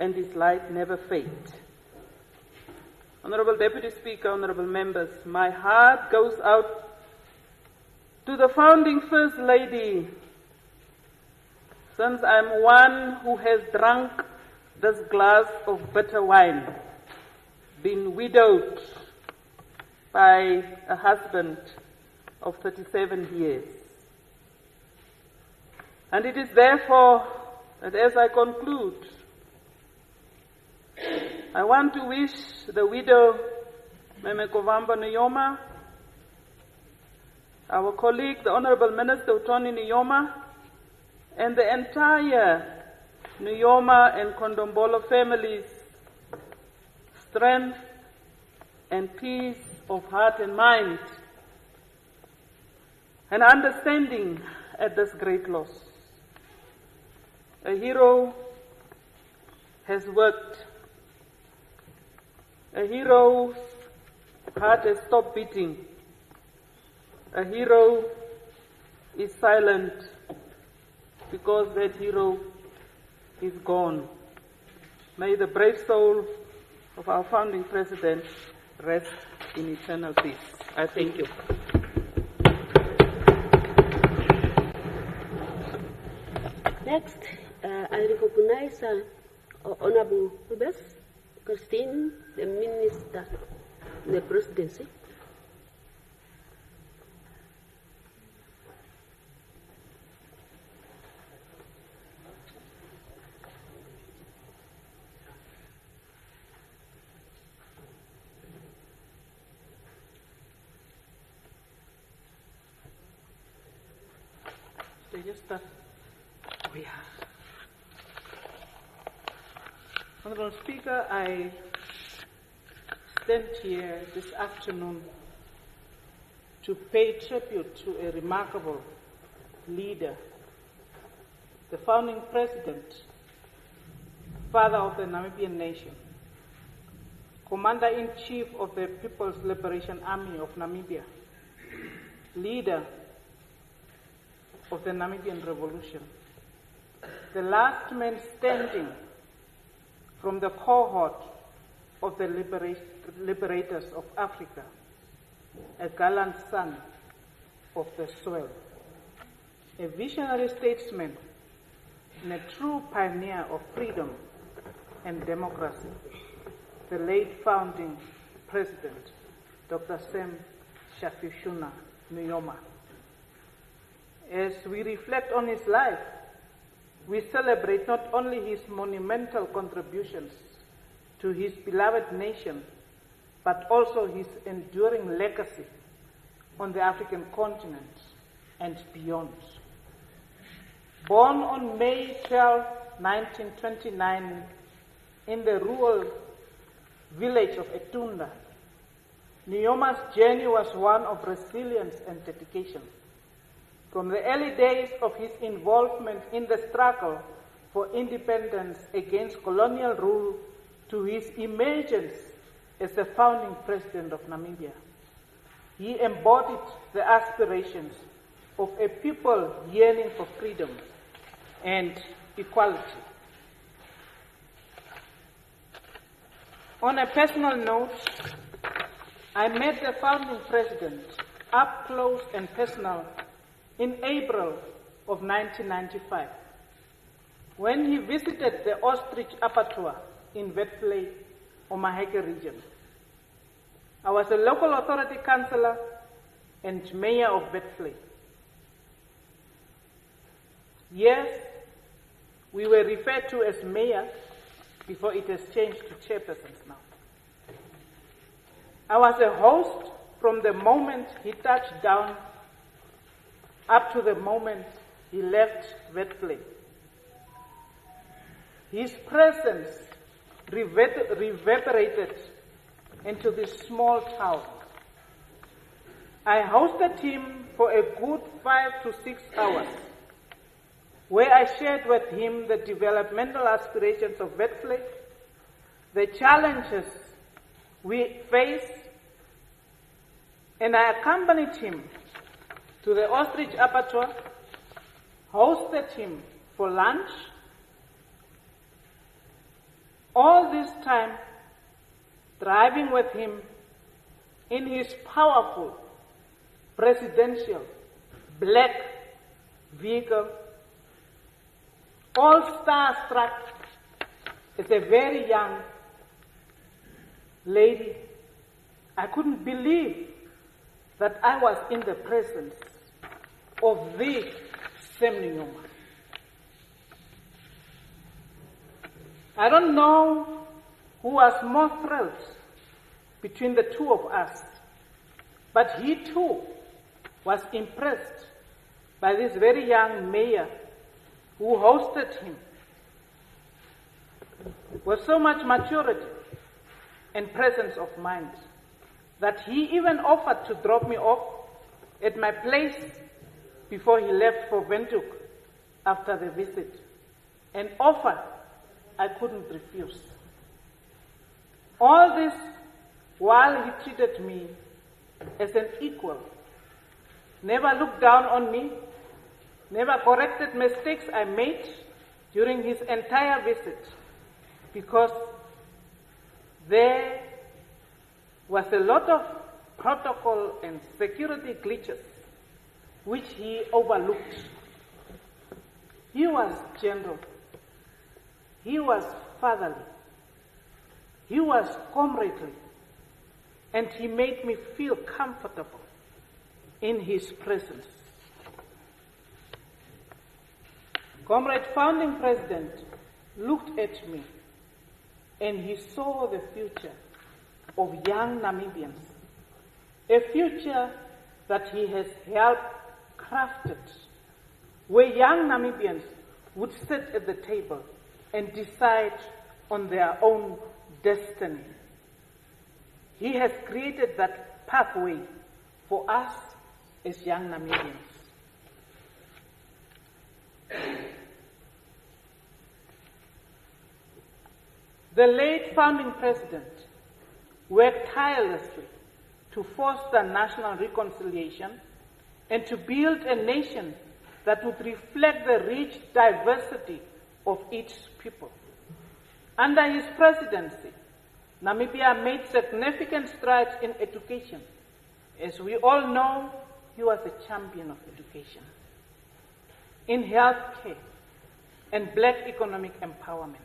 and his light never fade. Honorable Deputy Speaker, honorable members, my heart goes out to the founding First Lady, since I'm one who has drunk this glass of bitter wine, been widowed by a husband of 37 years. And it is therefore that as I conclude, I want to wish the widow, Meme Kovamba Nujoma, our colleague, the Honorable Minister Tony Nujoma, and the entire Nujoma and Kondombolo families strength and peace of heart and mind, and understanding at this great loss. A hero has worked. A hero's heart has stopped beating. A hero is silent because that hero is gone. May the brave soul of our founding president rest in eternal peace. I thank you. Next, I recognize Honorable Ubes Christine, the Minister in the Presidency. Honorable Speaker, I stand here this afternoon to pay tribute to a remarkable leader, the founding president father of the Namibian nation, Commander-in-Chief of the People's Liberation Army of Namibia, leader of the Namibian Revolution, the last man standing from the cohort of the liberators of Africa, a gallant son of the soil, a visionary statesman and a true pioneer of freedom and democracy, the late founding president, Dr. Sam Shafishuna Nujoma. As we reflect on his life, we celebrate not only his monumental contributions to his beloved nation, but also his enduring legacy on the African continent and beyond. Born on May 12, 1929, in the rural village of Etunda, Nujoma's journey was one of resilience and dedication. From the early days of his involvement in the struggle for independence against colonial rule to his emergence as the founding president of Namibia, he embodied the aspirations of a people yearning for freedom and equality. On a personal note, I met the founding president up close and personal in April of 1995, when he visited the ostrich abattoir in Wetfley, Omaheke region. I was a local authority councillor and mayor of Wetfley. Yes, we were referred to as mayor before it has changed to chairpersons now. I was a host from the moment he touched down up to the moment he left Wetfley. His presence reverberated into this small town. I hosted him for a good 5 to 6 hours, where I shared with him the developmental aspirations of Wetfley, the challenges we face, and I accompanied him to the ostrich abattoir, hosted him for lunch. All this time, driving with him in his powerful presidential black vehicle, all starstruck as a very young lady. I couldn't believe that I was in the presence of the Sam Nujoma. I don't know who was more thrilled between the two of us, but he too was impressed by this very young mayor who hosted him with so much maturity and presence of mind that he even offered to drop me off at my place before he left for Windhoek after the visit, an offer I couldn't refuse. All this while he treated me as an equal, never looked down on me, never corrected mistakes I made during his entire visit, because there was a lot of protocol and security glitches which he overlooked. He was gentle. He was fatherly. He was comradely. And he made me feel comfortable in his presence. Comrade Founding President looked at me and he saw the future of young Namibians, a future that he has helped crafted, where young Namibians would sit at the table and decide on their own destiny. He has created that pathway for us as young Namibians. The late founding president worked tirelessly to foster national reconciliation and to build a nation that would reflect the rich diversity of each people. Under his presidency, Namibia made significant strides in education. As we all know, he was a champion of education, in healthcare and black economic empowerment,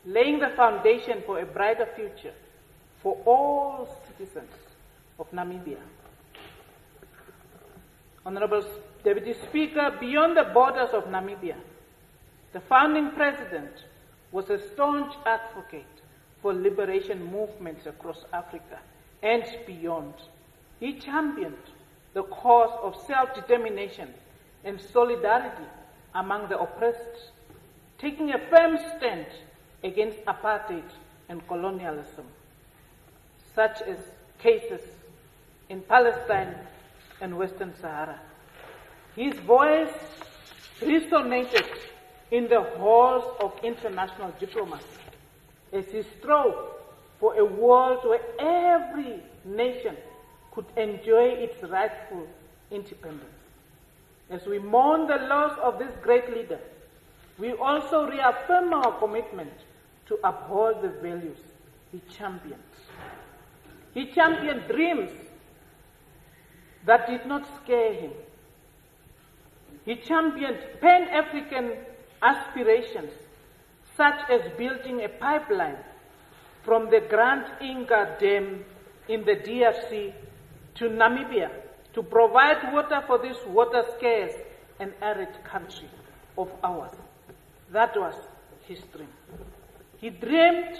laying the foundation for a brighter future for all citizens of Namibia. Honorable Deputy Speaker, beyond the borders of Namibia, the founding president was a staunch advocate for liberation movements across Africa and beyond. He championed the cause of self-determination and solidarity among the oppressed, taking a firm stand against apartheid and colonialism, such as cases in Palestine and Western Sahara. His voice resonated in the halls of international diplomacy as he strove for a world where every nation could enjoy its rightful independence. As we mourn the loss of this great leader, we also reaffirm our commitment to uphold the values he championed. He championed dreams that did not scare him. He championed Pan-African aspirations, such as building a pipeline from the Grand Inga Dam in the DRC to Namibia to provide water for this water-scarce and arid country of ours. That was his dream. He dreamed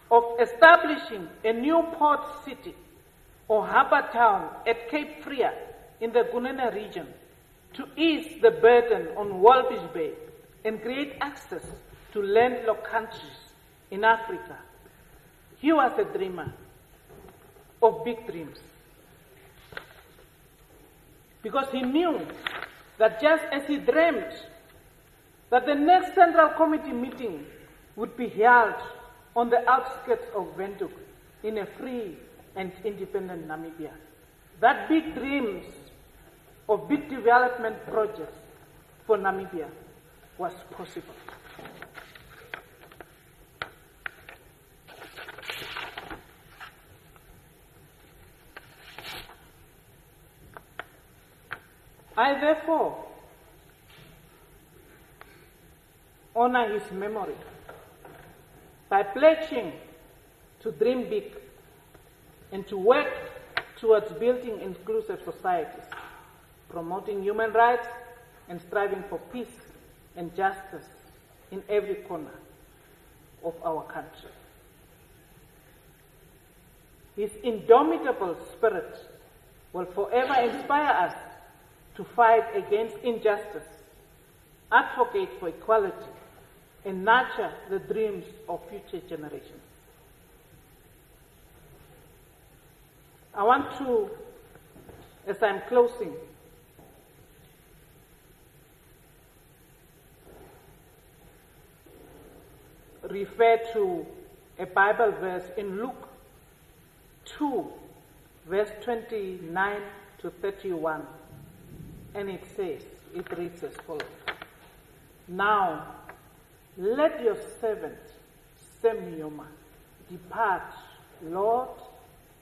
of establishing a new port city or harbour town at Cape Freya in the Gunene region to ease the burden on Walvis Bay and create access to landlocked countries in Africa. He was a dreamer of big dreams, because he knew that just as he dreamed that the next Central Committee meeting would be held on the outskirts of Windhoek in a free and independent Namibia, that big dreams of big development projects for Namibia was possible. I therefore honor his memory by pledging to dream big and to work towards building inclusive societies, promoting human rights and striving for peace and justice in every corner of our country. His indomitable spirit will forever inspire us to fight against injustice, advocate for equality, and nurture the dreams of future generations. I want to, as I'm closing, refer to a Bible verse in Luke 2, verse 29 to 31. And it reads as follows. Now, let your servant, Nujoma, depart, Lord,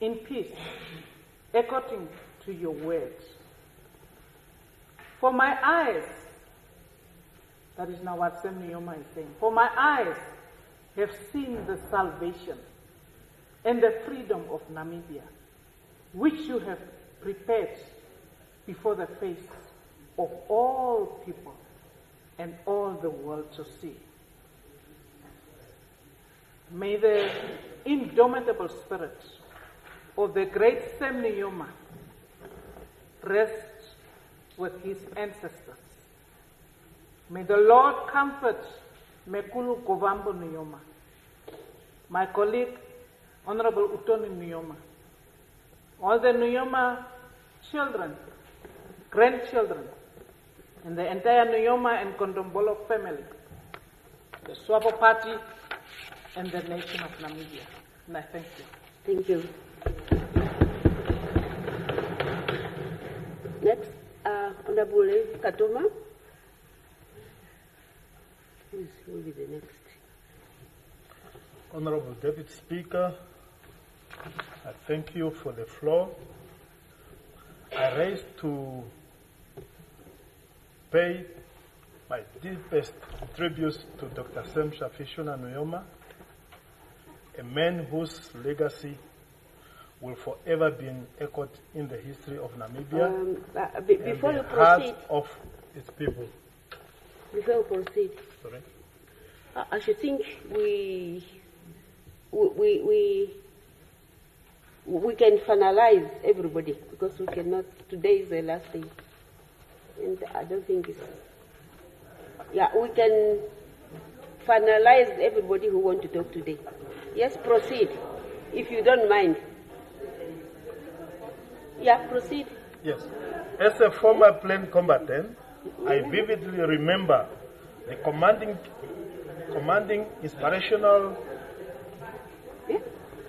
in peace, according to your word. For my eyes, that is now what Nujoma is saying, for my eyes have seen the salvation and the freedom of Namibia, which you have prepared before the face of all people and all the world to see. May the indomitable spirit of the great Nujoma rest with his ancestors. May the Lord comfort Mekulu Kovambo Nujoma, my colleague, Honorable Utoni Nujoma, all the Nujoma children, grandchildren, and the entire Nujoma and Kondombolo family, the Swabo party, and the nation of Namibia. And I thank you. Thank you. Next, Honorable Katoma. Who will be the next? Honorable Deputy Speaker, I thank you for the floor. I rise to pay my deepest tributes to Dr. Sam Shafishuna Nujoma, a man whose legacy will forever be echoed in the history of Namibia Before and you the proceed, hearts of its people. before you proceed, Sorry? I should think we can finalize everybody because we cannot. Today is the last day, and I don't think it's. Yeah, we can finalize everybody who want to talk today. Yes, proceed, if you don't mind. Yeah, proceed. Yes. As a former plane combatant, I vividly remember the commanding, inspirational,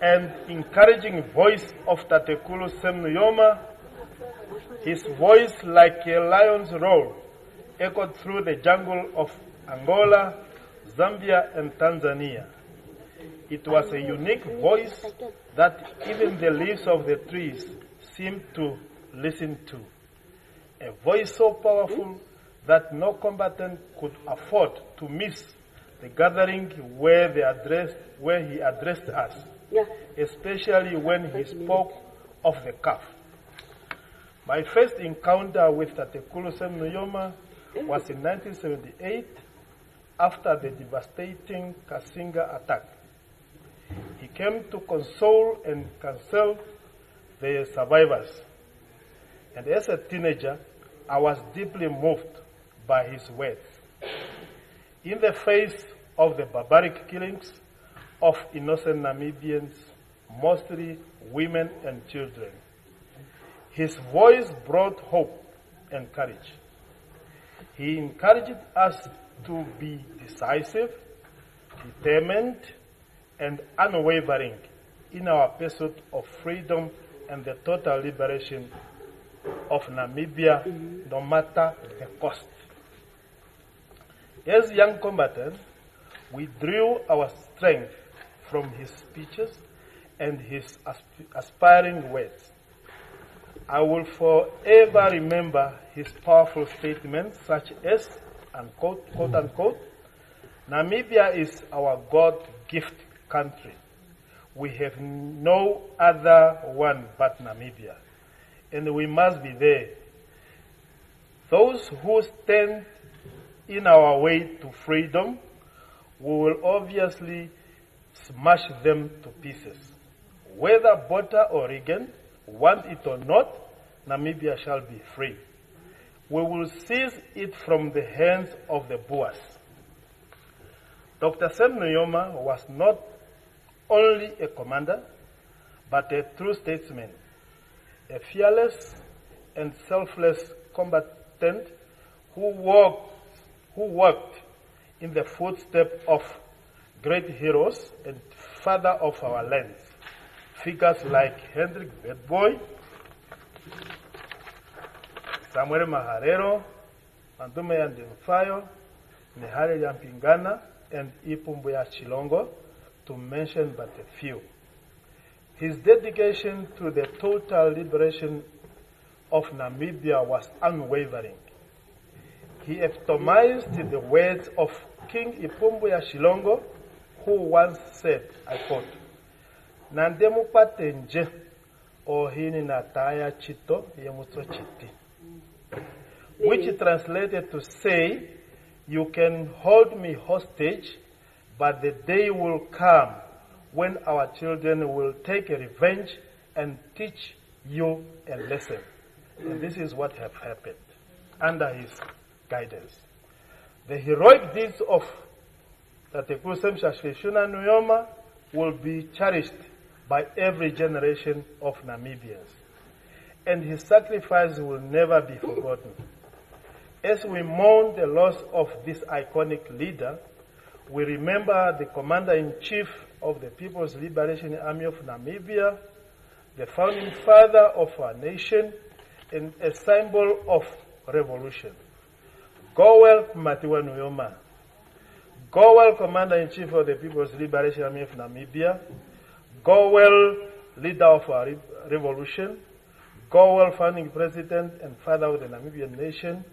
and encouraging voice of Tatekulu Sam Nujoma. His voice, like a lion's roar, echoed through the jungle of Angola, Zambia, and Tanzania. It was a unique voice that even the leaves of the trees seemed to listen to. A voice so powerful that no combatant could afford to miss the gathering where he addressed us, especially when he spoke of the calf. My first encounter with Tatekulu Sam Nujoma was in 1978 after the devastating Kasinga attack. He came to console and counsel the survivors. And as a teenager, I was deeply moved by his words. In the face of the barbaric killings of innocent Namibians, mostly women and children, his voice brought hope and courage. He encouraged us to be decisive, determined, and unwavering in our pursuit of freedom and the total liberation of Namibia, no matter the cost. As young combatants, we drew our strength from his speeches and his aspiring words. I will forever remember his powerful statements such as, unquote, quote unquote, Namibia is our God-gift country. We have no other one but Namibia, and we must be there. Those who stand in our way to freedom, we will obviously smash them to pieces. Whether Botha or Reagan want it or not, Namibia shall be free. We will seize it from the hands of the Boers. Dr. Sam Nujoma was not only a commander, but a true statesman, a fearless and selfless combatant who walked in the footsteps of great heroes and father of our lands. Figures like Hendrik Witbooi, Samuel Maharero, Mandume Yandimfayo, Nehare Yampingana, and Ipumbuya Chilongo, to mention but a few. His dedication to the total liberation of Namibia was unwavering. He epitomized the words of King Ipumbuya Chilongo, who once said, I quote, Nandemu patenje ohini nataya chito yemutso chiti, which translated to say, you can hold me hostage, but the day will come when our children will take a revenge and teach you a lesson. And this is what have happened under his guidance. The heroic deeds of Tatekulu Sam Shafishuna Nujoma will be cherished by every generation of Namibians, and his sacrifice will never be forgotten. As we mourn the loss of this iconic leader, We remember the Commander-in-Chief of the People's Liberation Army of Namibia, the founding father of our nation, and a symbol of revolution. Go well, Matiwa Nujoma. Go well, Commander-in-Chief of the People's Liberation Army of Namibia. Go well, leader of our revolution. Go well, founding president and father of the Namibian nation.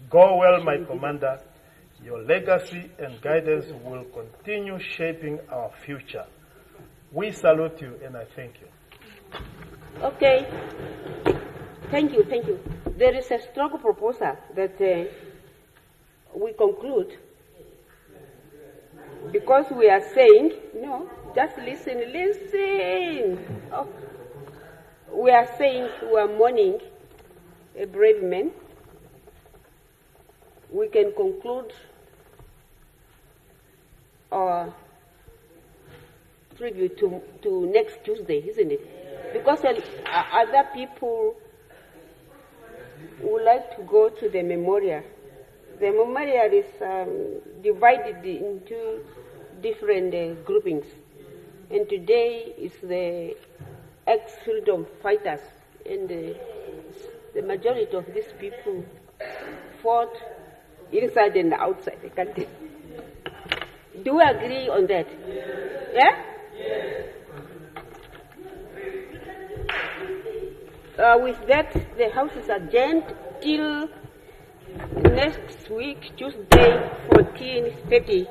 Go well, my commander. Your legacy and guidance will continue shaping our future. We salute you and I thank you. Okay. Thank you, thank you. There is a strong proposal that we conclude, because we are saying, no, just listen. Oh. We are saying we are mourning a brave man. We can conclude our tribute to next Tuesday, isn't it? Because other people would like to go to the memorial. The memorial is divided into different groupings. And today is the ex-freedom fighters. And the majority of these people fought inside and outside the country. Do we agree on that? Yeah? With that, the House is adjourned till next week, Tuesday, 14:30.